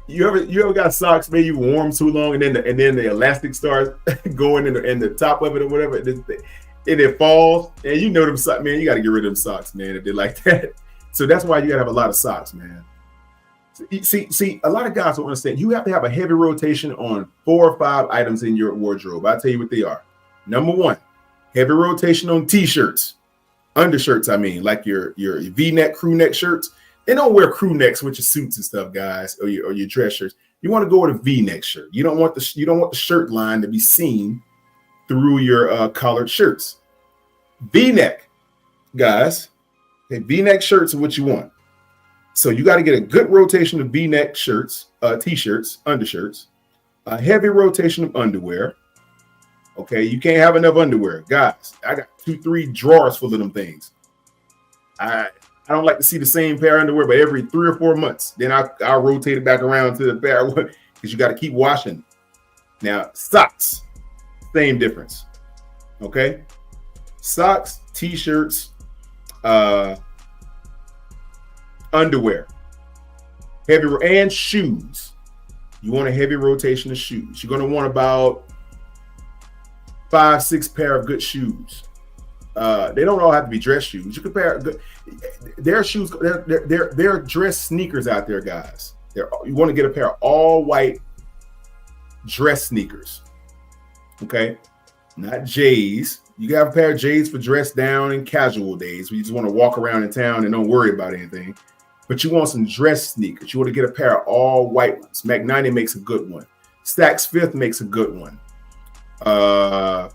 you ever got socks, man? You warm too long, and then the elastic starts going in the top of it or whatever, and it falls, and you know them socks, man. You got to get rid of them socks, man, if they're like that. So that's why you got to have a lot of socks, man. See, a lot of guys don't understand. You have to have a heavy rotation on 4 or 5 items in your wardrobe. I'll tell you what they are. Number 1, heavy rotation on t-shirts, undershirts. I mean, like your V-neck, crew neck shirts. They don't wear crew necks with your suits and stuff, guys, or your dress shirts. You want to go with a V-neck shirt. You don't want the shirt line to be seen through your collared shirts. V-neck, guys. Okay, V-neck shirts are what you want. So you got to get a good rotation of V-neck shirts, t-shirts, undershirts, a heavy rotation of underwear. Okay, you can't have enough underwear, guys. I got 2-3 drawers full of them things. I don't like to see the same pair of underwear, but every 3 or 4 months, then I'll rotate it back around to the pair because you got to keep washing. Now, socks, same difference. Okay, socks, t-shirts, underwear, heavy, and shoes. You want a heavy rotation of shoes. You're going to want about 5-6 pair of good shoes. They don't all have to be dress shoes. You can pair their shoes. They're dress sneakers out there, guys. You want to get a pair of all white dress sneakers. Okay, not J's. You can have a pair of J's for dress down and casual days where you just want to walk around in town and don't worry about anything. But you want some dress sneakers. You want to get a pair of all white ones. Mac90 makes a good one. Saks Fifth makes a good one.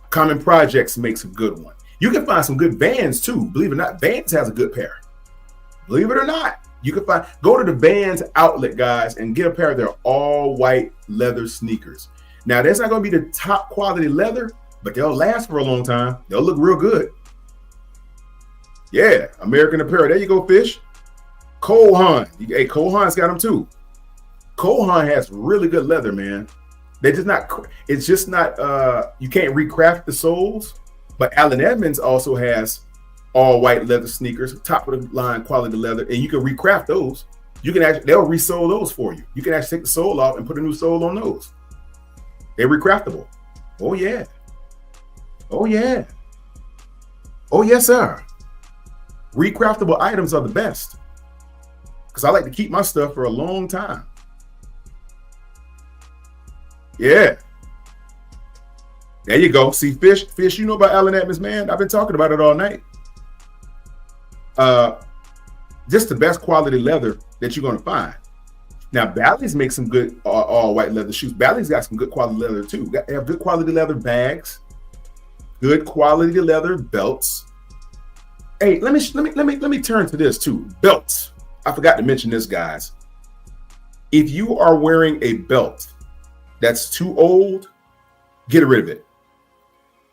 Common Projects makes a good one. You can find some good Vans too. Believe it or not, Vans has a good pair. Believe it or not, you can go to the Vans outlet, guys, and get a pair of their all white leather sneakers. Now, that's not going to be the top quality leather, but they'll last for a long time. They'll look real good. Yeah, American Apparel. There you go, Fish. Cole Haan. Hey, Cole Haan's got them too. Cole Haan has really good leather, man. It's just not, you can't recraft the soles. But Allen Edmonds also has all white leather sneakers, top of the line quality leather, and you can recraft those. They'll resole those for you. You can actually take the sole off and put a new sole on those. They're recraftable. Oh yeah. Oh yeah. Oh yes, sir. Recraftable items are the best because I like to keep my stuff for a long time. Yeah. There you go. See, Fish, you know about Allen Edmonds, man. I've been talking about it all night. Just the best quality leather that you're going to find. Now, Bally's makes some good all white leather shoes. Bally's got some good quality leather too. They have good quality leather bags, good quality leather belts. Hey, let me turn to this too. Belts. I forgot to mention this, guys. If you are wearing a belt that's too old, get rid of it.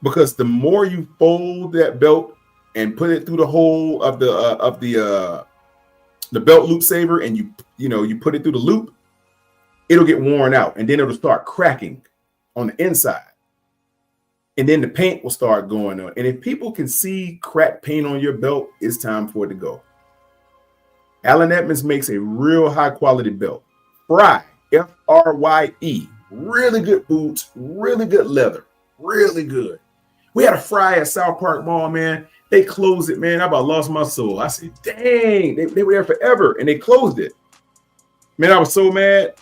Because the more you fold that belt and put it through the hole of the belt loop saver, and you put it through the loop, it'll get worn out, and then it'll start cracking on the inside, and then the paint will start going on. And if people can see cracked paint on your belt, it's time for it to go. Allen Edmonds makes a real high quality belt. Frye, Frye, really good boots, really good leather, really good. We had a Frye at South Park Mall, man. They closed it, man. I about lost my soul. I said, dang, they were there forever, and they closed it. Man, I was so mad.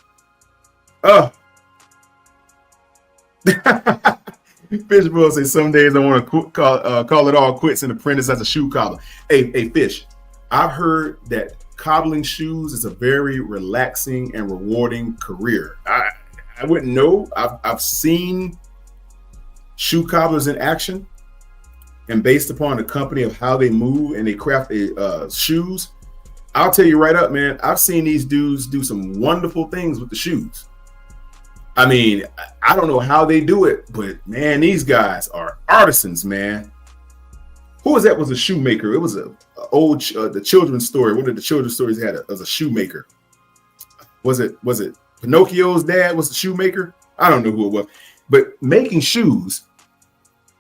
Fishbowl says some days I want to call it all quits and apprentice as a shoe cobbler. Hey, Fish, I've heard that cobbling shoes is a very relaxing and rewarding career. I wouldn't know. I've seen shoe cobblers in action, and based upon the company of how they move and they craft shoes, I'll tell you right up, man, I've seen these dudes do some wonderful things with the shoes. I mean, I don't know how they do it, but man, these guys are artisans, man. Who was that? Was a shoemaker? It was a old the children's story. One of the children's stories had as a shoemaker. Was it Pinocchio's dad was a shoemaker? I don't know who it was, but making shoes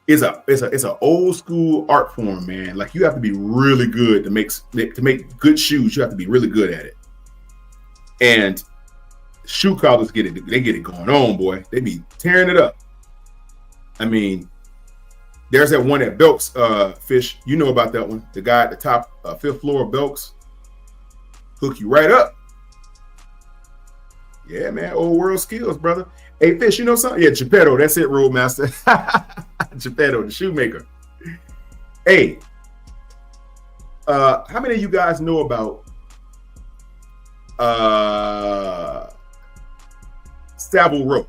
It's a old school art form, man. Like you have to be really good to make good shoes. You have to be really good at it. And shoe callers get it. They get it going on, boy. They be tearing it up. I mean, there's that one at Belks, Fish. You know about that one. The guy at the top, fifth floor of Belks, hook you right up. Yeah, man. Old world skills, brother. Hey, Fish, you know something? Yeah, Geppetto. That's it, Roadmaster. Geppetto, the shoemaker. Hey, how many of you guys know about Savile Row?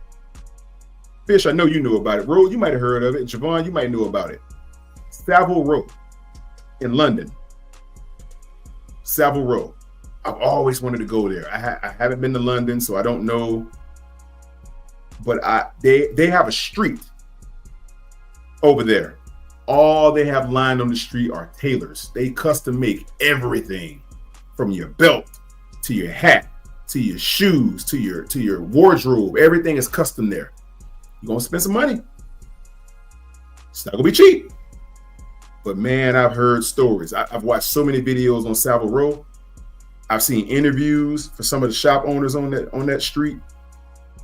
Fish, I know you know about it. Road, you might have heard of it. Javon, you might know about it. Savile Row in London. Savile Row. I've always wanted to go there. I haven't been to London, so I don't know. But they have a street over there. All they have lined on the street are tailors. They custom make everything from your belt to your hat to your shoes to your wardrobe. Everything is custom there. You're gonna spend some money. It's not gonna be cheap. But man, I've heard stories. I've watched so many videos on Savile Row. I've seen interviews for some of the shop owners on that street.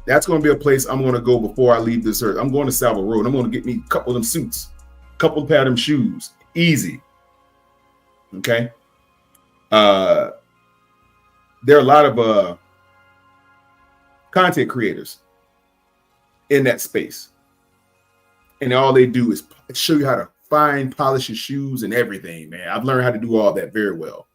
That's going to be a place I'm going to go before I leave this earth. I'm going to Savile Row. I'm going to get me a couple of them suits, a couple of pair of them shoes. Easy. Okay. There are a lot of content creators in that space. And all they do is show you how to fine polish your shoes and everything, man. I've learned how to do all that very well.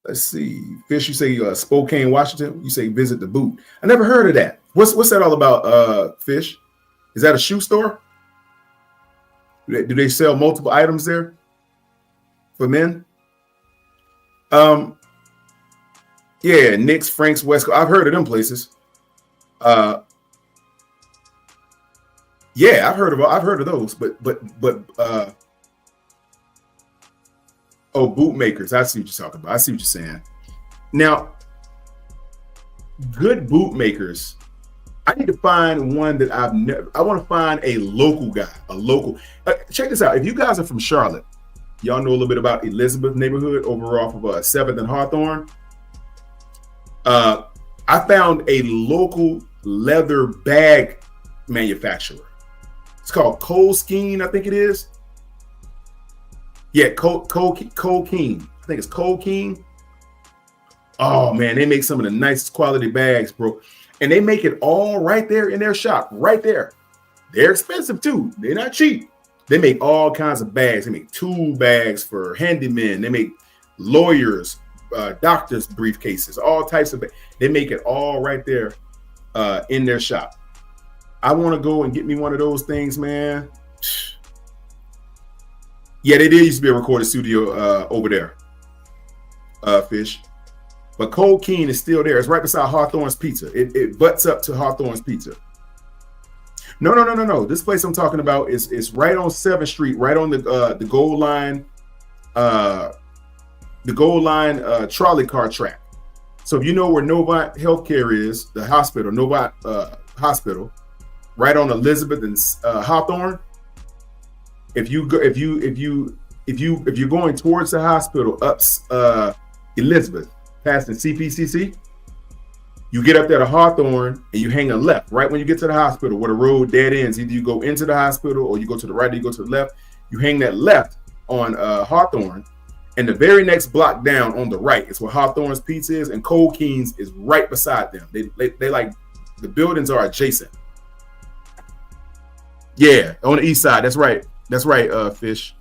Let's see. Fish, you say Spokane, Washington. You say visit the boot. I never heard of that. What's that all about, Fish? Is that a shoe store? Do they sell multiple items there for men? Yeah, Nick's, Frank's, West Coast. I've heard of them places. Yeah, I've heard of those, but oh, boot makers. I see what you're talking about. I see what you're saying. Now, good boot makers. I need to find one that I want to find a local guy, a local. Check this out. If you guys are from Charlotte, y'all know a little bit about Elizabeth neighborhood over off of 7th and Hawthorne. I found a local leather bag manufacturer. It's called Coleskine, I think it is. Yeah, Coleskine. I think it's Coleskine. Oh man, they make some of the nicest quality bags, bro. And they make it all right there in their shop, right there. They're expensive too. They're not cheap. They make all kinds of bags. They make tool bags for handymen. They make lawyers, doctors' briefcases, all types of bags. They make it all right there in their shop. I want to go and get me one of those things, man. Yeah, they did used to be a recording studio over there, Fish. But Coleskine is still there. It's right beside Hawthorne's Pizza. It butts up to Hawthorne's Pizza. No. This place I'm talking about is right on 7th Street, right on the Gold Line, trolley car track. So if you know where Novant Healthcare is, the hospital, Novant Hospital, right on Elizabeth and Hawthorne. If you're going towards the hospital up Elizabeth, past the CPCC, you get up there to Hawthorne and you hang a left right when you get to the hospital where the road dead ends. Either you go into the hospital or you go to the right or you go to the left. You hang that left on Hawthorne, and the very next block down on the right is where Hawthorne's Pizza is, and Coleskine's is right beside them. They like, the buildings are adjacent. Yeah, on the east side. That's right. Fish.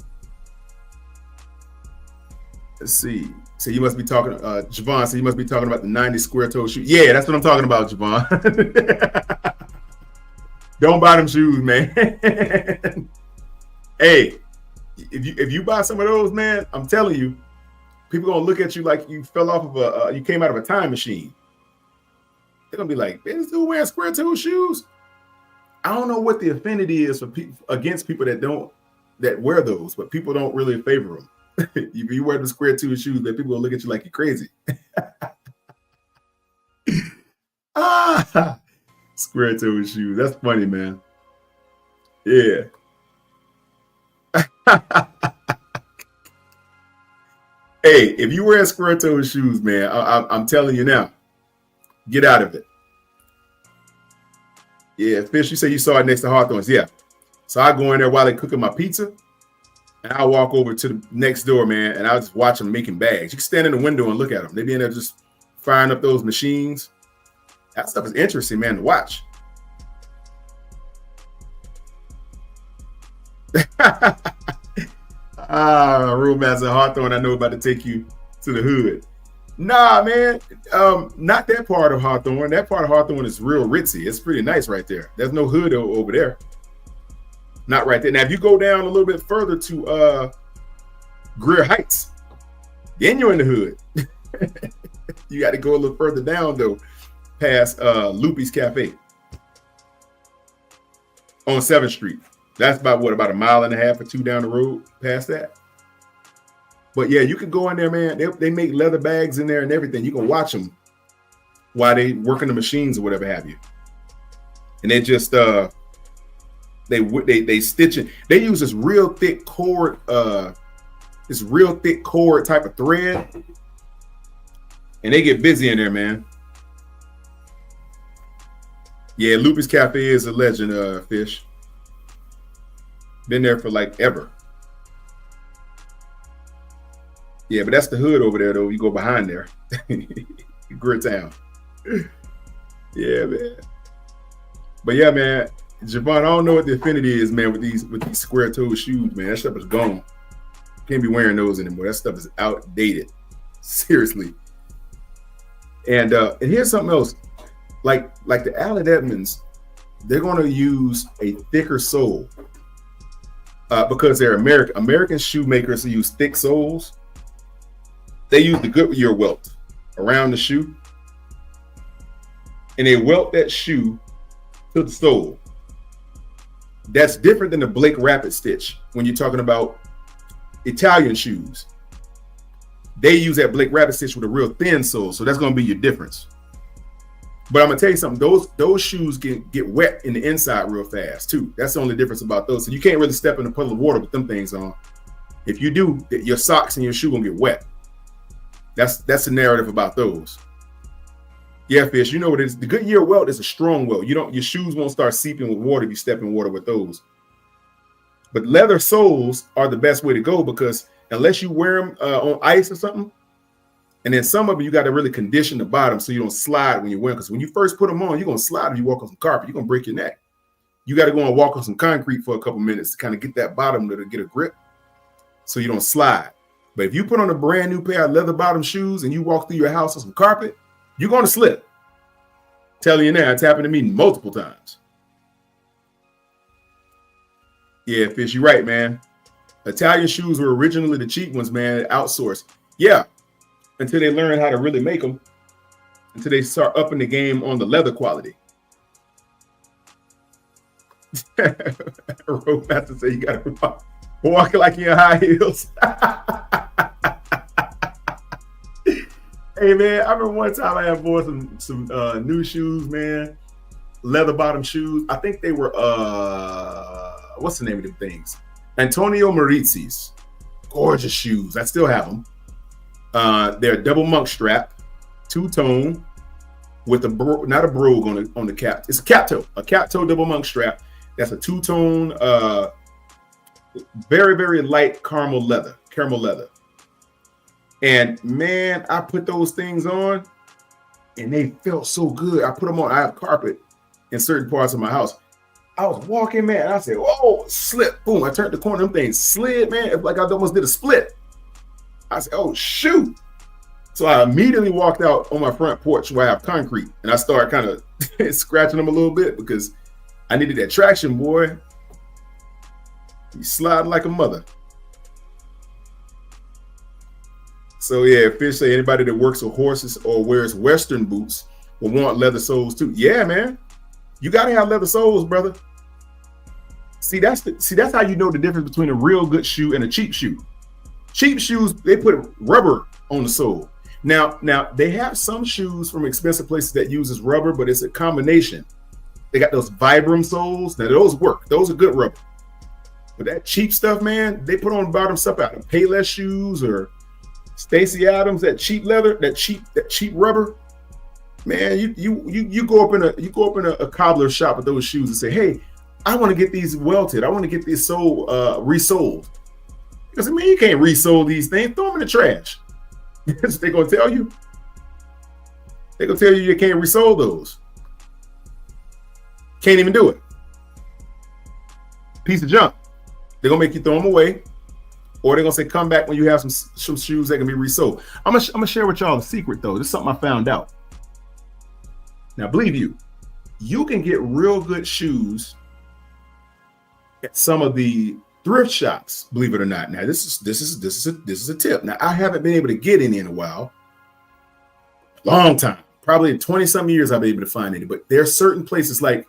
Let's see. So you must be talking, Javon. So you must be talking about the 90 square toe shoe. Yeah, that's what I'm talking about, Javon. Don't buy them shoes, man. Hey, if you buy some of those, man, I'm telling you, people gonna look at you like you fell off of you came out of a time machine. They're gonna be like, "This dude wearing square toe shoes." I don't know what the affinity is for against people that wear those, but people don't really favor them. If you wear the square toe shoes, then people will look at you like you're crazy. Square toe shoes. That's funny, man. Yeah. Hey, if you wear square toe shoes, man, I'm telling you now, get out of it. Yeah, Fish, you say you saw it next to Hawthorne's. Yeah. So I go in there while they're cooking my pizza, and I walk over to the next door, man, and I just watch them making bags. You can stand in the window and look at them. They be in there just firing up those machines. That stuff is interesting, man, to watch. Roadmaster Hawthorne, I know about to take you to the hood. Nah, man, not that part of Hawthorne. That part of Hawthorne is real ritzy. It's pretty nice right there. There's no hood over there. Not right there. Now, if you go down a little bit further to Greer Heights, then you're in the hood. You got to go a little further down, though, past Loopy's Cafe on 7th Street. That's about a mile and a half or two down the road past that. But yeah, you can go in there, man. They make leather bags in there and everything. You can watch them while they working the machines or whatever have you. And they just they stitch it. They use this real thick cord type of thread, and they get busy in there, man. Yeah, Loopy's Cafe is a legend, Fish. Been there for like ever. Yeah, but that's the hood over there, though. You go behind there. Greer Town. Yeah, man. But yeah, man. Javon, I don't know what the affinity is, man, with these square-toed shoes, man. That stuff is gone. Can't be wearing those anymore. That stuff is outdated. Seriously. And here's something else. Like the Allen Edmonds, they're going to use a thicker sole because they're American. American shoemakers use thick soles. They use the Goodyear welt around the shoe, and they welt that shoe to the sole. That's different than the Blake Rapid stitch when you're talking about Italian shoes. They use that Blake Rapid stitch with a real thin sole, so that's going to be your difference. But I'm gonna tell you something. Those shoes get wet in the inside real fast too. That's the only difference about those. So you can't really step in a puddle of water with them things on. If you do, your socks and your shoe gonna get wet. That's the narrative about those. Yeah, Fish, you know what it is. The Goodyear welt is a strong welt. Your shoes won't start seeping with water if you step in water with those. But leather soles are the best way to go because unless you wear them on ice or something, and then some of them you got to really condition the bottom so you don't slide when you wear them. Because when you first put them on, you're gonna slide if you walk on some carpet. You're gonna break your neck. You got to go and walk on some concrete for a couple minutes to kind of get that bottom to get a grip, so you don't slide. But if you put on a brand new pair of leather bottom shoes and you walk through your house on some carpet, you're going to slip. Telling you now, it's happened to me multiple times. Yeah, Fish, you're right, man. Italian shoes were originally the cheap ones, man, outsourced. Yeah, until they learn how to really make them, until they start upping the game on the leather quality. Roadmaster say you got to walk like you're in high heels. Hey, man, I remember one time I had bought some new shoes, man. Leather bottom shoes. I think they were, what's the name of them things? Antonio Marizzi's. Gorgeous shoes. I still have them. They're double monk strap, two-tone, with not a brogue on the cap. It's a cap toe double monk strap. That's a two-tone, very, very light caramel leather. And man, I put those things on and they felt so good. I put them on. I have carpet in certain parts of my house. I was walking, man. And I said, oh, slip. Boom. I turned the corner. Them things slid, man. It's like I almost did a split. I said, oh, shoot. So I immediately walked out on my front porch where I have concrete. And I started kind of scratching them a little bit because I needed that traction, boy. You sliding like a mother. So yeah, Fish say anybody that works with horses or wears Western boots will want leather soles too. Yeah, man, you gotta have leather soles, brother. See, that's how you know the difference between a real good shoe and a cheap shoe. Cheap shoes, they put rubber on the sole. Now they have some shoes from expensive places that uses rubber, but it's a combination. They got those Vibram soles. Now those work. Those are good rubber. But that cheap stuff, man, they put on bottom stuff out of Payless shoes or Stacy Adams, that cheap leather, that cheap rubber. Man, you go up in a cobbler shop with those shoes and say, hey, I want to get these welted. I want to get these resold. Because man, you can't resole these things. Throw them in the trash. That's what they're gonna tell you. They're gonna tell you can't resole those. Can't even do it. Piece of junk. They're gonna make you throw them away, or they're gonna say come back when you have some shoes that can be resold. I'm gonna share with y'all a secret though. This is something I found out. Now, believe you can get real good shoes at some of the thrift shops. Believe it or not. Now, this is a tip. Now, I haven't been able to get any in a while, long time. Probably in 20-some years I've been able to find any. But there are certain places like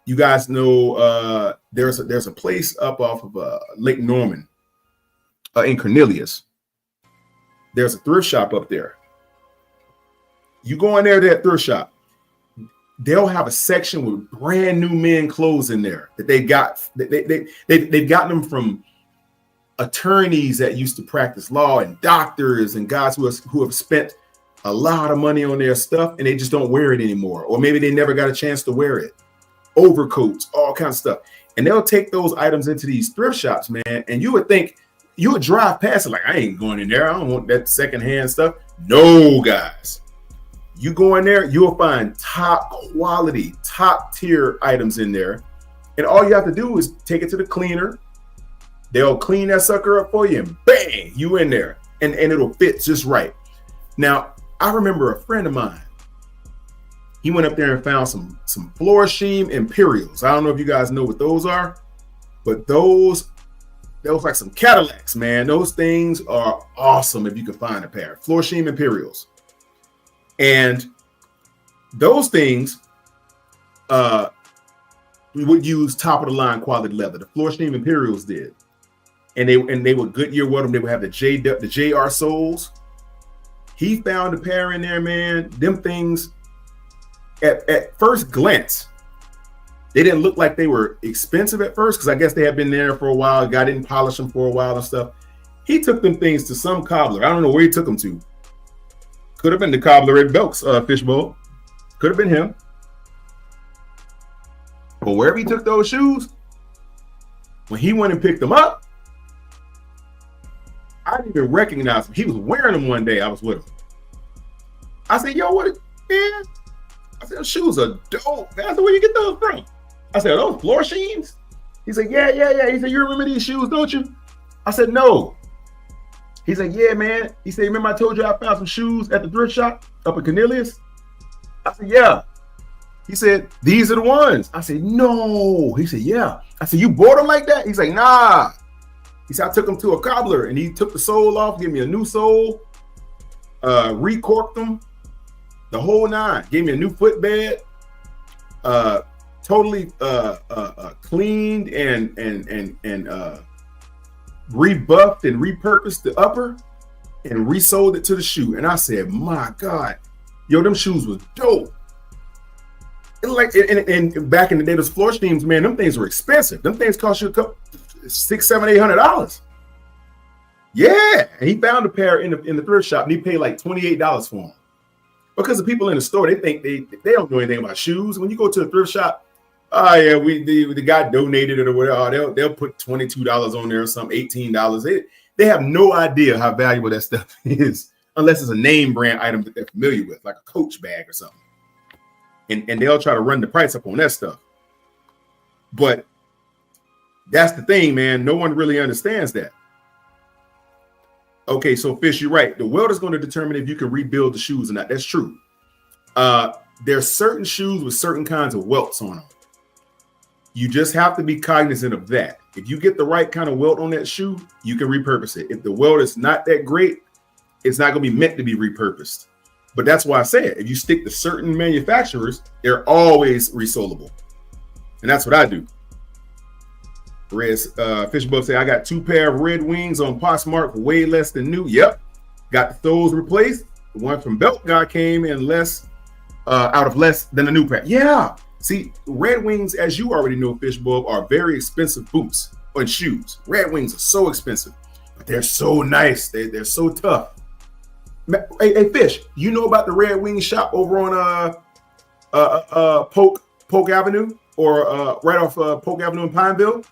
you guys know. There's a place up off of Lake Norman in Cornelius. There's a thrift shop up there. You go in there to that thrift shop. They'll have a section with brand new men clothes in there that they got. They've gotten them from attorneys that used to practice law and doctors and guys who have spent a lot of money on their stuff and they just don't wear it anymore. Or maybe they never got a chance to wear it. Overcoats, all kinds of stuff. And they'll take those items into these thrift shops, man. And you would think, you would drive past it like, I ain't going in there. I don't want that secondhand stuff. No, guys. You go in there, you'll find top quality, top tier items in there. And all you have to do is take it to the cleaner. They'll clean that sucker up for you and bang, you in there. And it'll fit just right. Now, I remember a friend of mine. He went up there and found some Florsheim Imperials. I don't know if you guys know what those are, but those like some Cadillacs, man. Those things are awesome if you can find a pair. Florsheim Imperials. And those things we would use top of the line quality leather. The Florsheim Imperials did. And they were Goodyear with them. They would have the JR soles. He found a pair in there, man. Them things at first glance, they didn't look like they were expensive at first because I guess they had been there for a while. Guy didn't polish them for a while and stuff. He took them things to some cobbler. I don't know where he took them to. Could have been the cobbler at Belk's Fishbowl. Could have been him. But wherever he took those shoes, when he went and picked them up, I didn't even recognize him. He was wearing them one day. I was with him. I said, yo, what, man? I said, those shoes are dope, man. I said, where you get those from? I said, are those Florsheims? He said, yeah. He said, you remember these shoes, don't you? I said, no. He said, yeah, man. He said, remember I told you I found some shoes at the thrift shop up in Cornelius? I said, yeah. He said, these are the ones. I said, no. He said, yeah. I said, you bought them like that? He's like, nah. He said, I took them to a cobbler and he took the sole off, gave me a new sole, recorked them, the whole nine. Gave me a new footbed, totally cleaned and rebuffed and repurposed the upper and resold it to the shoe. And I said, my God, yo, them shoes was dope. And back in the day, those Florsheims, man, them things were expensive. Them things cost you a couple, $600, $700, $800. Yeah, and he found a pair in the thrift shop and he paid like $28 for them. Because the people in the store, they think they don't know anything about shoes. When you go to a thrift shop, oh yeah, the guy donated it or whatever. They'll put $22 on there or something, $18. They have no idea how valuable that stuff is, unless it's a name brand item that they're familiar with, like a Coach bag or something. And they'll try to run the price up on that stuff. But that's the thing, man. No one really understands that. Okay, so Fish, you're right. The weld is going to determine if you can rebuild the shoes or not. That's true. There's certain shoes with certain kinds of welts on them. You just have to be cognizant of that. If you get the right kind of welt on that shoe, you can repurpose it. If the welt is not that great, it's not going to be meant to be repurposed. But that's why I say it. If you stick to certain manufacturers, they're always resolable. And that's what I do. Fishbowl say, I got 2 pair of Red Wings on Poshmark for way less than new. Yep. Got those replaced. The one from Belk guy came in less, out of less than a new pair. Yeah. See, Red Wings, as you already know, Fishbowl, are very expensive boots and shoes. Red Wings are so expensive, but they're so nice. They're so tough. Hey, Fish, you know about the Red Wings shop over on Polk Avenue, or right off Polk Avenue in Pineville?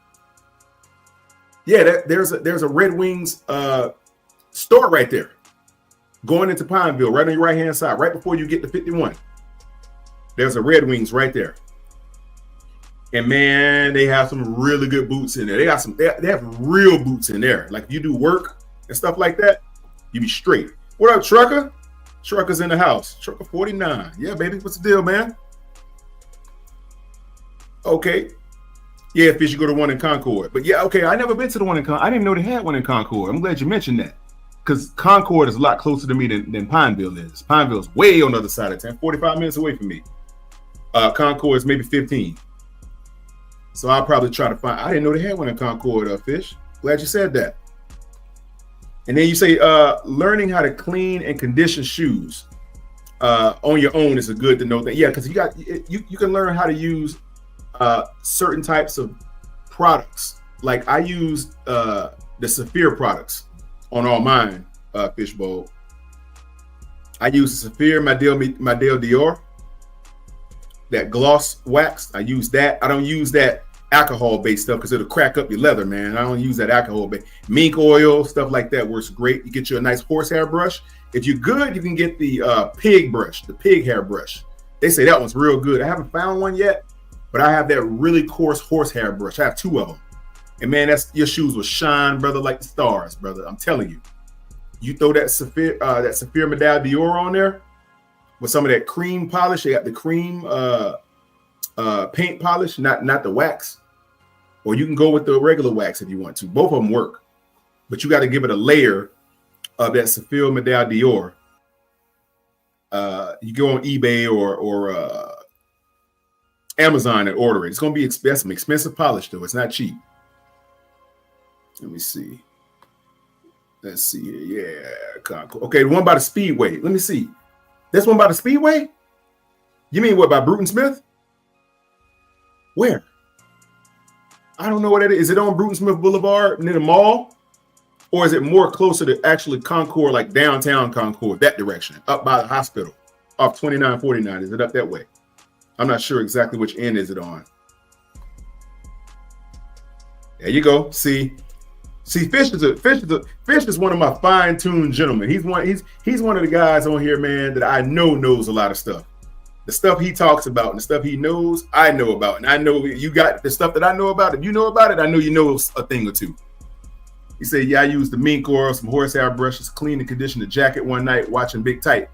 Yeah, there's a Red Wings store right there, going into Pineville, right on your right hand side, right before you get to 51. There's a Red Wings right there. And man, they have some really good boots in there. They have real boots in there. Like if you do work and stuff like that, you be straight. What up, Trucker? Trucker's in the house. Trucker 49. Yeah, baby. What's the deal, man? Okay. Yeah, Fish, you go to one in Concord. But yeah, okay, I never been to the one in Concord. I didn't know they had one in Concord. I'm glad you mentioned that. Because Concord is a lot closer to me than Pineville is. Pineville's way on the other side of town, 45 minutes away from me. Concord is maybe 15. So I'll probably try to find. I didn't know they had one in Concord, Fish. Glad you said that. And then you say learning how to clean and condition shoes on your own is a good to know thing. Yeah, because you can learn how to use certain types of products. Like I use the Saphir products on all mine, Fishbowl. I use the Saphir Madel Dior, that gloss wax. I use that. I don't use that alcohol-based stuff because it'll crack up your leather, man. I don't use that alcohol-based. Mink oil, stuff like that works great. You get you a nice horsehair brush. If you're good, you can get the pig brush, the pig hair brush. They say that one's real good. I haven't found one yet, but I have that really coarse horsehair brush. I have 2 of them. And man, your shoes will shine, brother, like the stars, brother. I'm telling you. You throw that Saphir Madel Dior on there with some of that cream polish. They got the cream paint polish, not the wax. Or you can go with the regular wax if you want to. Both of them work. But you got to give it a layer of that Saphir Madel Dior. You go on eBay or Amazon and order it. It's going to be expensive. Expensive polish, though. It's not cheap. Let me see. Let's see here. Yeah. Okay, the one by the Speedway. Let me see. This one by the Speedway? You mean what, by Bruton Smith? Where? I don't know what that is. Is it on Bruton Smith Boulevard near the mall? Or is it more closer to actually Concord, like downtown Concord, that direction, up by the hospital, off 2949? Is it up that way? I'm not sure exactly which end is it on. There you go. See, Fish is one of my fine-tuned gentlemen. He's one of the guys on here, man, that I know knows a lot of stuff. The stuff he talks about and the stuff he knows, I know about. And I know you got the stuff that I know about. If you know about it, I know you know a thing or two. He said, yeah, I used the mink oil, some horsehair brushes, clean and condition the jacket one night watching Big Tight.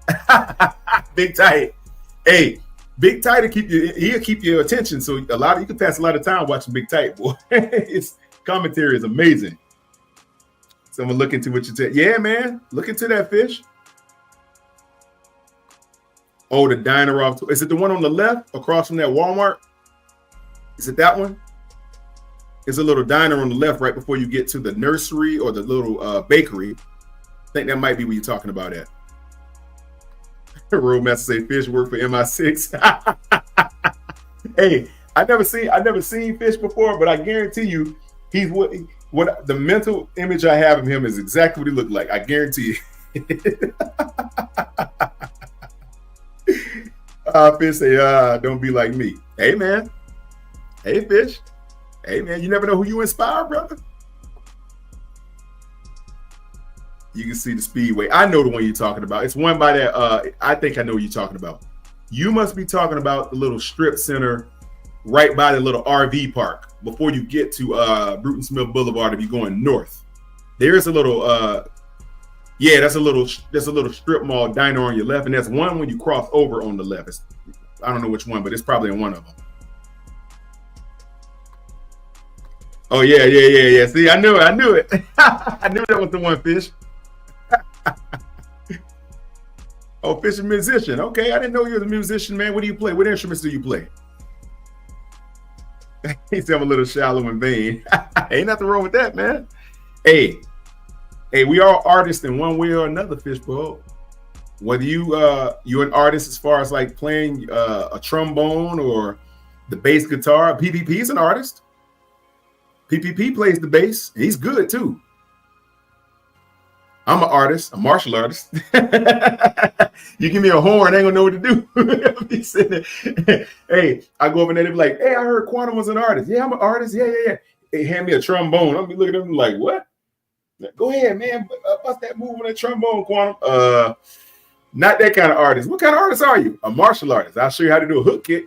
Big Tight. Hey, Big Tight he'll keep your attention. So you can pass a lot of time watching Big Tight, boy. His commentary is amazing. So I'm gonna look into what you said. Yeah, man. Look into that, Fish. Oh, the diner off. Is it the one on the left across from that Walmart? Is it that one? There's a little diner on the left right before you get to the nursery or the little bakery. I think that might be what you're talking about at. Roadmaster say Fish work for MI6. Hey, I never seen Fish before, but I guarantee you he's what the mental image I have of him is exactly what he looked like. I guarantee you. Fish say, don't be like me. Hey, man. Hey, Fish. Hey, man, you never know who you inspire, brother. You can see the Speedway. I know the one you're talking about. It's one by that. I think I know what you're talking about. You must be talking about the little strip center right by the little RV park before you get to Bruton Smith Boulevard if you're going north. There's a little there's a little strip mall diner on your left, and there's one when you cross over on the left. I don't know which one, but it's probably in one of them. Oh yeah. See, I knew it. I knew that was the one, Fish. Oh, Fish is a musician. Okay, I didn't know you was a musician, man. What do you play? What instruments do you play? He said I'm a little shallow and vain. Ain't nothing wrong with that, man. Hey, we are artists in one way or another, Fishbowl. Whether you're an artist as far as like playing a trombone or the bass guitar. PPP is an artist. PPP plays the bass. He's good too. I'm an artist, a martial artist. You give me a horn, I ain't gonna know what to do. I'll be sitting there. Hey, I go over there, they be like, hey, I heard Quantum was an artist. Yeah, I'm an artist. Yeah. They hand me a trombone. I'll be looking at them like, what? Go ahead, man. Bust that move on that trombone, Quantum. Not that kind of artist. What kind of artist are you? A martial artist. I'll show you how to do a hook kick.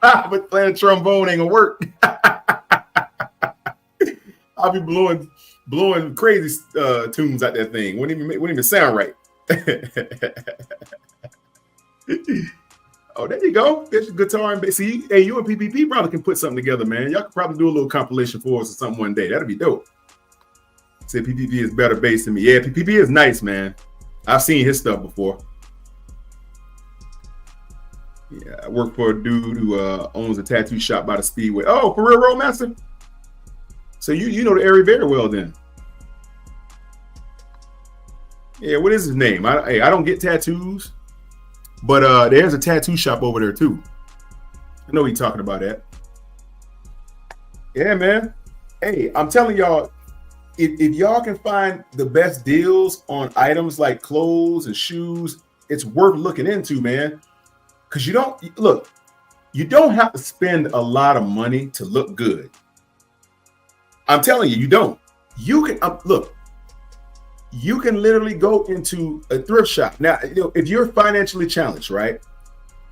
But playing trombone ain't gonna work. I'll be blowing crazy tunes out that thing. Wouldn't even sound right. Oh, there you go. Get your guitar and bass. See, hey, you and PPP probably can put something together, man. Y'all could probably do a little compilation for us or something one day. That'd be dope. Say PPP is better bass than me. Yeah, PPP is nice, man. I've seen his stuff before. Yeah, I work for a dude who owns a tattoo shop by the Speedway. Oh, for real, Roadmaster? So you know the area very well then. Yeah, what is his name? I don't get tattoos, but there's a tattoo shop over there too. I know he's talking about that. Yeah, man. Hey, I'm telling y'all, if y'all can find the best deals on items like clothes and shoes, it's worth looking into, man. Because you don't have to spend a lot of money to look good. I'm telling you, you don't. You can look. You can literally go into a thrift shop. Now, if you're financially challenged, right?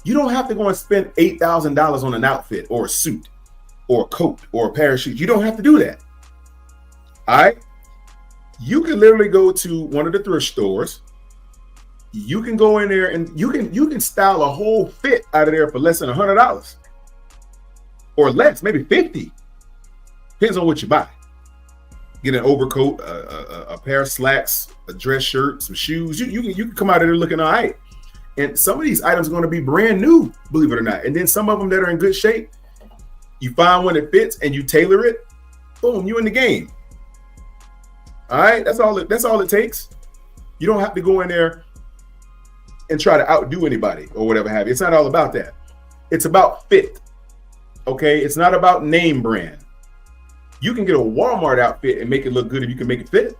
You don't have to go and spend $8,000 on an outfit or a suit or a coat or a pair of shoes. You don't have to do that. All right? You can literally go to one of the thrift stores. You can go in there and you can style a whole fit out of there for less than $100 or less, maybe 50. Depends on what you buy. Get an overcoat, a pair of slacks, a dress shirt, some shoes. You can come out of there looking all right. And some of these items are going to be brand new, believe it or not. And then some of them that are in good shape, you find one that fits and you tailor it. Boom, you in the game. All right, that's all it takes. You don't have to go in there and try to outdo anybody or whatever have you. It's not all about that. It's about fit. Okay, it's not about name brand. You can get a Walmart outfit and make it look good if you can make it fit.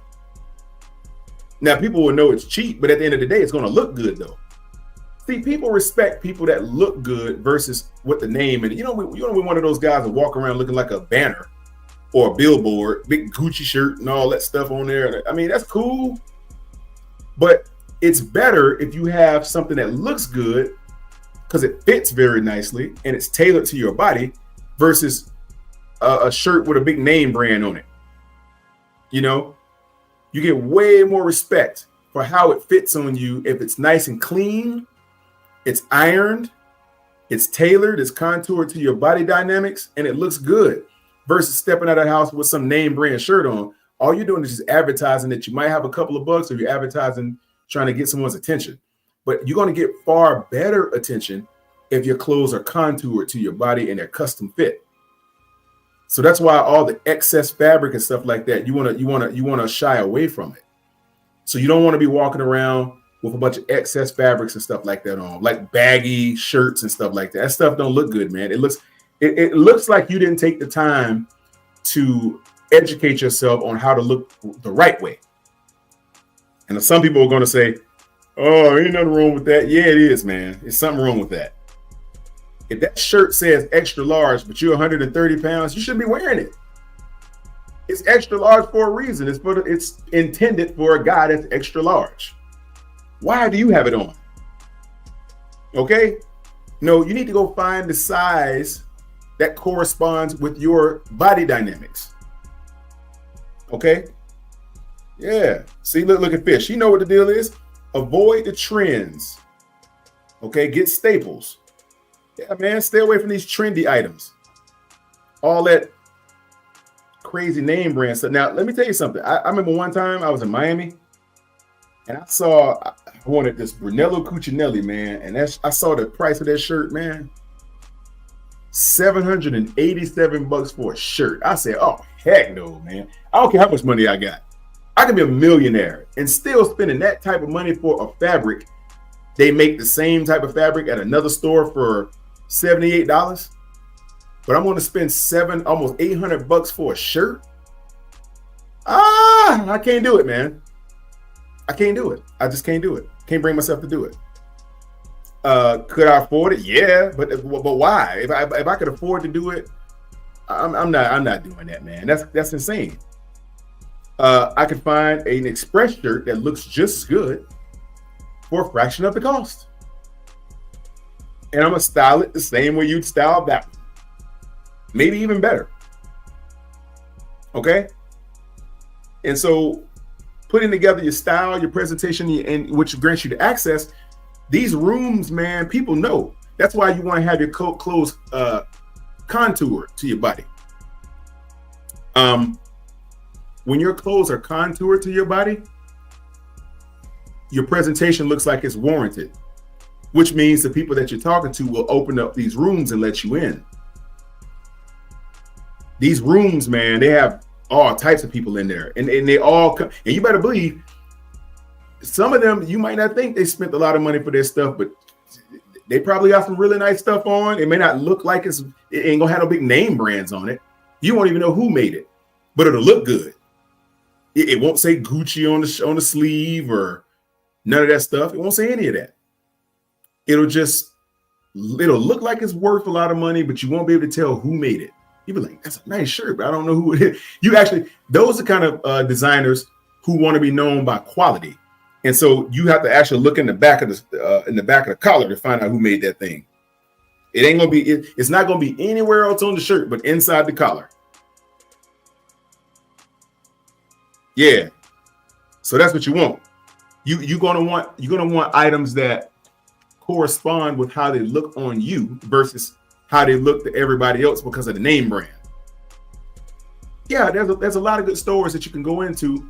Now, people will know it's cheap, but at the end of the day, it's going to look good though. See, people respect people that look good versus what the name and we're one of those guys that walk around looking like a banner or a billboard, big Gucci shirt and all that stuff on there. I mean, that's cool, but it's better if you have something that looks good because it fits very nicely and it's tailored to your body versus a shirt with a big name brand on it. You get way more respect for how it fits on you if it's nice and clean, it's ironed, it's tailored, it's contoured to your body dynamics, and it looks good versus stepping out of the house with some name brand shirt on. All you're doing is just advertising that you might have a couple of bucks, or you're advertising trying to get someone's attention. But you're going to get far better attention if your clothes are contoured to your body and they're custom fit. So that's why all the excess fabric and stuff like that, you want to shy away from it. So you don't want to be walking around with a bunch of excess fabrics and stuff like that on, like baggy shirts and stuff like that. That stuff don't look good, man. It looks like you didn't take the time to educate yourself on how to look the right way. And some people are going to say, oh, ain't nothing wrong with that. Yeah, it is, man. There's something wrong with that. If that shirt says extra large, but you're 130 pounds, you shouldn't be wearing it. It's extra large for a reason. It's intended for a guy that's extra large. Why do you have it on? Okay? No, you need to go find the size that corresponds with your body dynamics. Okay? Yeah. See, look at Fish. You know what the deal is? Avoid the trends. Okay? Get staples. Yeah, man, stay away from these trendy items. All that crazy name brand stuff. Now, let me tell you something. I remember one time I was in Miami and I wanted this Brunello Cucinelli, man. And I saw the price of that shirt, man. $787 for a shirt. I said, oh, heck no, man. I don't care how much money I got. I can be a millionaire and still spending that type of money for a fabric. They make the same type of fabric at another store for $78. but I'm going to spend almost 800 bucks for a shirt. I can't do it, man. I can't do it. I just can't do it. Can't bring myself to do it. Could I afford it? Yeah, but why? If I could afford to do it, I'm not doing that, man. That's insane. I could find an Express shirt that looks just as good for a fraction of the cost, and I'm gonna style it the same way you'd style that one, maybe even better. Okay, and so putting together your style, your presentation, and which grants you the access. These rooms, man, people know. That's why you want to have your clothes contoured to your body. When your clothes are contoured to your body, your presentation looks like it's warranted, which means the people that you're talking to will open up these rooms and let you in. These rooms, man, they have all types of people in there, and they all come, and you better believe some of them, you might not think they spent a lot of money for their stuff, but they probably got some really nice stuff on. It may not look like it ain't gonna have no big name brands on it. You won't even know who made it, but it'll look good. It won't say Gucci on the sleeve or none of that stuff. It won't say any of that. It'll look like it's worth a lot of money, but you won't be able to tell who made it. You'll be like, that's a nice shirt, but I don't know who it is. Those are kind of designers who want to be known by quality. And so you have to actually look in the back of the collar to find out who made that thing. It ain't gonna be. It's not gonna be anywhere else on the shirt, but inside the collar. Yeah. So that's what you want. You're gonna want items that correspond with how they look on you versus how they look to everybody else because of the name brand. Yeah, there's a lot of good stores that you can go into.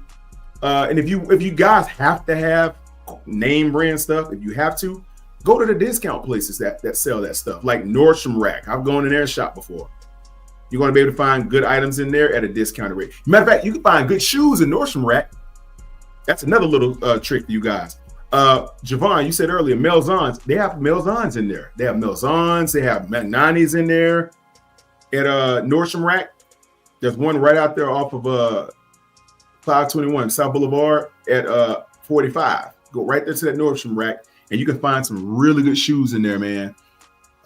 And if you guys have to have name brand stuff, if you have to, go to the discount places that sell that stuff, like Nordstrom Rack. I've gone in there and shopped before. You're going to be able to find good items in there at a discounted rate. Matter of fact, you can find good shoes in Nordstrom Rack. That's another little trick for you guys. Javon, you said earlier, Melzons. They have Melzons in there. They have Melzons. They have Magnanis in there at Nordstrom Rack. There's one right out there off of 521 South Boulevard at 45. Go right there to that Nordstrom Rack, and you can find some really good shoes in there, man.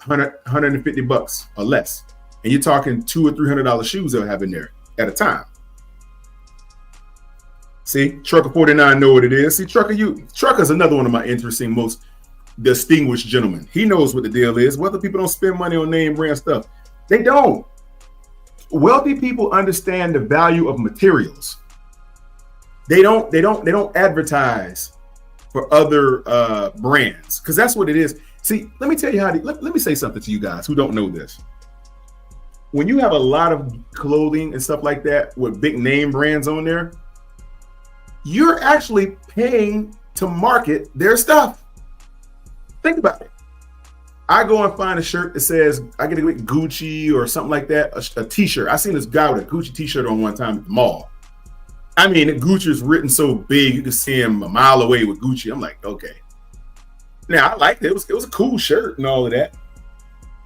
150 bucks or less. And you're talking $200 or $300 shoes they'll have in there at a time. See, Trucker 49 know what it is. See, Trucker's another one of my interesting, most distinguished gentlemen. He knows what the deal is. Whether people don't spend money on name brand stuff, they don't. Wealthy people understand the value of materials. They don't advertise for other brands, because that's what it is. See, let me tell you let me say something to you guys who don't know this. When you have a lot of clothing and stuff like that with big name brands on there, you're actually paying to market their stuff. Think about it. I go and find a shirt that says, I get a Gucci or something like that, a t-shirt. I seen this guy with a Gucci t-shirt on one time at the mall. I mean, Gucci is written so big, you can see him a mile away with Gucci. I'm like, okay. Now, I liked it. It was a cool shirt and all of that.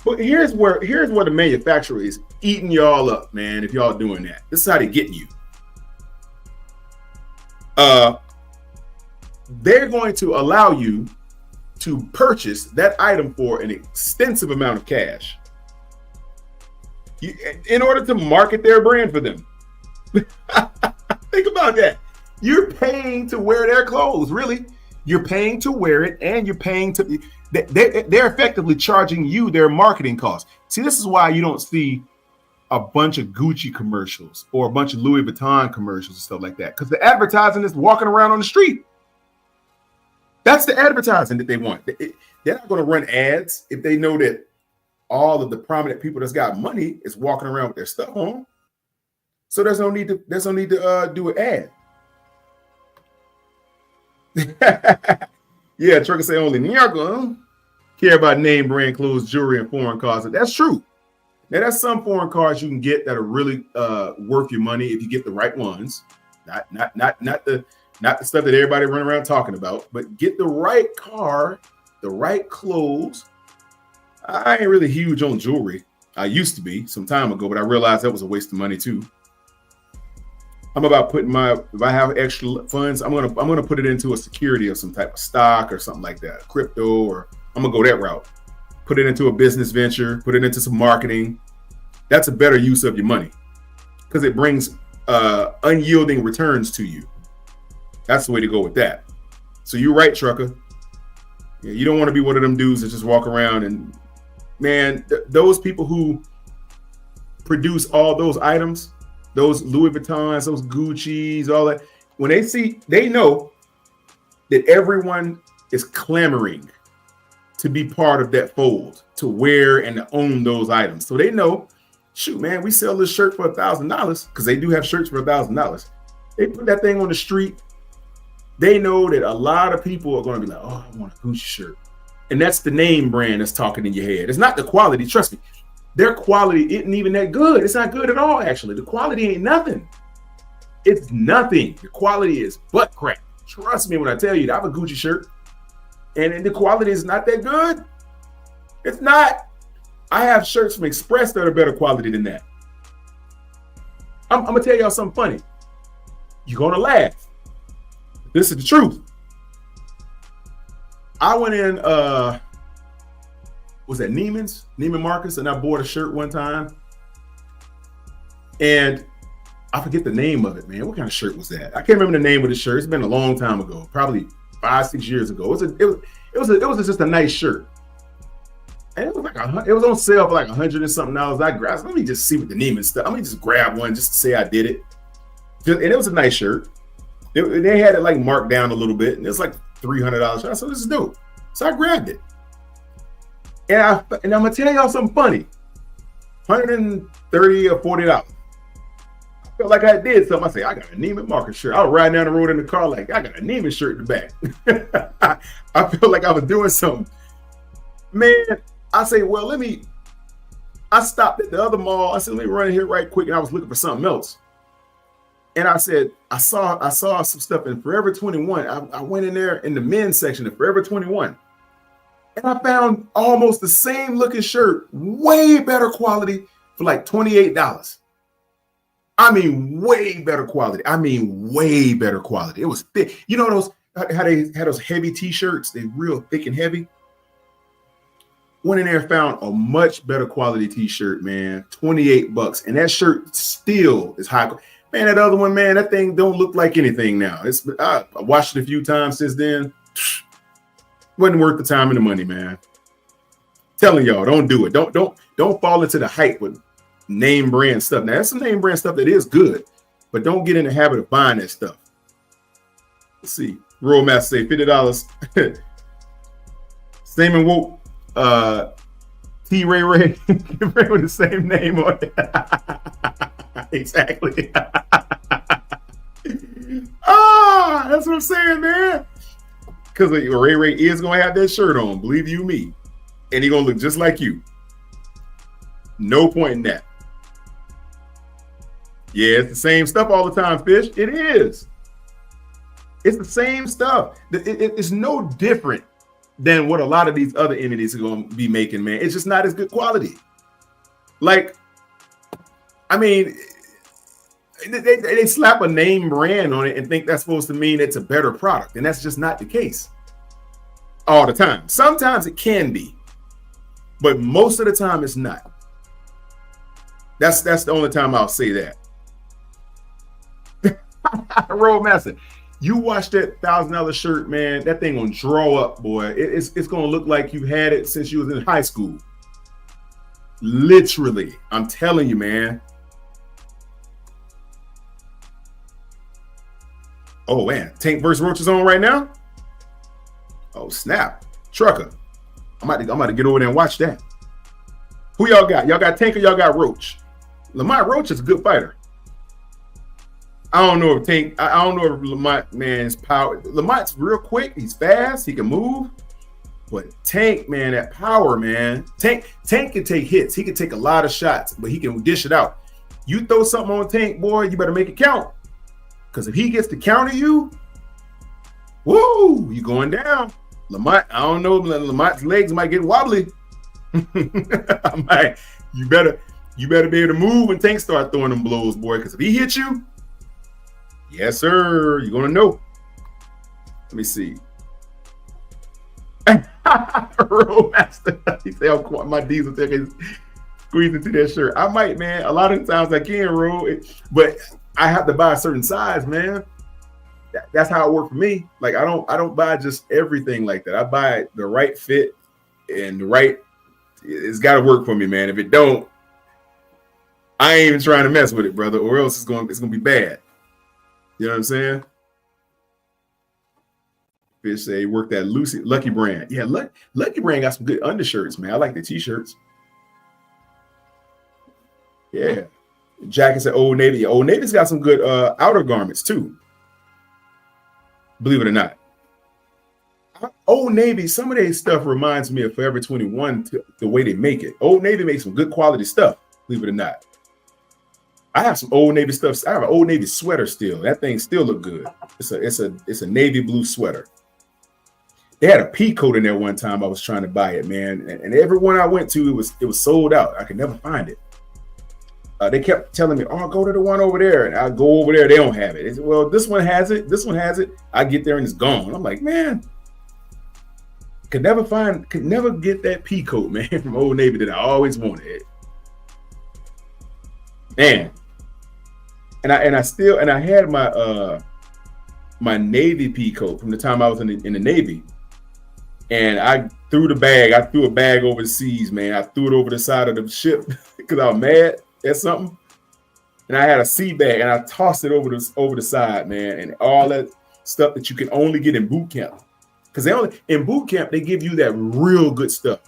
But here's where the manufacturer is eating y'all up, man, if y'all doing that. This is how they're getting you. They're going to allow you to purchase that item for an extensive amount of cash in order to market their brand for them. Think about that. You're paying to wear their clothes, really. You're paying to wear it, and you're paying to. They're effectively charging you their marketing costs. See, this is why you don't see a bunch of Gucci commercials or a bunch of Louis Vuitton commercials and stuff like that, because the advertising is walking around on the street. That's the advertising that they want. They're not going to run ads if they know that all of the prominent people that's got money is walking around with their stuff on. So there's no need to do an ad. Yeah, Trucker say only Nyarko care about name brand clothes, jewelry, and foreign cars. That's true. Now, there's some foreign cars you can get that are really worth your money if you get the right ones. Not the stuff that everybody run around talking about, but get the right car, the right clothes. I ain't really huge on jewelry. I used to be some time ago, but I realized that was a waste of money too. I'm about putting if I have extra funds, I'm gonna put it into a security of some type of stock or something like that, crypto, or I'm gonna go that route. Put it into a business venture, put it into some marketing. That's a better use of your money because it brings unyielding returns to you. That's the way to go with that. So you're right, trucker. Yeah, you don't want to be one of them dudes that just walk around and, man, those people who produce all those items, those Louis Vuittons, those Gucci's, all that, when they know that everyone is clamoring to be part of that fold, to wear and to own those items. So they know, shoot, man, we sell this shirt for $1,000 because they do have shirts for $1,000. They put that thing on the street. They know that a lot of people are going to be like, oh, I want a Gucci shirt. And that's the name brand that's talking in your head. It's not the quality. Trust me. Their quality isn't even that good. It's not good at all, actually. The quality ain't nothing. It's nothing. The quality is butt crap. Trust me when I tell you that I have a Gucci shirt and the quality is not that good. It's not. I have shirts from Express that are better quality than that. I'm going to tell y'all something funny. You're going to laugh. This is the truth. I went in, was that Neiman Marcus, and I bought a shirt one time. And I forget the name of it, man. What kind of shirt was that? I can't remember the name of the shirt. It's been a long time ago, probably 5-6 years ago. It was just a nice shirt. And it was like it was on sale for like $100 and something. I grabbed. Let me just see what the Neiman stuff. Let me just grab one just to say I did it. And it was a nice shirt. They had it like marked down a little bit, and it's like $300. I said, this is dope. So I grabbed it. And I'm gonna tell y'all something funny. $130 or $40. I felt like I did something. I say, I got a Neiman Marcus shirt. I was riding down the road in the car like, I got a Neiman shirt in the back. I felt like I was doing something. Man, I say, well, I stopped at the other mall. I said, let me run in here right quick. And I was looking for something else. And I said, I saw some stuff in Forever 21. I went in there in the men's section of Forever 21. And I found almost the same looking shirt, way better quality for like $28. I mean, way better quality. It was thick. You know how they had those heavy t-shirts? They're real thick and heavy. Went in there and found a much better quality t-shirt, man. $28. And that shirt still is high. Man, that other one, man, that thing don't look like anything now. I watched it a few times since then. Wasn't worth the time and the money, man. Telling y'all, don't do it. Don't fall into the hype with name brand stuff. Now, that's some name brand stuff that is good, but don't get in the habit of buying that stuff. Let's see. Royal Master say $50. Same and Woke. T Ray Ray with the same name on it. Exactly. That's what I'm saying, man. Because Ray Ray is gonna have that shirt on, believe you me, and he gonna look just like you. No point in that. Yeah, it's the same stuff all the time, Fish. It is. It's the same stuff. It's no different than what a lot of these other entities are going to be making, man. It's just not as good quality. Like, I mean, they slap a name brand on it and think that's supposed to mean it's a better product, and that's just not the case all the time. Sometimes it can be, but most of the time it's not. That's the only time I'll say that. Road Master, you watch that $1,000 shirt, man. That thing gonna draw up, boy. It's gonna look like you've had it since you was in high school. Literally, I'm telling you, man. Oh man, Tank versus Roach is on right now. Oh snap, Trucker. I'm about to get over there and watch that. Who y'all got? Y'all got Tank or y'all got Roach? Lamont Roach is a good fighter. I don't know if Tank. I don't know if Lamont, man, is power. Lamont's real quick. He's fast. He can move. But Tank, man, that power, man. Tank can take hits. He can take a lot of shots, but he can dish it out. You throw something on Tank, boy, you better make it count. Because if he gets to counter you, woo, you going down. Lamont, I don't know. Lamont's legs might get wobbly. You better be able to move when Tank start throwing them blows, boy. Because if he hits you, yes, sir, you're gonna know. Let me see. Roadmaster, he said, "Oh, my diesel tank is squeezing into that shirt." I might, man. A lot of the times I can roll it, but I have to buy a certain size, man. That's how it worked for me. Like I don't buy just everything like that. I buy the right fit and the right. It's got to work for me, man. If it don't, I ain't even trying to mess with it, brother, or else it's gonna be bad. You know what I'm saying? Fish say work that Lucky Brand. Yeah, Lucky Brand got some good undershirts, man. I like the t-shirts. Yeah. Jackets at Old Navy. Old Navy's got some good outer garments too. Believe it or not. Old Navy, some of their stuff reminds me of Forever 21, the way they make it. Old Navy makes some good quality stuff, believe it or not. I have some Old Navy stuff. I have an Old Navy sweater still. That thing still look good. It's a navy blue sweater. They had a pea coat in there one time. I was trying to buy it, man, and everyone I went to, it was sold out. I could never find it. They kept telling me, "Oh, go to the one over there," and I go over there. They don't have it. Well, this one has it. This one has it. I get there and it's gone. I'm like, man, could never get that pea coat, man, from Old Navy that I always wanted. Man, and I had my my Navy pea coat from the time I was in the Navy, and I threw the bag. I threw a bag overseas, man. I threw it over the side of the ship because I was mad at something, and I had a sea bag, and I tossed it over the side, man, and all that stuff that you can only get in boot camp. Because in boot camp, they give you that real good stuff.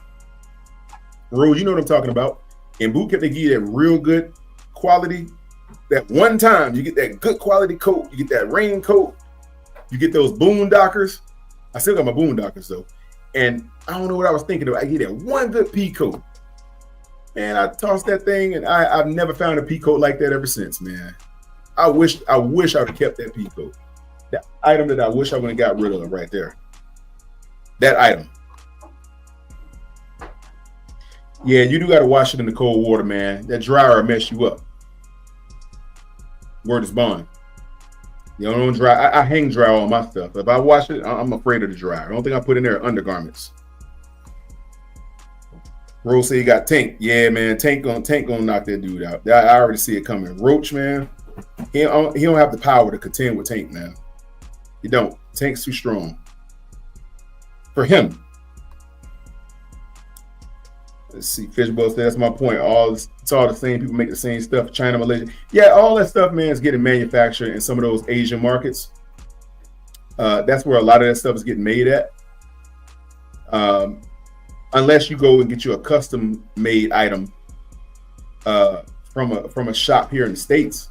Ro, you know what I'm talking about. In boot camp, they give you that real good quality. That one time, you get that good quality coat. You get that raincoat. You get those boondockers. I still got my boondockers, though. And I don't know what I was thinking of. I get that one good pea coat. Man, I tossed that thing, and I've never found a pea coat like that ever since, man. I wish I would have kept that pea coat. That item that I wish I would have got rid of right there. That item. Yeah, you do got to wash it in the cold water, man. That dryer will mess you up. Word is bond. You don't dry. I hang dry all my stuff. If I wash it, I'm afraid of the dryer. I don't think I put in there undergarments. Rose say you got Tank. Yeah, man. Tank gonna knock that dude out. I already see it coming. Roach, man. He don't have the power to contend with Tank, man. He don't. Tank's too strong. For him. Let's see. Fishbowl said, that's my point. It's all the same. People make the same stuff. China, Malaysia. Yeah, all that stuff, man, is getting manufactured in some of those Asian markets. That's where a lot of that stuff is getting made at. Unless you go and get you a custom made item from a shop here in the States.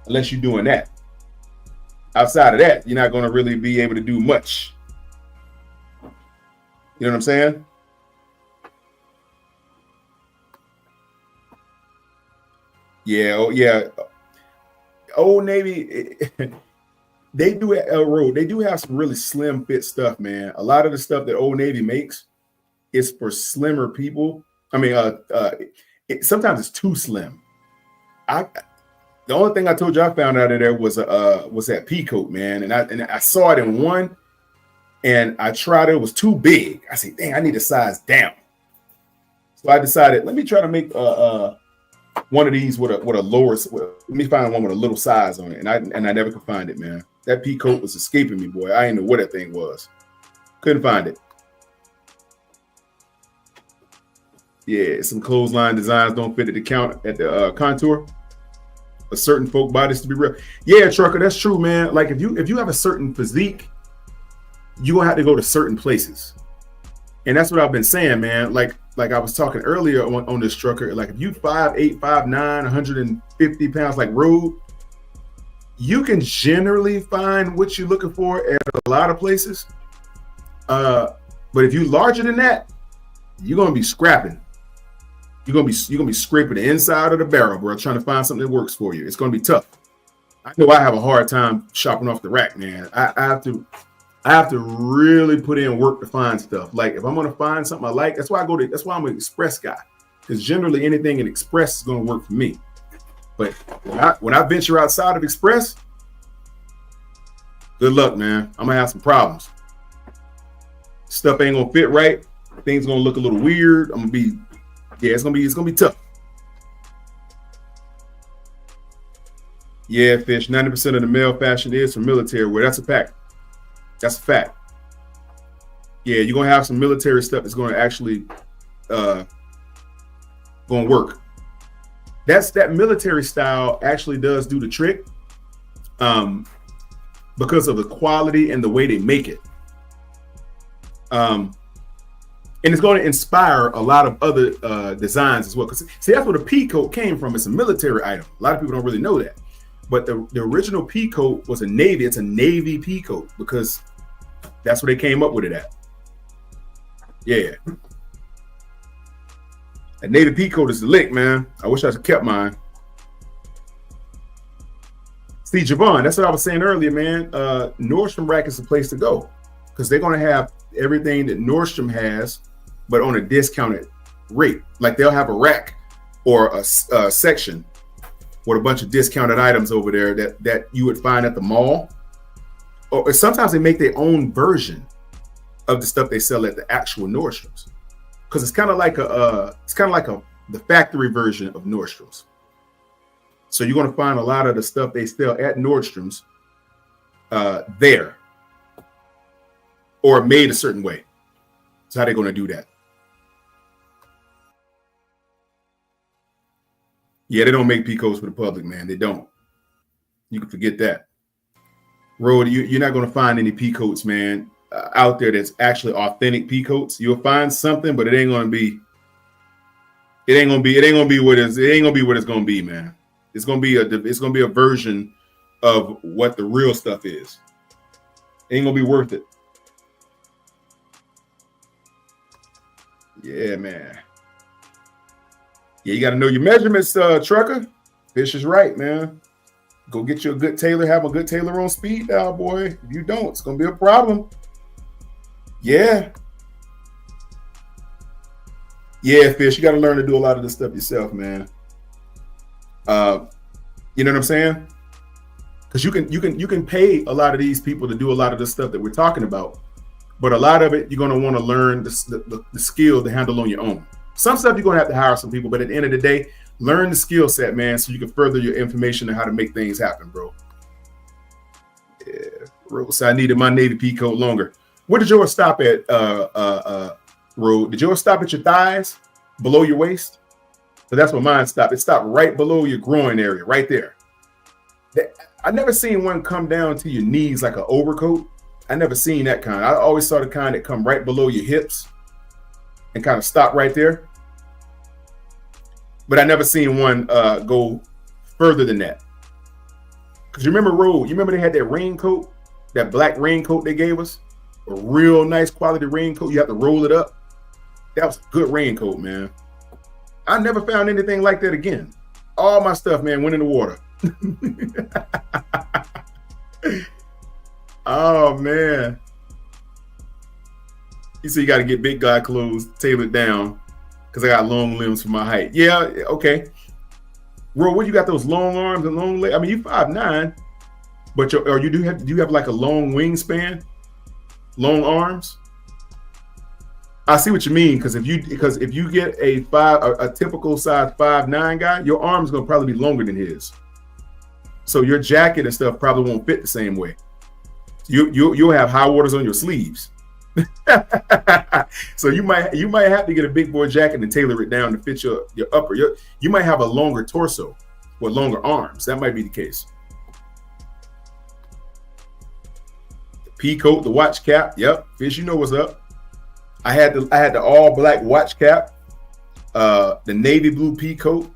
Unless you're doing that. Outside of that, you're not going to really be able to do much. You know what I'm saying? Yeah, oh yeah. Old Navy, they do have some really slim fit stuff, man. A lot of the stuff that Old Navy makes is for slimmer people. I mean, sometimes it's too slim. The only thing I told you I found out of there was that pea coat, man, and I saw it in one, and I tried it. It was too big. I said, "Dang, I need a size down." So I decided, let me try to make one of these with a lower. Let me find one with a little size on it, and I never could find it, man. That pea coat was escaping me, boy. I didn't know what that thing was. Couldn't find it. Yeah, some clothesline designs don't fit at the contour. A certain folk bodies to be real. Yeah, Trucker, that's true, man. Like if you have a certain physique, you're gonna have to go to certain places. And that's what I've been saying, man. Like I was talking earlier on this, Trucker. Like if you 5'8", 5'9", 150 pounds like Rude, you can generally find what you're looking for at a lot of places. But if you're larger than that, you're gonna be scrapping. You're gonna be scraping the inside of the barrel, bro, trying to find something that works for you. It's gonna be tough. I know I have a hard time shopping off the rack, man. I I have to really put in work to find stuff. Like if I'm gonna find something I like, that's why I'm an Express guy. Because generally anything in Express is gonna work for me. But when I venture outside of Express, good luck, man. I'm gonna have some problems. Stuff ain't gonna fit right. Things gonna look a little weird. It's gonna be tough. Yeah, Fish. 90% of the male fashion is from military wear. That's a fact. That's a fact. Yeah, you're gonna have some military stuff that's gonna actually gonna work. That military style actually does do the trick, because of the quality and the way they make it. And it's going to inspire a lot of other designs as well. Because see, that's where the pea coat came from. It's a military item. A lot of people don't really know that. But the original pea coat was a Navy. It's a Navy pea coat because that's where they came up with it at. Yeah. A Navy pea coat is the lick, man. I wish I had kept mine. See, Javon, that's what I was saying earlier, man. Nordstrom Rack is the place to go because they're going to have everything that Nordstrom has, but on a discounted rate. Like they'll have a rack or a section with a bunch of discounted items over there that you would find at the mall. Or sometimes they make their own version of the stuff they sell at the actual Nordstroms, because it's kind of like the factory version of Nordstrom's. So you're going to find a lot of the stuff they sell at Nordstrom's there, or made a certain way. So how they going to do that? Yeah, they don't make pea coats for the public, man. They don't. You can forget that. Road, you're not going to find any pea coats, man, out there that's actually authentic pea coats. You'll find something, but it ain't going to be what it's going to be, man. It's going to be a version of what the real stuff is. Ain't going to be worth it. Yeah, man. Yeah, you got to know your measurements, trucker. Fish is right, man. Go get you a good tailor. Have a good tailor on speed dial, boy. If you don't, it's going to be a problem. Yeah. Yeah, Fish, you got to learn to do a lot of this stuff yourself, man. You know what I'm saying? Because you can pay a lot of these people to do a lot of the stuff that we're talking about, but a lot of it you're going to want to learn the skill to handle on your own. Some stuff you're going to have to hire some people, but at the end of the day, learn the skill set, man, so you can further your information on how to make things happen, bro. Yeah, Rose, I needed my Navy pea coat longer. Where did yours stop at, Road? Did yours stop at your thighs, below your waist? So that's where mine stopped. It stopped right below your groin area, right there. I never seen one come down to your knees like an overcoat. I never seen that kind. I always saw the kind that come right below your hips and kind of stop right there. But I never seen one go further than that. Because you remember they had that raincoat, that black raincoat they gave us? A real nice quality raincoat. You have to roll it up. That was a good raincoat, man. I never found anything like that again. All my stuff, man, went in the water. Oh, man. You see, you got to get big guy clothes, tailored down, because I got long limbs for my height. Yeah, okay. Bro, what you got those long arms and long legs? I mean, you 5'9", but do you have like a long wingspan, long arms? I see what you mean, because if you get a typical size 5'9" guy, your arm's gonna probably be longer than his. So your jacket and stuff probably won't fit the same way. You'll have high waters on your sleeves. So you might have to get a big boy jacket and tailor it down to fit your upper. You might have a longer torso with longer arms. That might be the case. The pea coat, the watch cap. Yep, Fish, you know what's up. I had the all black watch cap, the navy blue pea coat.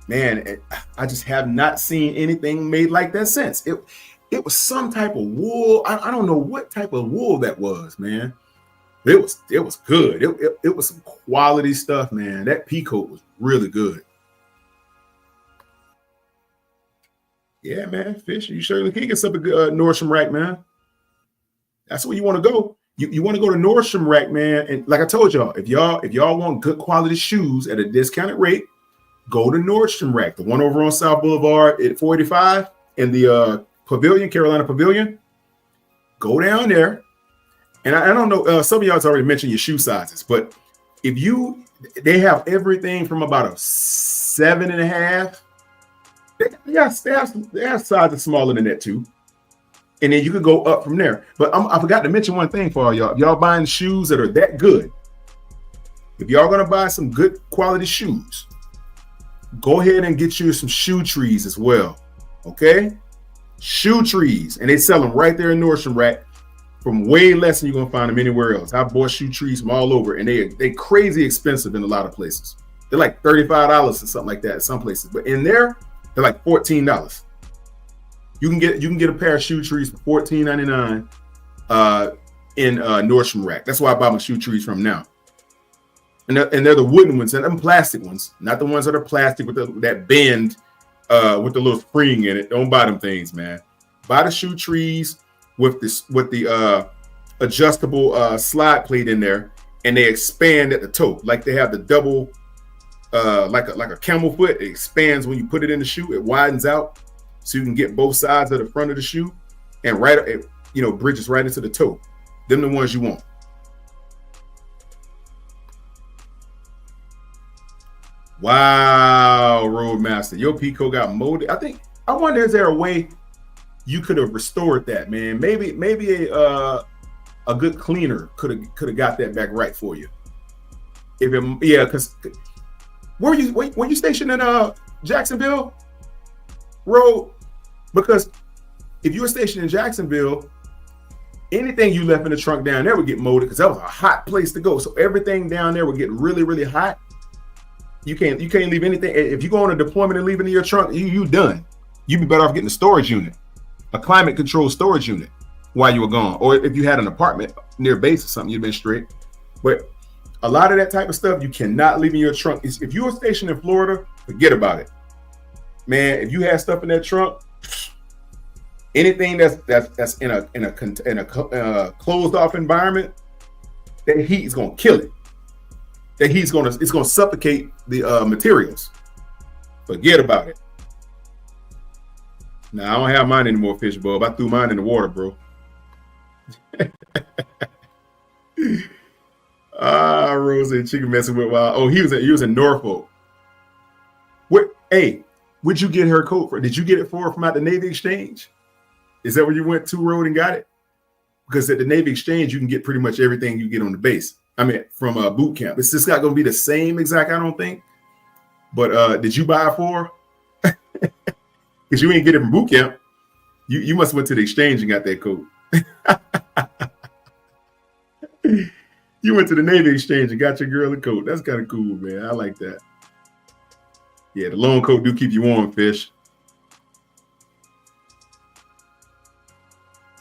Man, I just have not seen anything made like that since. It was some type of wool. I don't know what type of wool that was, man. It was good. It was some quality stuff, man. That pea coat was really good. Yeah, man. Fish, you surely can get some Nordstrom Rack, man. That's where you want to go. You want to go to Nordstrom Rack, man. And like I told y'all, if y'all want good quality shoes at a discounted rate, go to Nordstrom Rack, the one over on South Boulevard at 485 in the Pavilion, Carolina Pavilion. Go down there. And I don't know, some of y'all's already mentioned your shoe sizes, but they have everything from about a 7.5. They have sizes smaller than that too. And then you could go up from there. But I forgot to mention one thing for all y'all. If y'all buying shoes that are that good, if y'all gonna buy some good quality shoes, go ahead and get you some Shoe Trees as well. Okay? Shoe Trees. And they sell them right there in Nordstrom Rack from way less than you're gonna find them anywhere else. I bought Shoe Trees from all over, and they crazy expensive in a lot of places. They're like $35 or something like that in some places. But in there, they're like $14. You can get a pair of Shoe Trees for $14.99 in Nordstrom Rack. That's why I buy my Shoe Trees from now. And they're the wooden ones, and them plastic ones, not the ones that are plastic with that bend with the little spring in it. Don't buy them things, man. Buy the Shoe Trees with the adjustable slide plate in there, and they expand at the toe, like they have the double, like a camel foot. It expands when you put it in the shoe. It widens out. So you can get both sides of the front of the shoe and bridges right into the toe. Them the ones you want. Wow, Roadmaster. Your Pico got molded. I wonder, is there a way you could have restored that, man? Maybe a good cleaner could have got that back right for you. Because were you stationed in Jacksonville Road? Because if you were stationed in Jacksonville, anything you left in the trunk down there would get molded, because that was a hot place to go. So everything down there would get really, really hot. You can't leave anything. If you go on a deployment and leave it in your trunk, you done. You'd be better off getting a storage unit, a climate controlled storage unit while you were gone. Or if you had an apartment near base or something, you'd been straight. But a lot of that type of stuff you cannot leave in your trunk. If you were stationed in Florida, forget about it. Man, if you had stuff in that trunk, anything that's in a closed off environment, that heat is gonna kill it. That heat's gonna suffocate the materials. Forget about it. Now I don't have mine anymore, Fishbulb. I threw mine in the water, bro. Rose and Chicken messing with wild. Oh, he was in Norfolk. Where'd you get her coat from? Did you get it from out the Navy Exchange? Is that where you went to Road and got it? Because at the Navy Exchange, you can get pretty much everything you get on the base. I mean, from boot camp. It's just not going to be the same exact, I don't think. But did you buy it for her? Because you ain't get it from boot camp. You must have went to the exchange and got that coat. You went to the Navy Exchange and got your girl a coat. That's kind of cool, man. I like that. Yeah, the long coat do keep you warm, Fish.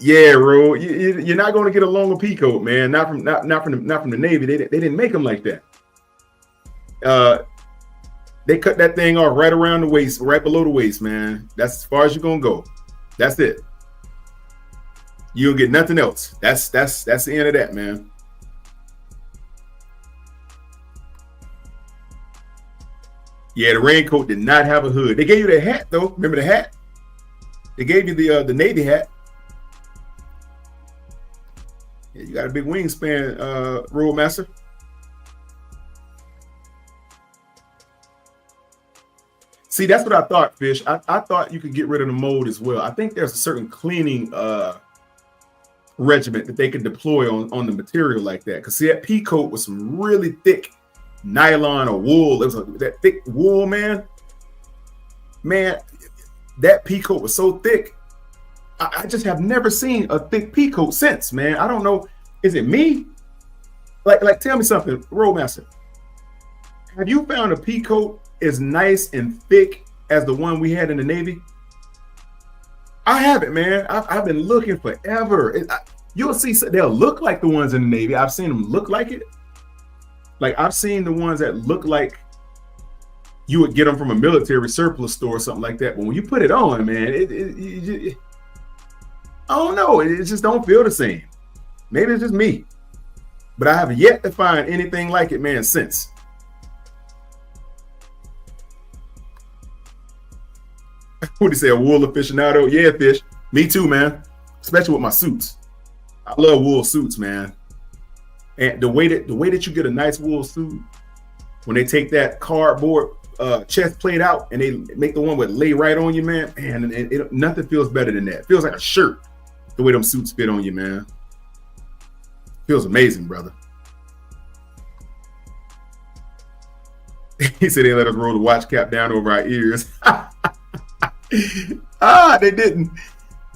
Yeah, Ro, you're not going to get a longer pea coat, man. Not from the Navy. They didn't make them like that. They cut that thing off right around the waist, right below the waist, man. That's as far as you're gonna go. That's it. You don't get nothing else. That's the end of that, man. Yeah, the raincoat did not have a hood. They gave you the hat though. Remember the hat? They gave you the Navy hat. Yeah, you got a big wingspan, Roadmaster. See, that's what I thought, Fish. I thought you could get rid of the mold as well. I think there's a certain cleaning regimen that they could deploy on the material like that. Because see, that pea coat was some really thick nylon or wool. It was that thick wool, man. Man, that pea coat was so thick. I just have never seen a thick pea coat since, man. I don't know. Is it me? Like, tell me something, Roadmaster. Have you found a pea coat as nice and thick as the one we had in the Navy? I haven't, man. I've been looking forever. You'll see they'll look like the ones in the Navy. I've seen them look like it. Like I've seen the ones that look like you would get them from a military surplus store or something like that. But when you put it on, man, I don't know. It just don't feel the same. Maybe it's just me, but I have yet to find anything like it, man, since. What do you say, a wool aficionado? Yeah, Fish. Me too, man. Especially with my suits. I love wool suits, man. And the way that you get a nice wool suit, when they take that cardboard chest plate out and they make the one with lay right on you, man, and nothing feels better than that. It feels like a shirt, the way them suits fit on you, man. Feels amazing, brother. He said they let us roll the watch cap down over our ears. They didn't.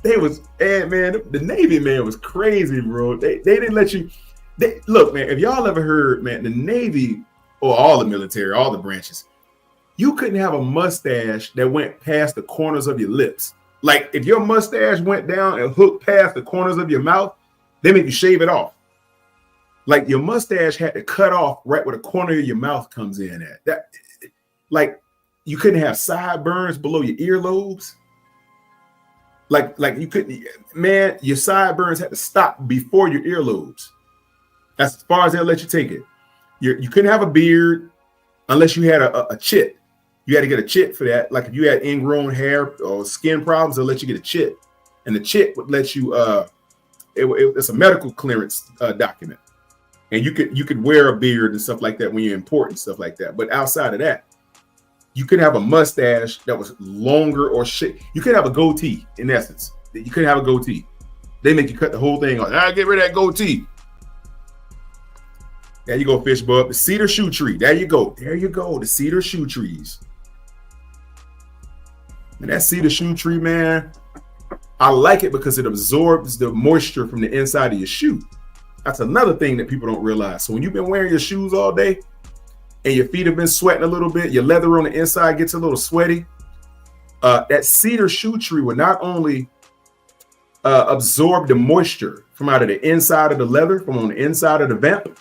They was, man, the Navy, man, was crazy, bro. They didn't let you. Look, man, if y'all ever heard, man, the Navy or all the military, all the branches, you couldn't have a mustache that went past the corners of your lips. Like if your mustache went down and hooked past the corners of your mouth, they make you shave it off. Like your mustache had to cut off right where the corner of your mouth comes in at. That, like, you couldn't have sideburns below your earlobes. Like you couldn't, man, your sideburns had to stop before your earlobes. That's as far as they'll let you take it. You couldn't have a beard unless you had a chit. You had to get a chit for that. Like if you had ingrown hair or skin problems, they'll let you get a chit. And the chit would let you, it's a medical clearance document. And you could wear a beard and stuff like that when you're important, stuff like that. But outside of that, you could have a mustache that was longer or shit. You could have a goatee, in essence. You couldn't have a goatee. They make you cut the whole thing off. Get rid of that goatee. There you go, Fish Bub. The cedar shoe tree. There you go. There you go. The cedar shoe trees. And that cedar shoe tree, man, I like it because it absorbs the moisture from the inside of your shoe. That's another thing that people don't realize. So when you've been wearing your shoes all day and your feet have been sweating a little bit, your leather on the inside gets a little sweaty, that cedar shoe tree will not only absorb the moisture from out of the inside of the leather, from on the inside of the vamp,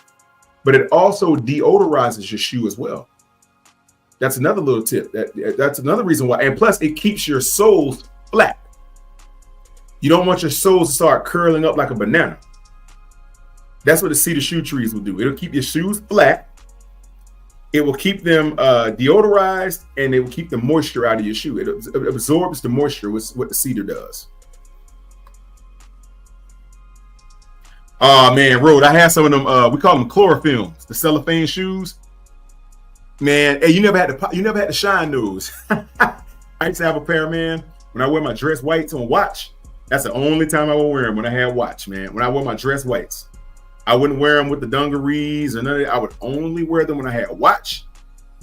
but it also deodorizes your shoe as well. That's another little tip. That's another reason why. And plus, it keeps your soles flat. You don't want your soles to start curling up like a banana. That's what the cedar shoe trees will do. It'll keep your shoes flat. It will keep them deodorized, and it will keep the moisture out of your shoe. It absorbs the moisture, which is what the cedar does. Oh man, Rode, I had some of them. We call them chlorofilms, the cellophane shoes. Man, hey, you never had to shine those. I used to have a pair, man. When I wear my dress whites on watch, that's the only time I would wear them, when I had watch, man. When I wear my dress whites, I wouldn't wear them with the dungarees or none of that. I would only wear them when I had watch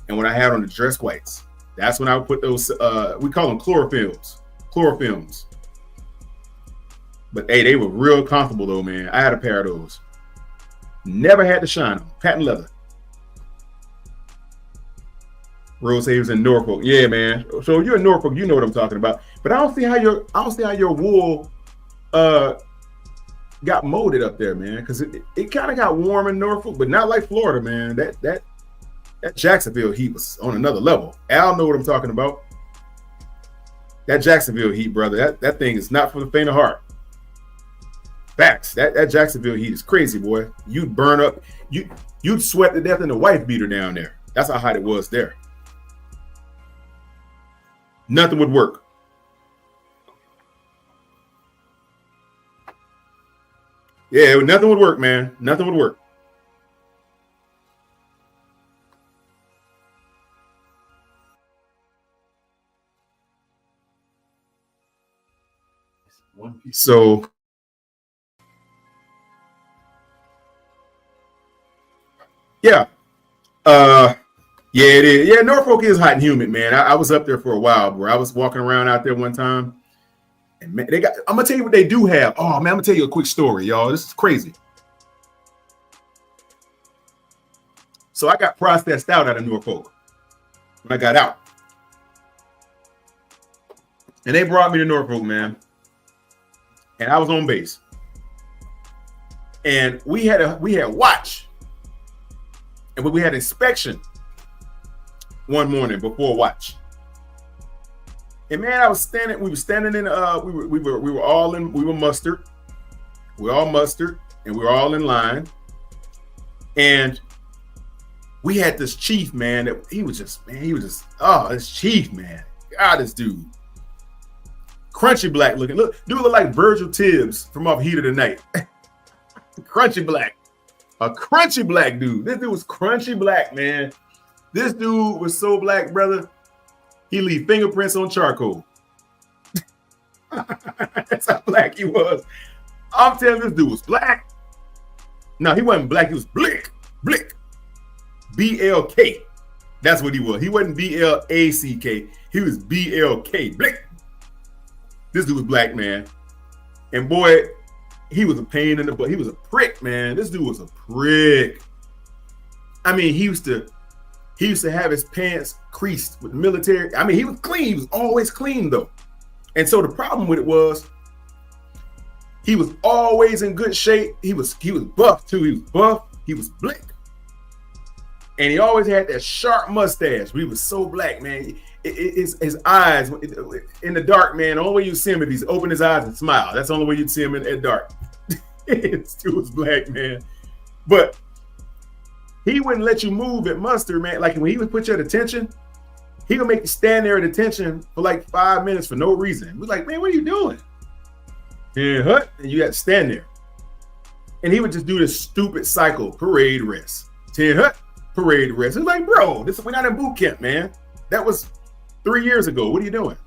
and when I had on the dress whites. That's when I would put those. We call them chlorofilms. Chlorofilms. But hey, they were real comfortable though, man. I had a pair of those. Never had to shine them. Patent leather. Rose said he was in Norfolk. Yeah, man. So you're in Norfolk, you know what I'm talking about. But I don't see how your wool got molded up there, man. Because it kind of got warm in Norfolk, but not like Florida, man. That Jacksonville heat was on another level. Al know what I'm talking about. That Jacksonville heat, brother. That thing is not for the faint of heart. Facts. That Jacksonville heat is crazy, boy. You'd burn up. You'd sweat to death in the wife beater down there. That's how hot it was there. Nothing would work. Yeah, nothing would work, man. Nothing would work. So yeah. Yeah, it is. Yeah, Norfolk is hot and humid, man. I was up there for a while, bro. I was walking around out there one time, and man, I'm gonna tell you what they do have. Oh man, I'm gonna tell you a quick story, y'all. This is crazy. So I got processed out of Norfolk when I got out, and they brought me to Norfolk, man. And I was on base, and we had watch, and we had inspection one morning before watch. And man, we were standing in we were all in, we were mustered. We were all mustered. and we were all in line. And we had this chief, man, that he was just, oh, this chief, man. God, this dude. Crunchy black looking. Dude look like Virgil Tibbs from off Heat of the Night. Crunchy black. A crunchy black dude. This dude was crunchy black, man. This dude was so black, brother. He leave fingerprints on charcoal. That's how black he was. I'm telling you, this dude was black. No, he wasn't black. He was blick. BLK. That's what he was. He wasn't BLACK. He was BLK. Blick. This dude was black, man. And boy, he was a pain in the butt. He was a prick, man. This dude was a prick. I mean, he used to have his pants creased with the military. I mean, he was clean. He was always clean, though. And so the problem with it was he was always in good shape. He was buff, too. He was buff. He was black. And he always had that sharp mustache. He was so black, man. His eyes in the dark, man. The only way you see him if he's open his eyes and smile. That's the only way you'd see him in dark. It still was black, man. But he wouldn't let you move at muster, man. Like when he would put you at attention, he would make you stand there at attention for like 5 minutes for no reason. We're like, man, what are you doing? And you got to stand there. And he would just do this stupid cycle, parade rest. 10 hut, parade rest. It's like, bro, we're not in boot camp, man. That was 3 years ago. What are you doing?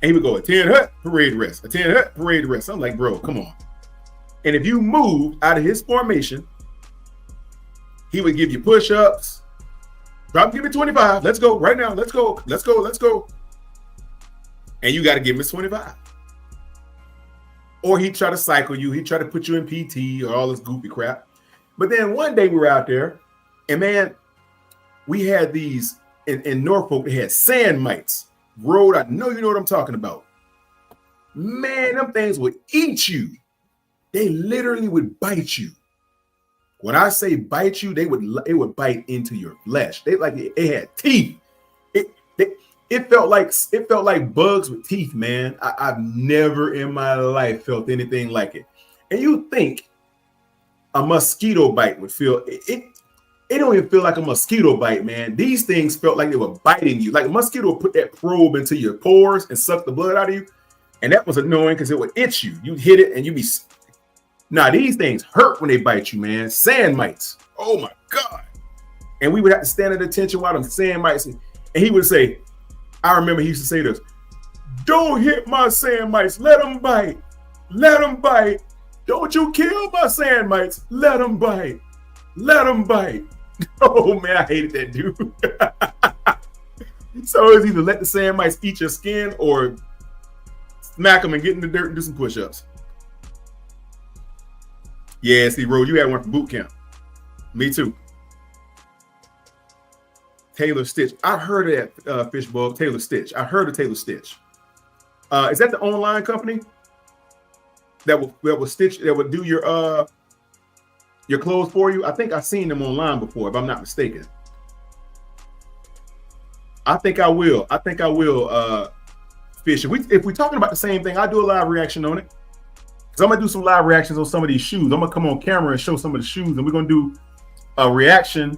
And he would go, a 10 hut, parade rest. A 10 hut, parade rest. I'm like, bro, come on. And if you moved out of his formation, he would give you push-ups. Give me 25. Let's go right now. Let's go. And you got to give him 25. Or he'd try to cycle you. He'd try to put you in PT or all this goofy crap. But then one day we were out there, and man, we had these in Norfolk, they had sand mites. Road, I know you know what I'm talking about. Man, them things would eat you. They literally would bite you. When I say bite you, it would bite into your flesh. It had teeth. It felt like bugs with teeth, man. I've never in my life felt anything like it. And you think a mosquito bite would feel it? It don't even feel like a mosquito bite, man. These things felt like they were biting you. Like a mosquito would put that probe into your pores and suck the blood out of you. And that was annoying because it would itch you. You'd hit it and you'd be. Now, these things hurt when they bite you, man. Sand mites. Oh, my God. And we would have to stand at attention while them sand mites. And he would say, I remember he used to say this, don't hit my sand mites. Let them bite. Let them bite. Don't you kill my sand mites. Let them bite. Let them bite. Oh, man, I hated that dude. So it's either let the sand mites eat your skin or smack them and get in the dirt and do some push-ups. Yeah, see, Ro, you had one from boot camp. Me too. Taylor Stitch. I've heard of that fishbowl, Taylor Stitch. I heard of Taylor Stitch. Is that the online company that will stitch, that would do your clothes for you? I think I've seen them online before, if I'm not mistaken. I think I will fish. If we're talking about the same thing, I'll do a live reaction on it. Because I'm going to do some live reactions on some of these shoes. I'm going to come on camera and show some of the shoes, and we're going to do a reaction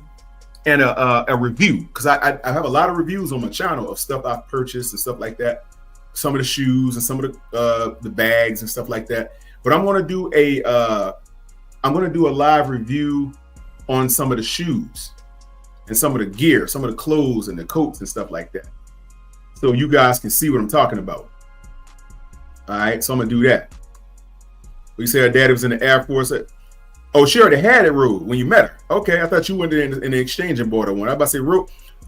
and a review. Because I have a lot of reviews on my channel of stuff I've purchased and stuff like that. Some of the shoes and some of the bags and stuff like that. But I'm going to do a live review on some of the shoes and some of the gear, some of the clothes and the coats and stuff like that. So you guys can see what I'm talking about. All right, so I'm going to do that. You say her daddy was in the Air Force. Oh, she already had it, Ro, when you met her. Okay, I thought you went in the exchange and bought her one. I was about to say,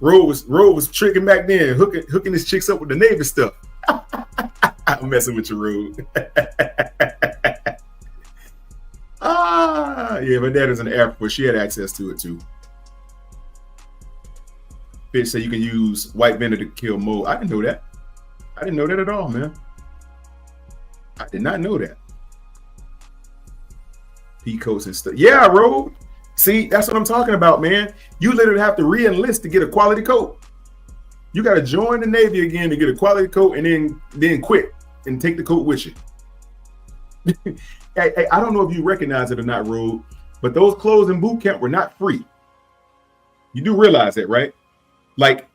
Ro was tricking back then, hooking his chicks up with the Navy stuff. I'm messing with you, Ro. Yeah, my dad was in the Air Force. She had access to it too. Fish said you can use white vinegar to kill mold. I didn't know that. I didn't know that at all, man. I did not know that. Coats and stuff. Yeah, Ro. See, that's what I'm talking about, man. You literally have to re-enlist to get a quality coat. You got to join the Navy again to get a quality coat and then quit and take the coat with you. I don't know if you recognize it or not, Rode, but those clothes in boot camp were not free. You do realize that, right? Like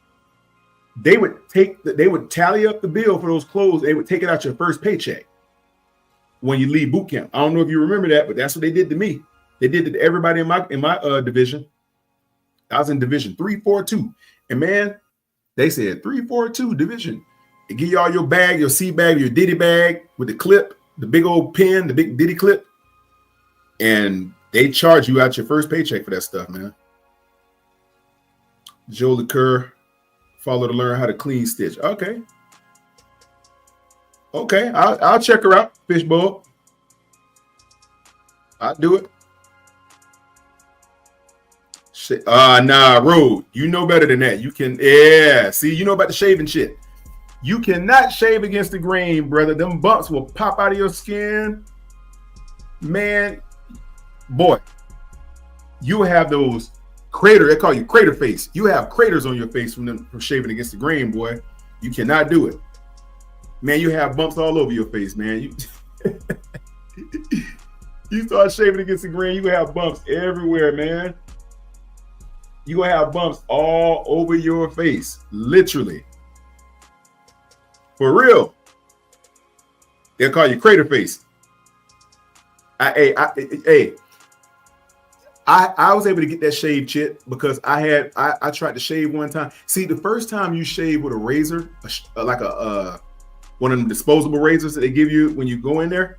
they would tally up the bill for those clothes. They would take it out your first paycheck when you leave boot camp. I don't know if you remember that, but that's what they did to me. They did it to everybody in my division. I was in division 342, and man, they said 342 division. They give you all your bag, your C bag, your Diddy bag with the clip, the big old pen, the big Diddy clip, and they charge you out your first paycheck for that stuff, man. Joe LeCoeur, follow to learn how to clean stitch. Okay, I'll check her out, Fishbowl. I'll do it. Nah, Rode, you know better than that. You can, see, you know about the shaving shit. You cannot shave against the grain, brother. Them bumps will pop out of your skin. Man, boy, you have those they call you crater face. You have craters on your face from shaving against the grain, boy. You cannot do it. Man, you have bumps all over your face, man. You start shaving against the grain, you have bumps everywhere, man. You gonna have bumps all over your face, literally. For real. They'll call you crater face. I was able to get that shave, Chit, because I tried to shave one time. See, the first time you shave with a razor, like one of them disposable razors that they give you when you go in there,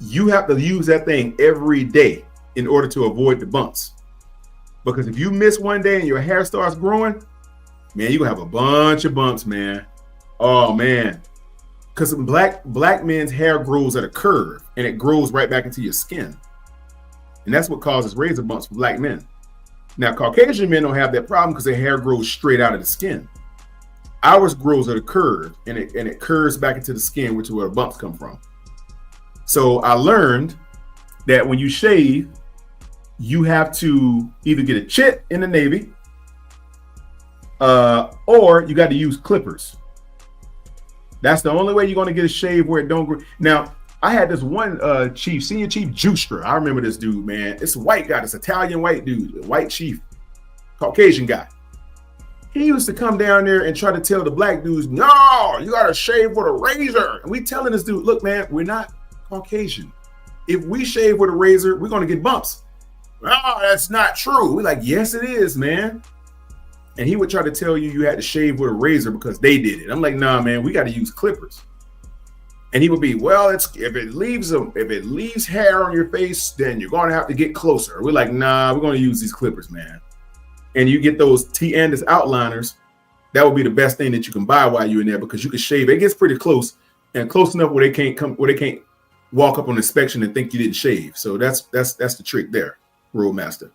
you have to use that thing every day in order to avoid the bumps. Because if you miss one day and your hair starts growing, man, you're gonna have a bunch of bumps, man. Oh man. Because black men's hair grows at a curve and it grows right back into your skin. And that's what causes razor bumps for black men. Now, Caucasian men don't have that problem because their hair grows straight out of the skin. Ours grows at a curve and it curves back into the skin, which is where the bumps come from. So I learned that when you shave, you have to either get a chit in the Navy or you got to use clippers. That's the only way you're going to get a shave where it don't grow. Now, I had this one chief, senior chief Justra. I remember this dude, man. It's a white guy, this Italian white dude, white chief, Caucasian guy. He used to come down there and try to tell the black dudes, no, you got to shave with a razor. And we telling this dude, look, man, we're not Caucasian. If we shave with a razor, we're going to get bumps. Oh, that's not true. We're like, yes, it is, man. And he would try to tell you had to shave with a razor because they did it. I'm like, nah, man, we got to use clippers. And he would be, well, if it leaves hair on your face, then you're going to have to get closer. We're like, nah, we're going to use these clippers, man. And you get those T. Andis outliners. That would be the best thing that you can buy while you're in there because you can shave. It gets pretty close and close enough where they can't walk up on inspection and think you didn't shave. So that's the trick there, Roadmaster.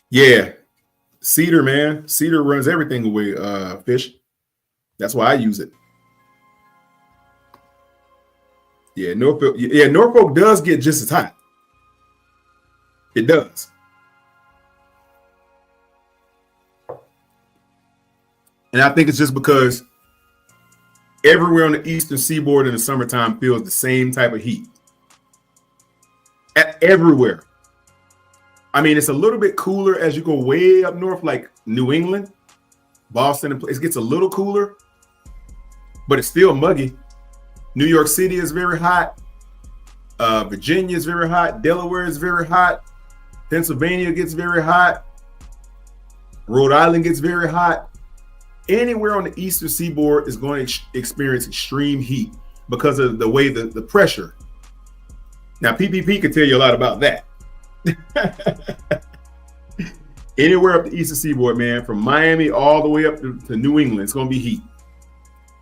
Yeah, cedar, man. Cedar runs everything away, Fish. That's why I use it. Yeah, Norfolk does get just as hot. It does. And I think it's just because everywhere on the eastern seaboard in the summertime feels the same type of heat. Everywhere. I mean, it's a little bit cooler as you go way up north, like New England, Boston, and it gets a little cooler, but it's still muggy. New York City is very hot. Virginia is very hot. Delaware is very hot. Pennsylvania gets very hot. Rhode Island gets very hot. Anywhere on the eastern seaboard is going to experience extreme heat because of the way the pressure. Now, PPP can tell you a lot about that. Anywhere up the eastern seaboard, man, from Miami all the way up to New England, it's going to be heat.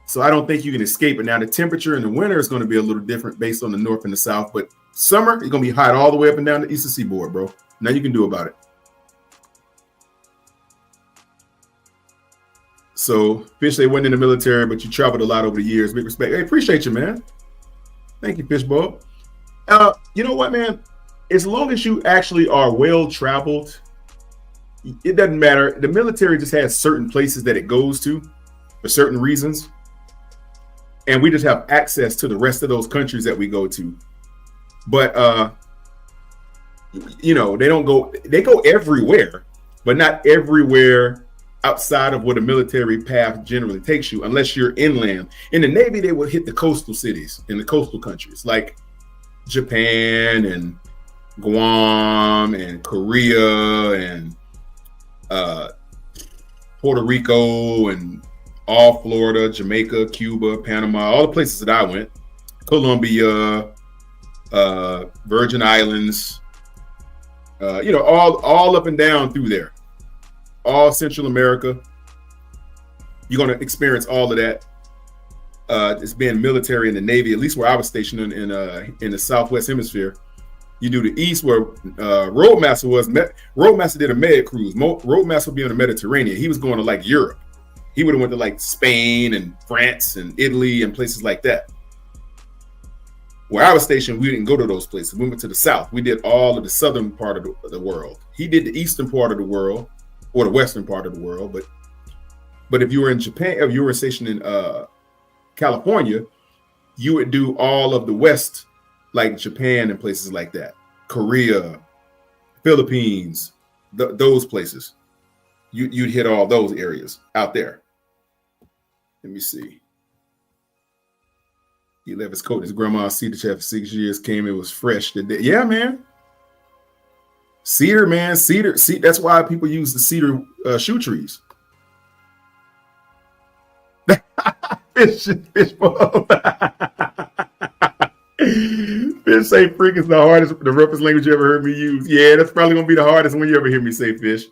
So I don't think you can escape it. Now, the temperature in the winter is going to be a little different based on the north and the south, but summer, it's going to be hot all the way up and down the eastern seaboard, bro. Nothing you can do about it. So, Fish, they went in the military, but you traveled a lot over the years. Big respect. Hey, appreciate you, man. Thank you, Fishbowl. You know what, man? As long as you actually are well-traveled, it doesn't matter. The military just has certain places that it goes to for certain reasons. and we just have access to the rest of those countries that we go to. But you know, they go everywhere, but not everywhere outside of what a military path generally takes you, unless you're inland. In the Navy, they would hit the coastal cities in the coastal countries like Japan and Guam and Korea and Puerto Rico and all Florida, Jamaica, Cuba, Panama, all the places that I went, Colombia, Virgin Islands, you know, all up and down through there, all Central America. You're going to experience all of that. It's being military in the Navy, at least where I was stationed in the Southwest Hemisphere. You do the East, where Roadmaster was. Roadmaster did a med cruise. Roadmaster would be on the Mediterranean. He was going to like Europe. He would have went to like Spain and France and Italy and places like that. Where I was stationed, we didn't go to those places. We went to the South. We did all of the southern part of the world. He did the eastern part of the world, or the western part of the world. But if you were in Japan, if you were stationed in California, you would do all of the West, like Japan and places like that, Korea, Philippines, those places. You'd hit all those areas out there. Let me see. He left his coat. His grandma's cedar chair for 6 years. Came, it was fresh. Yeah, man. Cedar, man. Cedar. See, that's why people use the cedar shoe trees. Fish ball. Fish say freak is the hardest, the roughest language you ever heard me use. Yeah, that's probably gonna be the hardest one you ever hear me say, fish.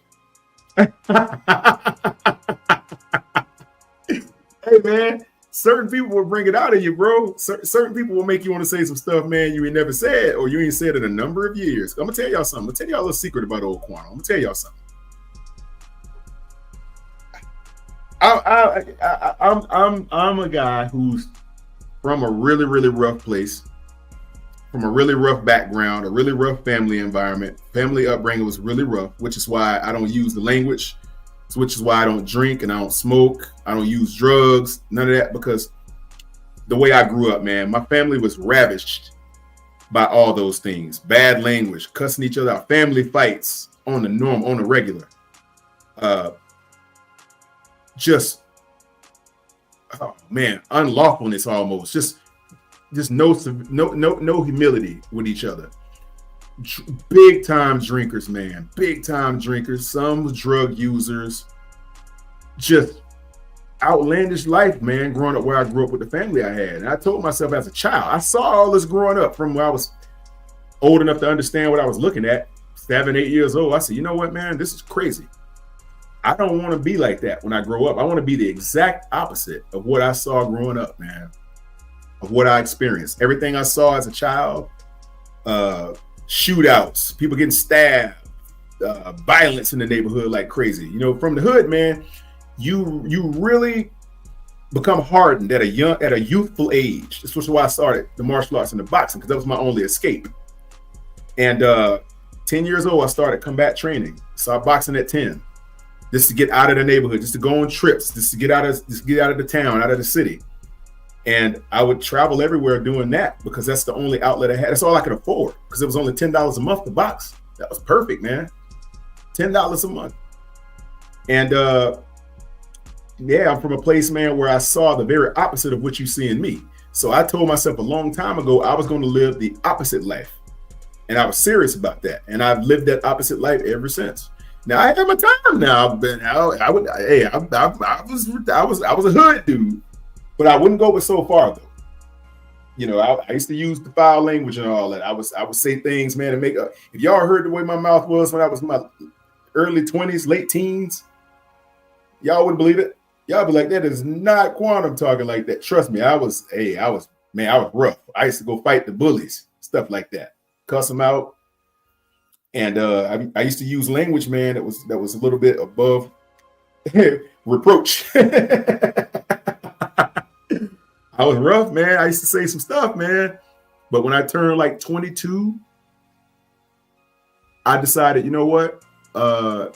Hey, man. Certain people will bring it out of you, bro. Certain people will make you want to say some stuff, man, you ain't never said, or you ain't said in a number of years. I'm gonna tell y'all something. I'm gonna tell y'all a little secret about old Quantum. I'm gonna tell y'all something. I'm a guy who's from a really, really rough place, from a really rough background, a really rough family environment. Family upbringing was really rough, which is why I don't use the language. Which is why I don't drink and I don't smoke. I don't use drugs, none of that, because the way I grew up, man, my family was ravished by all those things. Bad language, cussing each other out, family fights on the norm, on the regular. Just, oh man, unlawfulness almost. Just no humility with each other. Big time drinkers, man. Big time drinkers. Some drug users. Just outlandish life, man. Growing up where I grew up with the family I had. And I told myself as a child, I saw all this growing up from when I was old enough to understand what I was looking at. 7, 8 years old. I said, you know what, man? This is crazy. I don't want to be like that when I grow up. I want to be the exact opposite of what I saw growing up, man. Of what I experienced. Everything I saw as a child, shootouts, people getting stabbed, violence in the neighborhood like crazy. You know, from the hood, man, you really become hardened at a youthful age. This was why I started the martial arts and the boxing, because that was my only escape. And 10 years old, I started combat training. Started boxing at 10, just to get out of the neighborhood, just to go on trips, just to get out of the town, out of the city. And I would travel everywhere doing that because that's the only outlet I had. That's all I could afford, because it was only $10 a month to box. That was perfect, man. $10 a month. And yeah, I'm from a place, man, where I saw the very opposite of what you see in me. So I told myself a long time ago I was going to live the opposite life. And I was serious about that. And I've lived that opposite life ever since. Now I have my time now. I was a hood dude. But I wouldn't go with so far, though. You know, I used to use the foul language and all that. I would say things, man, and make up. If y'all heard the way my mouth was when I was in my early 20s, late teens, y'all wouldn't believe it. Y'all be like, that is not Quantum talking like that. Trust me, I was rough. I used to go fight the bullies, stuff like that, cuss them out. And I used to use language, man, that was a little bit above reproach. I was rough, man. I used to say some stuff, man. But when I turned like 22, I decided, you know what? I'm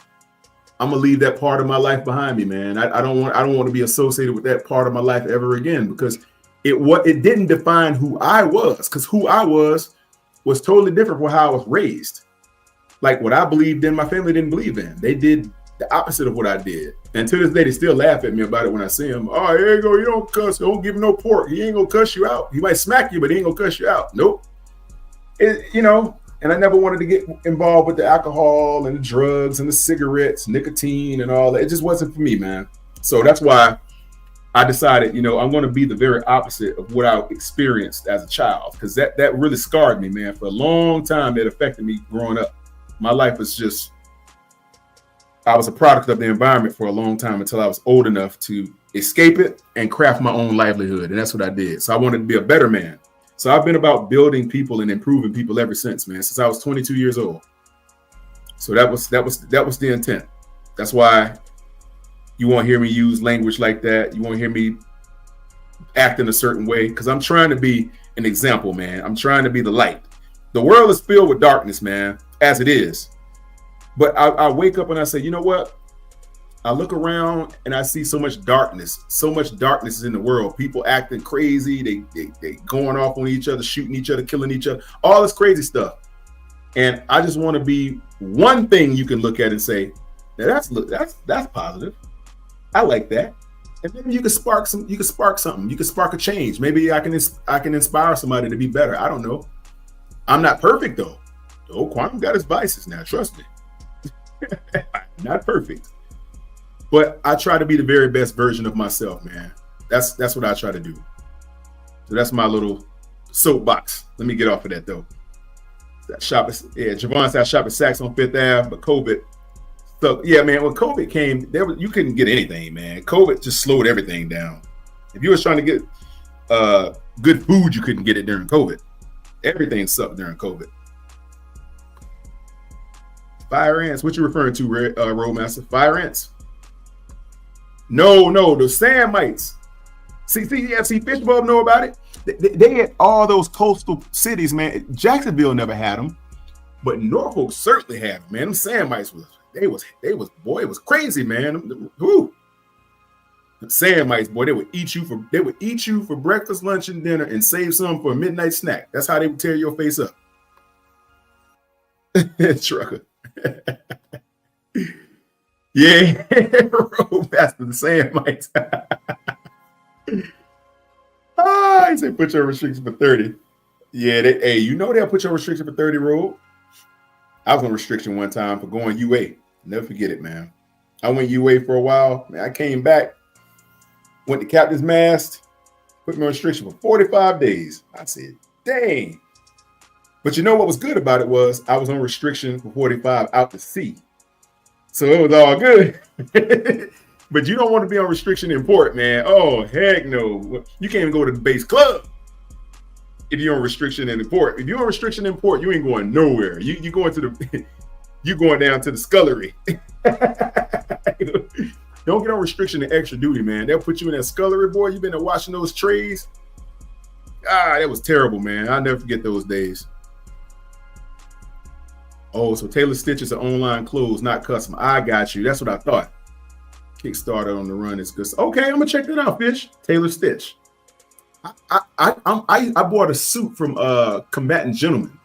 gonna leave that part of my life behind me, man. I don't want to be associated with that part of my life ever again, because it didn't define who I was, because who I was totally different from how I was raised. Like what I believed in, my family didn't believe in. They did the opposite of what I did. And to this day, they still laugh at me about it when I see them. Oh, here you go. You don't cuss. Don't give him no pork. He ain't gonna cuss you out. He might smack you, but he ain't gonna cuss you out. Nope. And I never wanted to get involved with the alcohol and the drugs and the cigarettes, nicotine and all that. It just wasn't for me, man. So that's why I decided, I'm going to be the very opposite of what I experienced as a child, because that really scarred me, man. For a long time, it affected me growing up. My life was just, I was a product of the environment for a long time until I was old enough to escape it and craft my own livelihood. And that's what I did. So I wanted to be a better man. So I've been about building people and improving people ever since, man, since I was 22 years old. So that was the intent. That's why you won't hear me use language like that. You won't hear me act in a certain way, because I'm trying to be an example, man. I'm trying to be the light. The world is filled with darkness, man, as it is. But I wake up and I say, you know what? I look around and I see so much darkness. So much darkness is in the world. People acting crazy. They going off on each other, shooting each other, killing each other, all this crazy stuff. And I just want to be one thing you can look at and say, now that's positive. I like that. And maybe you can spark something. You can spark a change. Maybe I can inspire somebody to be better. I don't know. I'm not perfect though. Quantum got his vices now. Trust me. Not perfect. But I try to be the very best version of myself, man. That's what I try to do. So that's my little soapbox. Let me get off of that though. Javon said I shop at Saks on Fifth Ave, but COVID. So yeah, man, when COVID came, you couldn't get anything, man. COVID just slowed everything down. If you was trying to get good food, you couldn't get it during COVID. Everything sucked during COVID. Fire ants. What you referring to, Roadmaster? Fire ants? No, the sand mites. See, Fishbowl know about it. They had all those coastal cities, man. Jacksonville never had them, but Norfolk certainly had them, man. Them sand mites it was crazy, man. Whoo. Sand mites, boy, they would eat you for breakfast, lunch, and dinner, and save some for a midnight snack. That's how they would tear your face up. Trucker. Yeah, Roadmaster, the sand mites. He said put your restriction for 30. Yeah, they'll put your restriction for 30, Road. I was on restriction one time for going UA. Never forget it, man. I went UA for a while. Man, I came back, went to Captain's Mast, put me on restriction for 45 days. I said, dang. But you know what was good about it was I was on restriction for 45 out to sea. So it was all good. But you don't want to be on restriction in port, man. Oh, heck no. You can't even go to the base club if you're on restriction in the port. If you're on restriction in port, you ain't going nowhere. You going down to the scullery. Don't get on restriction in extra duty, man. They'll put you in that scullery, boy. You've been there washing those trays. That was terrible, man. I'll never forget those days. Oh, so Taylor Stitch is an online clothes, not custom. I got you. That's what I thought. Kickstarter on the run is good. Okay, I'm gonna check that out, Fish. Taylor Stitch. I bought a suit from Combatant Gentlemen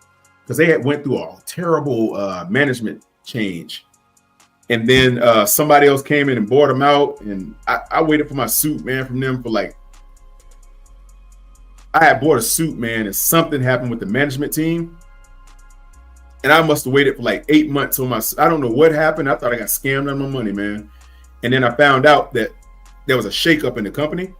because they had went through a terrible management change, and then somebody else came in and bought them out, and I waited for my suit, man, from them for like. I had bought a suit, man, and something happened with the management team. And I must have waited for like 8 months on I don't know what happened. I thought I got scammed on my money, man. And then I found out that there was a shakeup in the company.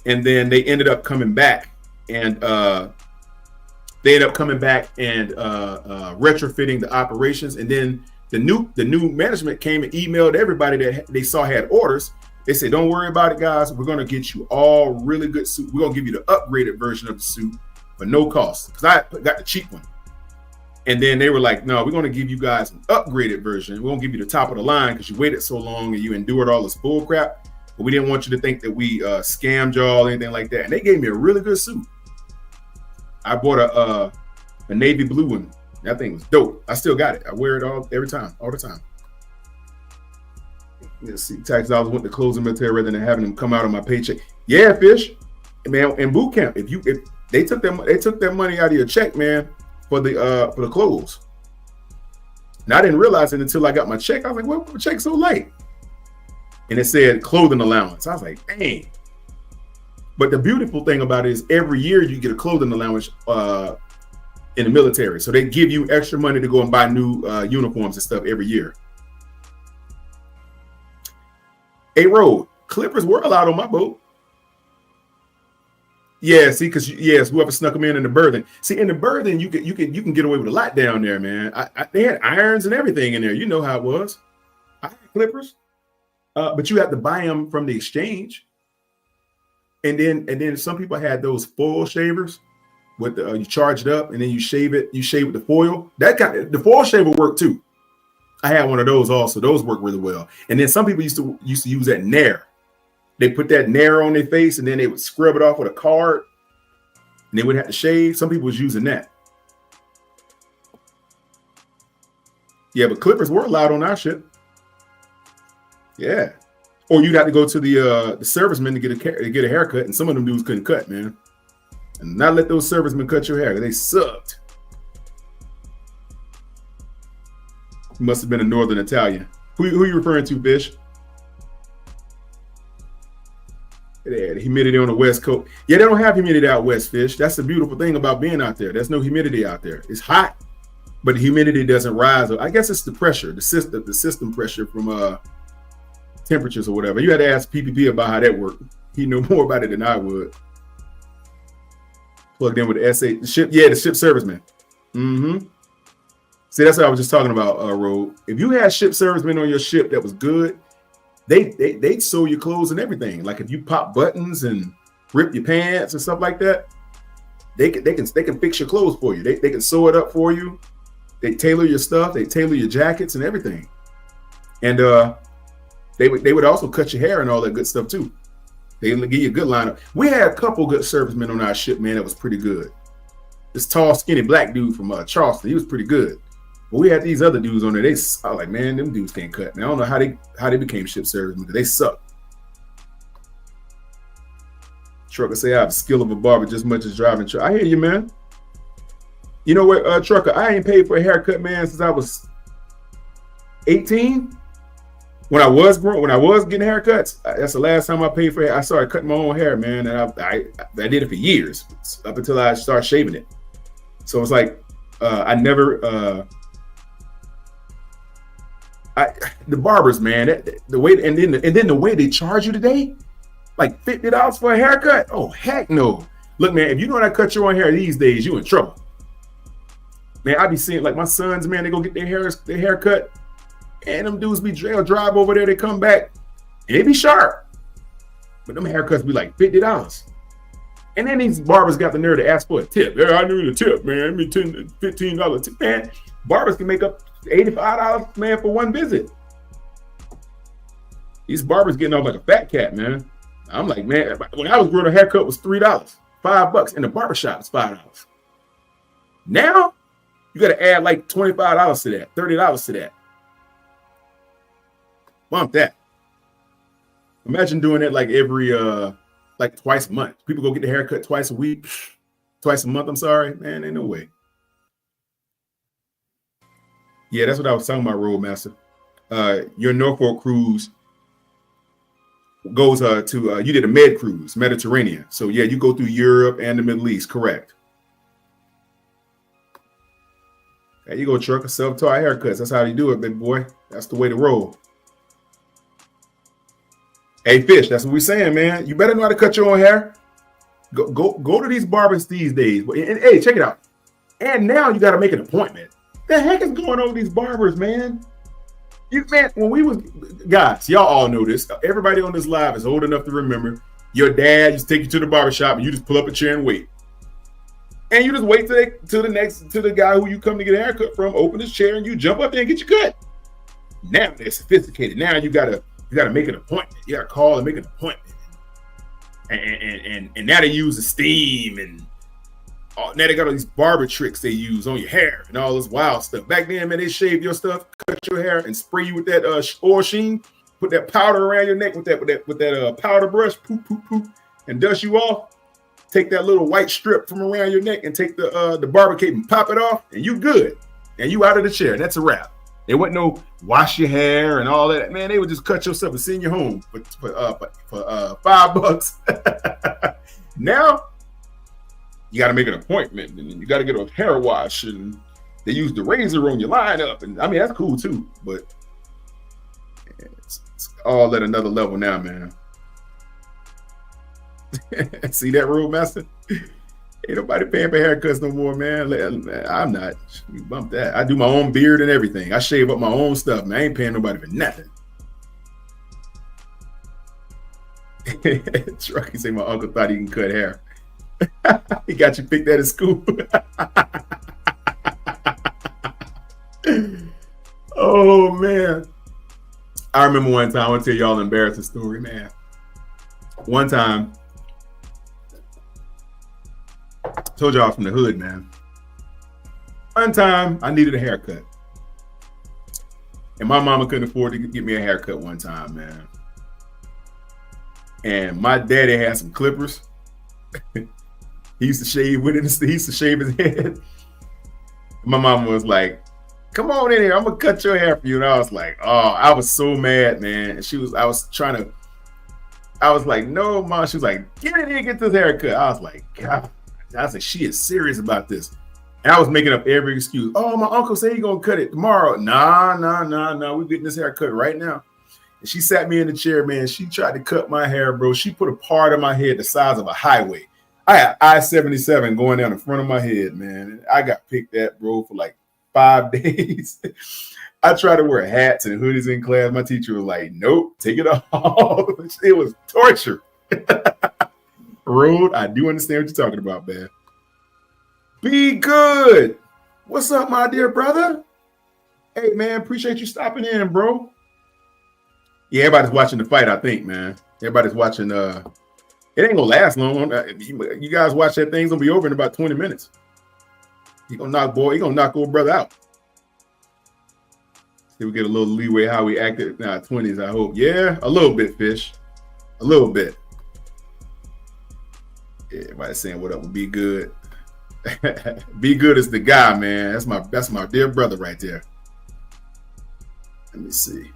And then they ended up coming back and retrofitting the operations. And then the new management came and emailed everybody that they saw had orders. They said, don't worry about it, guys. We're going to get you all really good suit. We're going to give you the upgraded version of the suit for no cost. Because I got the cheap one. And then they were like, no, we're going to give you guys an upgraded version. We won't give you the top of the line because you waited so long and you endured all this bull crap. But we didn't want you to think that we scammed y'all or anything like that. And they gave me a really good suit. I bought a navy blue one. That thing was dope. I still got it. I wear it all the time. Let's see, tax dollars went to closing military rather than having them come out of my paycheck. Yeah, Fish. man, in boot camp, if they took their money out of your check, man, for the clothes. And I didn't realize it until I got my check. I was like, well, my check's so light. And it said clothing allowance. I was like, dang. But the beautiful thing about it is every year you get a clothing allowance in the military. So they give you extra money to go and buy new uniforms and stuff every year. A road, Clippers were allowed on my boat. Yeah, see, because whoever snuck them in the berthing. See, in the berthing, you can get away with a lot down there, man. They had irons and everything in there. You know how it was. I had Clippers, but you have to buy them from the exchange. And then some people had those foil shavers with you charge it up and then you shave it. You shave with the foil. The foil shaver worked too. I had one of those also. Those work really well. And then some people used to use that Nair. They put that Nair on their face and then they would scrub it off with a card and they would have to shave. Some people was using that. Yeah, but Clippers were allowed on our ship. Yeah. Or you'd have to go to the servicemen to get a haircut, and some of them dudes couldn't cut, man. And not let those servicemen cut your hair. They sucked. Must have been a Northern Italian. Who you referring to, Fish? Yeah, the humidity on the West Coast. Yeah, they don't have humidity out west, Fish. That's the beautiful thing about being out there. There's no humidity out there. It's hot, but the humidity doesn't rise. I guess it's the pressure, the system pressure from temperatures or whatever. You had to ask PPP about how that worked. He knew more about it than I would. Plugged in with the SA, the ship serviceman. Mm-hmm. See, that's what I was just talking about, Road. If you had ship servicemen on your ship that was good, they'd sew your clothes and everything. Like if you pop buttons and rip your pants and stuff like that, they can fix your clothes for you. They can sew it up for you. They tailor your stuff. They tailor your jackets and everything. And they would also cut your hair and all that good stuff too. They give you a good lineup. We had a couple good servicemen on our ship, man. That was pretty good. This tall, skinny black dude from Charleston, he was pretty good. But we had these other dudes on there. I was like, man, them dudes can't cut. Man, I don't know how they became ship servicemen because they suck. Trucker say I have the skill of a barber just as much as driving truck. I hear you, man. You know what, Trucker? I ain't paid for a haircut, man, since I was 18. When I was getting haircuts, that's the last time I paid for it. I started cutting my own hair, man, and I did it for years up until I started shaving it. So it's like I never. The barbers, man, the way and then the way they charge you today, like $50 for a haircut. Oh heck no! Look, man, if you know how to cut your own hair these days, you in trouble. Man, I be seeing like my sons, man, they go get their hair cut, and them dudes be drive over there, they come back, and they be sharp. But them haircuts be like $50. And then these barbers got the nerve to ask for a tip. Yeah, I need a tip, man. Give me $10, $15 tip. Man, barbers can make up $85, man, for one visit. These barbers getting off like a fat cat, man. I'm like, man, when I was growing, a haircut was $3, $5, and the barbershop was $5. Now, you got to add like $25 to that, $30 to that. Bump that. Imagine doing that like every like twice a month. People go get their haircut twice a week, twice a month. I'm sorry, man, ain't no way. Yeah, that's what I was talking about, Roadmaster. Your Norfolk cruise goes to you did a med cruise, Mediterranean. So yeah, you go through Europe and the Middle East, correct? There you go, Trucker. Self-taught haircuts. That's how you do it, big boy. That's the way to roll. Hey, Fish, that's what we're saying, man. You better know how to cut your own hair. Go to these barbers these days. And hey, check it out. And now you got to make an appointment. The heck is going on with these barbers, man? When we was guys, y'all all know this. Everybody on this live is old enough to remember. Your dad used to take you to the barbershop and you just pull up a chair and wait. And you just wait till the guy who you come to get a haircut from open his chair and you jump up there and get your cut. Now they're sophisticated. Now you gotta make an appointment. You gotta call and make an appointment. And now they use the steam and now they got all these barber tricks they use on your hair and all this wild stuff. Back then, man, they shaved your stuff, cut your hair, and spray you with that oil sheen, put that powder around your neck with that powder brush, poop, and dust you off. take that little white strip from around your neck and take the barber cape and pop it off, and you good. And you out of the chair. That's a wrap. There wasn't no wash your hair and all that. Man, they would just cut yourself and send you home for $5. Now, you got to make an appointment, and you got to get a hair wash, and they use the razor on your lineup. And I mean, that's cool too, but it's all at another level now, man. See that, Roadmaster? Ain't nobody paying for haircuts no more, man. I'm not. Bump that. I do my own beard and everything. I shave up my own stuff, man. I ain't paying nobody for nothing. Truckee say my uncle thought he can cut hair. He got you picked at his school. Oh, man. I remember one time, I want to tell y'all an embarrassing story, man. One time, told y'all from the hood, man. One time, I needed a haircut. And my mama couldn't afford to get me a haircut one time, man. And my daddy had some clippers. He used to shave with it. He used to shave his head. My mama was like, come on in here. I'm going to cut your hair for you. And I was like, oh, I was so mad, man. And I was like, no, Mom. She was like, get in here, get this haircut. I was like, God. I was like, she is serious about this. And I was making up every excuse. Oh, my uncle said he's going to cut it tomorrow. Nah. We're getting this haircut right now. And she sat me in the chair, man. She tried to cut my hair, bro. She put a part of my head the size of a highway. I had I-77 going down the front of my head, man. And I got picked at, bro, for like 5 days. I tried to wear hats and hoodies in class. My teacher was like, nope, take it off. It was torture. Road, I do understand what you're talking about, man. Be good. What's up, my dear brother? Hey, man, appreciate you stopping in, bro. Yeah, everybody's watching the fight, I think, man. Everybody's watching. It ain't gonna last long. You guys watch that thing, it's gonna be over in about 20 minutes. He gonna knock old brother out. See, we get a little leeway how we acted in our 20s, I hope. Yeah, a little bit, Fish. A little bit. Yeah, everybody's saying what up with Be Good. Be Good is the guy, man. That's my dear brother right there. Let me see.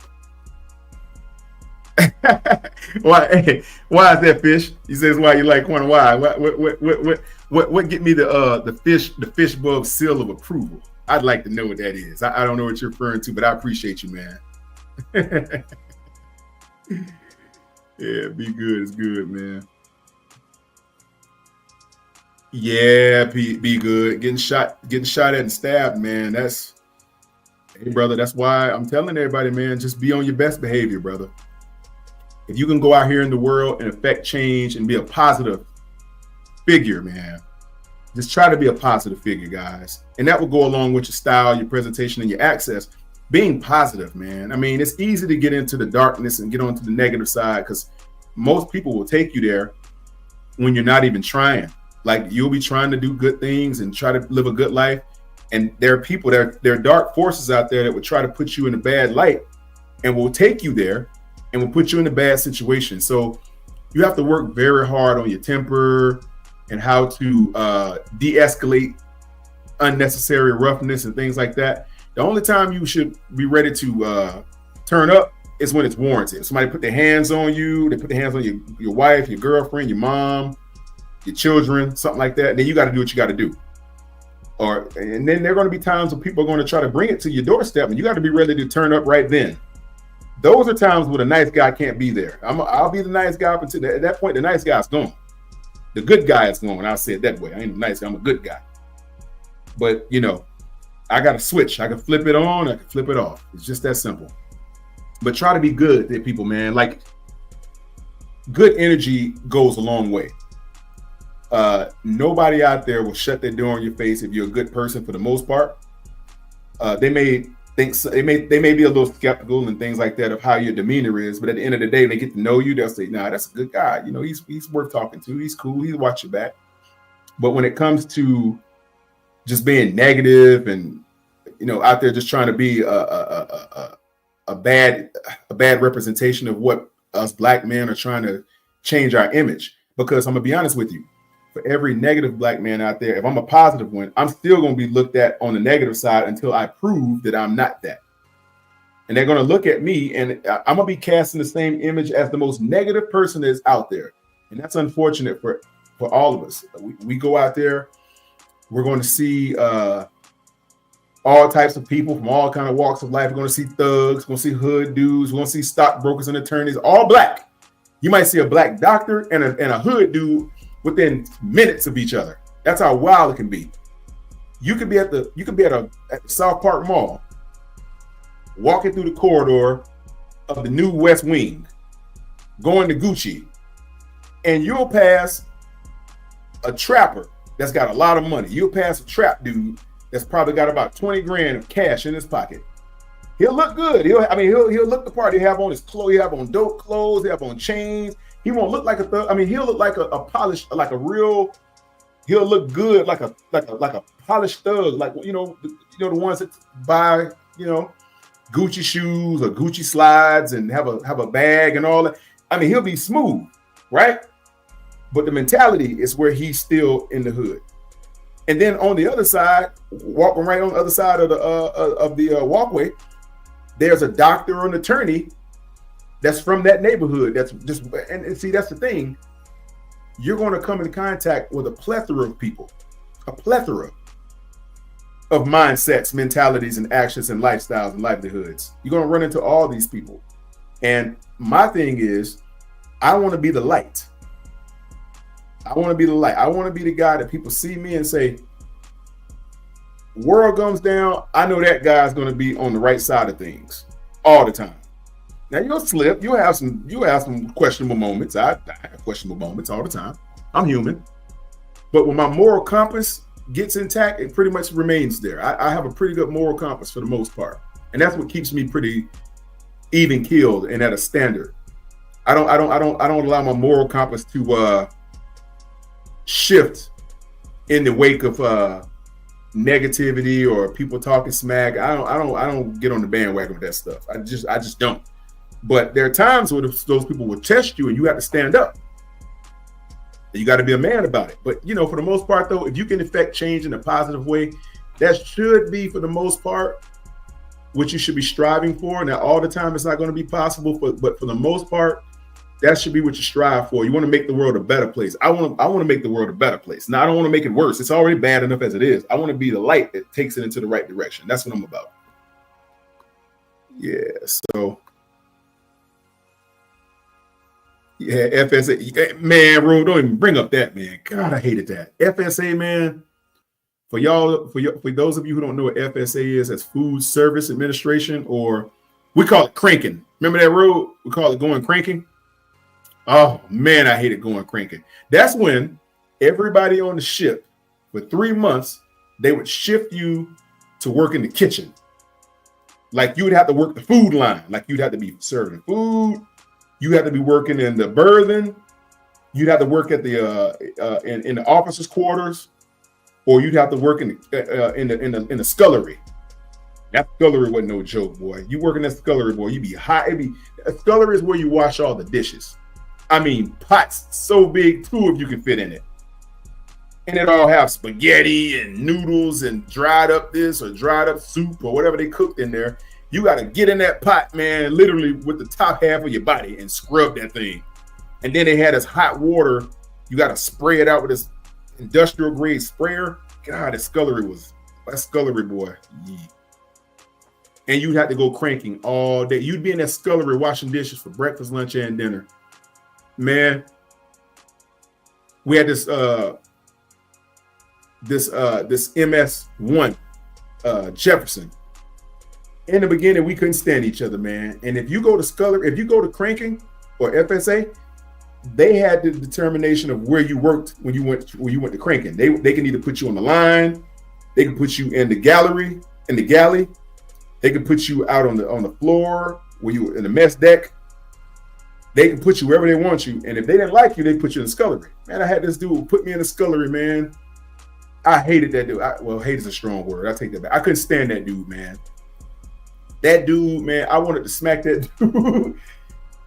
Why is that, Fish? He says why you like corn. Why? What get me the fish bug seal of approval? I'd like to know what that is. I don't know what you're referring to, but I appreciate you, man. Yeah, Be Good is good, man. Yeah, be good. Getting shot at and stabbed, man. Hey, brother, that's why I'm telling everybody, man, just be on your best behavior, brother. If you can go out here in the world and affect change and be a positive figure, man, just try to be a positive figure, guys. And that will go along with your style, your presentation, and your access. Being positive, man. I mean, it's easy to get into the darkness and get onto the negative side because most people will take you there when you're not even trying. Like, you'll be trying to do good things and try to live a good life. And there are people, there are dark forces out there that would try to put you in a bad light and will take you there and will put you in a bad situation. So you have to work very hard on your temper and how to de-escalate unnecessary roughness and things like that. The only time you should be ready to turn up is when it's warranted. If somebody put their hands on you, they put their hands on your wife, your girlfriend, your mom, your children, something like that, then you got to do what you got to do. And then there are going to be times when people are going to try to bring it to your doorstep, and you got to be ready to turn up right then. Those are times where the nice guy can't be there. I'll be the nice guy up until at that point. The nice guy's gone. The good guy is gone. I'll say it that way. I ain't a nice guy. I'm a good guy. But I got to switch. I can flip it on. I can flip it off. It's just that simple. But try to be good, people, man. Like, good energy goes a long way. Nobody out there will shut their door in your face if you're a good person for the most part. They may think so, they may be a little skeptical and things like that of how your demeanor is, but at the end of the day, when they get to know you, they'll say, nah, that's a good guy. He's worth talking to. He's cool. He'll watch your back. But when it comes to just being negative and out there just trying to be a bad representation of what us black men are trying to change our image, because I'm gonna be honest with you, for every negative black man out there, if I'm a positive one, I'm still going to be looked at on the negative side until I prove that I'm not that. And they're going to look at me, and I'm going to be casting the same image as the most negative person that's out there. And that's unfortunate for all of us. We go out there, we're going to see all types of people from all kind of walks of life. We're going to see thugs, we're going to see hood dudes, we're going to see stockbrokers and attorneys, all black. You might see a black doctor and a hood dude within minutes of each other. That's how wild it can be. You could be at the South Park Mall, walking through the corridor of the new West Wing, going to Gucci, and you'll pass a trapper that's got a lot of money. You'll pass a trap dude that's probably got about 20 grand of cash in his pocket. He'll look good. He'll look the part. He'll have on his clothes. He'll have on dope clothes. He'll have on chains. He won't look like a thug. I mean, he'll look like a polished, like a real. He'll look good, like a polished thug, like the ones that buy Gucci shoes or Gucci slides and have a bag and all that. I mean, he'll be smooth, right? But the mentality is where he's still in the hood. And then on the other side, walking right on the other side of the walkway, there's a doctor or an attorney that's from that neighborhood. That's just and see, that's the thing. You're going to come in contact with a plethora of people, a plethora of mindsets, mentalities, and actions and lifestyles and livelihoods. You're going to run into all these people. And my thing is, I want to be the light. I want to be the light. I want to be the guy that people see me and say, world comes down, I know that guy's going to be on the right side of things all the time. Now you'll slip, you'll have some questionable moments. I have questionable moments all the time. I'm human. But when my moral compass gets intact, it pretty much remains there. I have a pretty good moral compass for the most part. And that's what keeps me pretty even keeled and at a standard. I don't allow my moral compass to shift in the wake of negativity or people talking smack. I don't get on the bandwagon with that stuff. I just don't. But there are times where those people will test you and you have to stand up. You got to be a man about it. But for the most part though, if you can affect change in a positive way, that should be for the most part what you should be striving for. Now all the time it's not going to be possible, but for the most part, that should be what you strive for. You want to make the world a better place. I want to make the world a better place. Now I don't want to make it worse. It's already bad enough as it is. I want to be the light that takes it into the right direction. That's what I'm about. Yeah. So yeah, FSA, man, bro, don't even bring up that, man. God, I hated that. FSA, man. For those of you who don't know what FSA is, that's Food Service Administration, or we call it cranking. Remember that road? We call it going cranking. Oh man, I hated going cranking. That's when everybody on the ship for 3 months, they would shift you to work in the kitchen. Like you would have to work the food line. Like you'd have to be serving food. You have to be working in the berthing. You'd have to work at the in the officers' quarters, or you'd have to work in the scullery. That scullery wasn't no joke, boy. You work in that scullery, boy, you be hot. A scullery is where you wash all the dishes. I mean, pots so big, 2 of you can fit in it, and it all have spaghetti and noodles and dried up this or dried up soup or whatever they cooked in there. You got to get in that pot, man, literally with the top half of your body and scrub that thing. And then they had this hot water. You got to spray it out with this industrial grade sprayer. God, that scullery, boy. Yeah. And you'd have to go cranking all day. You'd be in that scullery washing dishes for breakfast, lunch, and dinner. Man, we had this MS1 Jefferson. In the beginning, we couldn't stand each other, man. And if you go to cranking or FSA, they had the determination of where you worked when you went to cranking. They can either put you on the line, they can put you in the galley, they can put you out on the floor where you were in the mess deck. They can put you wherever they want you. And if they didn't like you, they put you in the scullery. Man, I had this dude put me in the scullery, man. I hated that dude. Hate is a strong word. I take that back. I couldn't stand that dude, man. That dude, man, I wanted to smack that dude.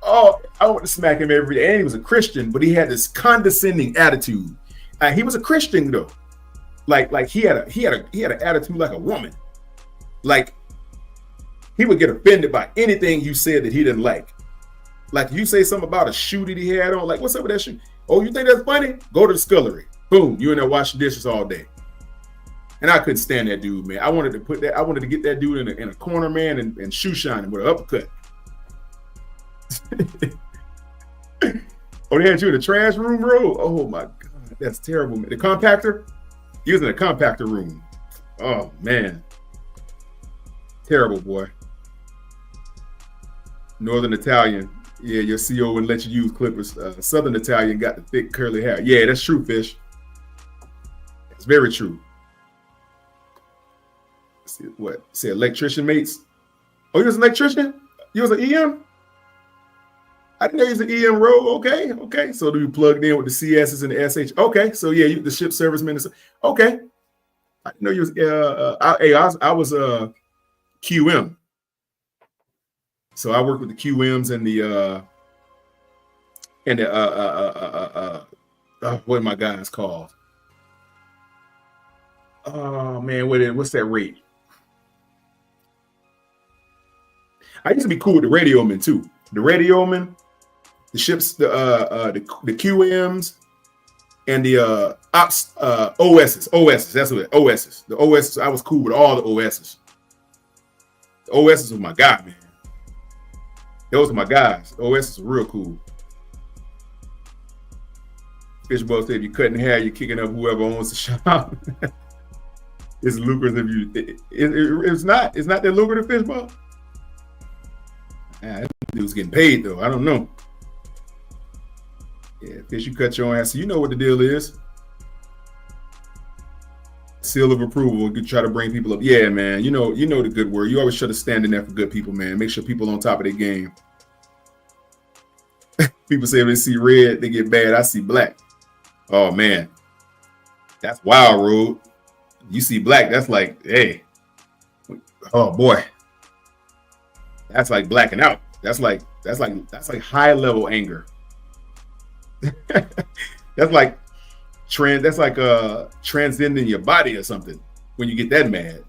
Oh, I wanted to smack him every day. And he was a Christian, but he had this condescending attitude. He was a Christian though. Like he had an attitude like a woman. Like he would get offended by anything you said that he didn't like. Like you say something about a shoe that he had on, like what's up with that shoe? Oh, you think that's funny? Go to the scullery. Boom, you in there washing dishes all day. And I couldn't stand that dude, man. I wanted to get that dude in a corner, man, and shoe shining with an uppercut. Oh, they had you in the trash room, bro? Oh my God, that's terrible, man. The compactor? He was in a compactor room. Oh man. Terrible, boy. Northern Italian. Yeah, your CO wouldn't let you use clippers. Southern Italian got the thick curly hair. Yeah, that's true, Fish. It's very true. See, what? Say electrician mates? Oh, you was an electrician? You was an EM? I didn't know you was an EM role. Okay. So do you plugged in with the CSs and the SH? Okay, so yeah, you the ship service minister. Okay. I didn't know you was I was QM. So I work with the QMs and the what are my guys called? Oh man, what's that rate? I used to be cool with the radio men too. The radio men, the ships, the QMs, and the ops OSs. That's what OSs. The OSs. I was cool with all the OSs. The OSs was my guy, man. Those are my guys. OSs are real cool. Fishbowl said, if you're cutting hair, you're kicking up whoever owns the shop. It's lucrative. It's not that lucrative, Fishbowl. That dude's getting paid though. I don't know. Yeah, Fish, you cut your own ass. So you know what the deal is. Seal of approval. You try to bring people up. Yeah, man. You know the good word. You always try to stand in there for good people, man. Make sure people on top of their game. People say if they see red, they get bad. I see black. Oh man, that's wild, Road. You see black, that's like, hey, oh boy, that's like blacking out. That's like high level anger. That's like transcending your body or something when you get that mad.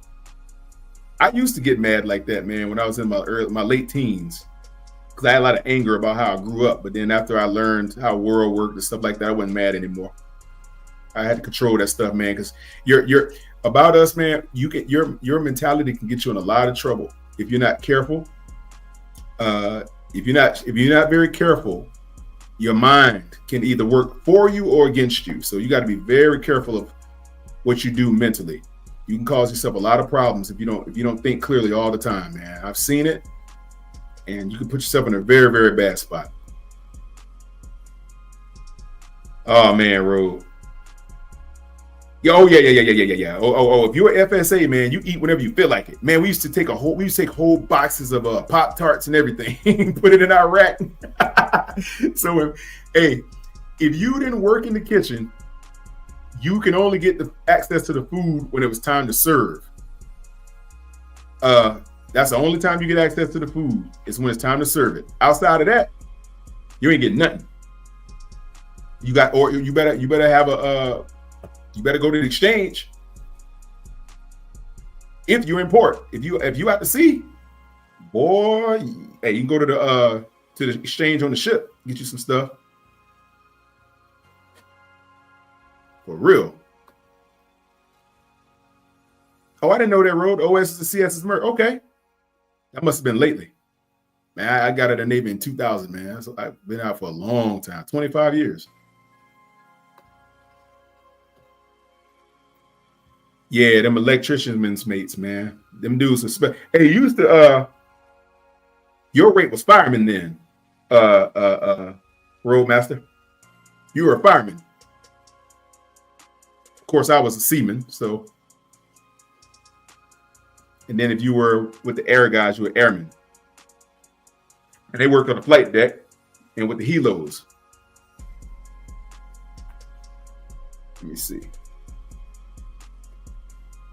I used to get mad like that, man, when I was in my late teens, because I had a lot of anger about how I grew up. But then after I learned how world worked and stuff like that, I wasn't mad anymore. I had to control that stuff, man, because you're about us, man. Your mentality can get you in a lot of trouble if you're not careful. If you're not very careful, your mind can either work for you or against you. So you got to be very careful of what you do mentally. You can cause yourself a lot of problems if you don't think clearly all the time, man. I've seen it, and you can put yourself in a very, very bad spot. Oh man, Road. Oh yeah. Oh, if you're an FSA, man, you eat whenever you feel like it. Man, we used to take whole boxes of Pop-Tarts and everything, put it in our rack. So if you didn't work in the kitchen, you can only get the access to the food when it was time to serve. That's the only time you get access to the food is when it's time to serve it. Outside of that, you ain't getting nothing. You better go to the exchange if you import. If you have to see, boy, hey, you can go to the exchange on the ship, get you some stuff. For real. Oh, I didn't know that Road OS is the CS's merch. Okay. That must have been lately. Man, I got it in the Navy in 2000, man. So I've been out for a long time, 25 years. Yeah, them electrician's mates, man. Them dudes are hey, you used to your rate was fireman then, Roadmaster. You were a fireman. Of course, I was a seaman, so. And then if you were with the air guys, you were airmen. And they worked on the flight deck and with the helos. Let me see.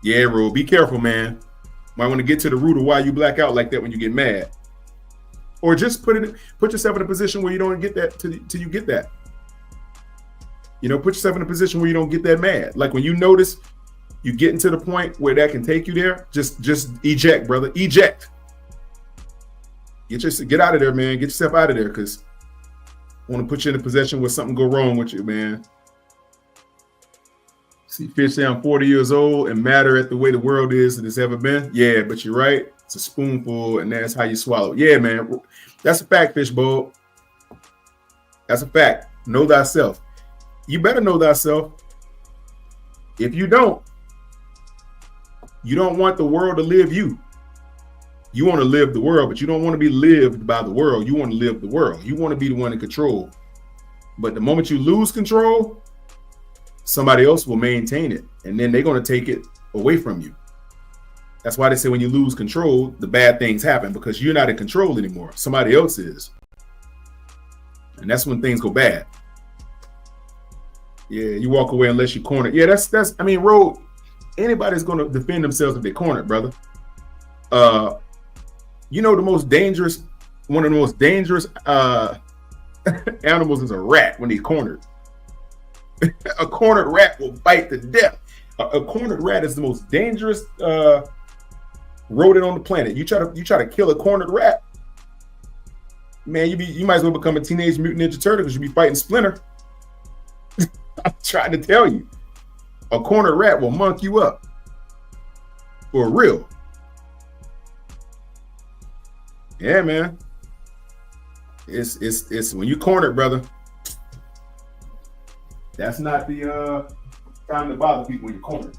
Yeah, Ro, be careful, man. Might want to get to the root of why you black out like that when you get mad. Or just put yourself in a position where you don't get that till you get that. You know, put yourself in a position where you don't get that mad. Like when you notice you getting to the point where that can take you there, just eject, brother. Eject. Get out of there, man. Get yourself out of there, because I want to put you in a position where something go wrong with you, man. See, Fish say I'm 40 years old and madder at the way the world is than it's ever been. Yeah, but you're right. It's a spoonful, and that's how you swallow. Yeah, man. That's a fact, Fishbowl. That's a fact. Know thyself. You better know thyself. If you don't want the world to live you. You want to live the world, but you don't want to be lived by the world. You want to live the world. You want to be the one in control. But the moment you lose control, somebody else will maintain it, and then they're going to take it away from you. That's why they say when you lose control, the bad things happen, because you're not in control anymore. Somebody else is. And that's when things go bad. Yeah, you walk away unless you corner. Yeah, that's I mean, Road, anybody's going to defend themselves if they're cornered, brother. You know, one of the most dangerous animals is a rat when he's cornered. A cornered rat will bite to death. A cornered rat is the most dangerous rodent on the planet. You try to kill a cornered rat, man, you might as well become a Teenage Mutant Ninja Turtle, because you be fighting Splinter. I'm trying to tell you, a cornered rat will monk you up for real. Yeah, man. It's when you cornered, brother. That's not the time to bother people when you're cornered.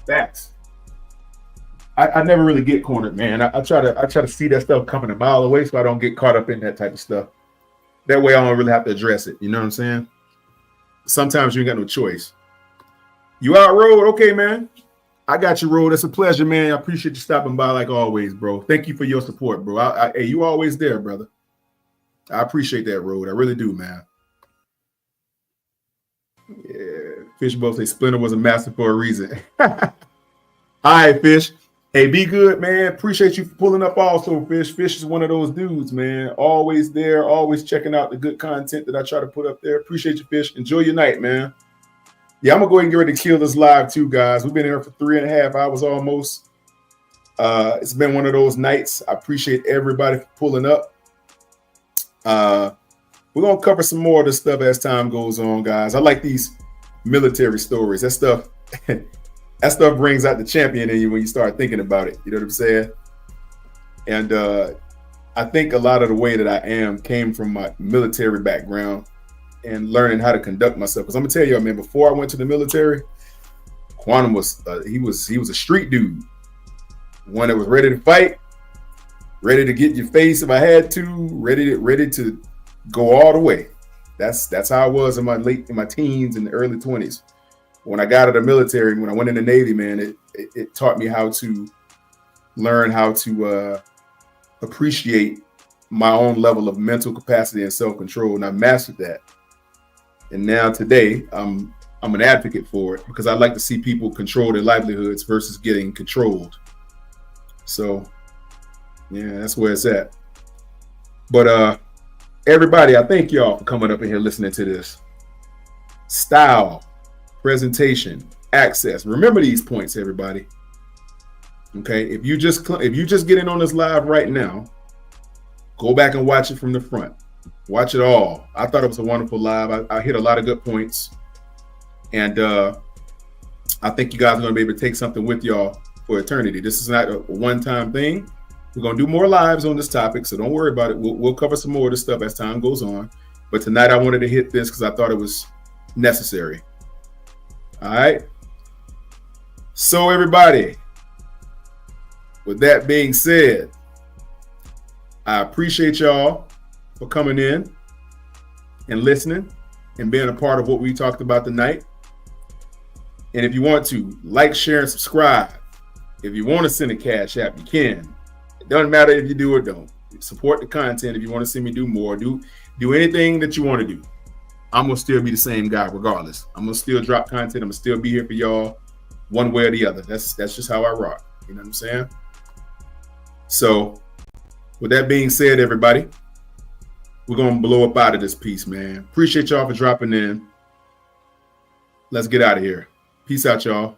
Facts. I never really get cornered, man. I try to see that stuff coming a mile away, so I don't get caught up in that type of stuff. That way I don't really have to address it. You know what I'm saying? Sometimes you ain't got no choice. You out, Road? Okay, man. I got you, Road. It's a pleasure, man. I appreciate you stopping by like always, bro. Thank you for your support, bro. Hey, you always there, brother. I appreciate that, Road. I really do, man. Yeah, Fishbowl say Splinter was a master for a reason. All right, Fish. Hey, be good, man. Appreciate you for pulling up also, Fish. Fish is one of those dudes, man. Always there, always checking out the good content that I try to put up there. Appreciate you, Fish. Enjoy your night, man. Yeah, I'm going to go ahead and get ready to kill this live too, guys. We've been here for 3.5 hours almost. It's been one of those nights. I appreciate everybody for pulling up. We're going to cover some more of this stuff as time goes on, guys. I like these military stories. That stuff brings out the champion in you when you start thinking about it. You know what I'm saying? And I think a lot of the way that I am came from my military background and learning how to conduct myself. Because I'm gonna tell you, man, before I went to the military, Quantum was he was a street dude, one that was ready to fight, ready to get your face if I had to, ready to go all the way. That's how I was in my teens and the early 20s. When I got out of the military, when I went in the Navy, man, it taught me how to learn how to appreciate my own level of mental capacity and self-control, and I mastered that. And now today, I'm an advocate for it, because I like to see people control their livelihoods versus getting controlled. So, yeah, that's where it's at. But everybody, I thank y'all for coming up in here listening to this. Style, presentation, access. Remember these points, everybody. Okay, if you just get in on this live right now, go back and watch it from the front. Watch it all. I thought it was a wonderful live. I hit a lot of good points, and I think you guys are going to be able to take something with y'all for eternity. This is not a one-time thing. We're going to do more lives on this topic, so don't worry about it. We'll cover some more of this stuff as time goes on. But tonight I wanted to hit this because I thought it was necessary. All right. So everybody, with that being said, I appreciate y'all for coming in and listening and being a part of what we talked about tonight. And if you want to like, share, and subscribe, if you want to send a cash app, you can. It doesn't matter if you do or don't. Support the content. If you want to see me do more, do anything that you want to do. I'm gonna still be the same guy regardless. I'm gonna still drop content. I'm gonna still be here for y'all one way or the other. That's just how I rock. You know what I'm saying? So with that being said, everybody, We're going to blow up out of this piece, man. Appreciate y'all for dropping in. Let's get out of here. Peace out, y'all.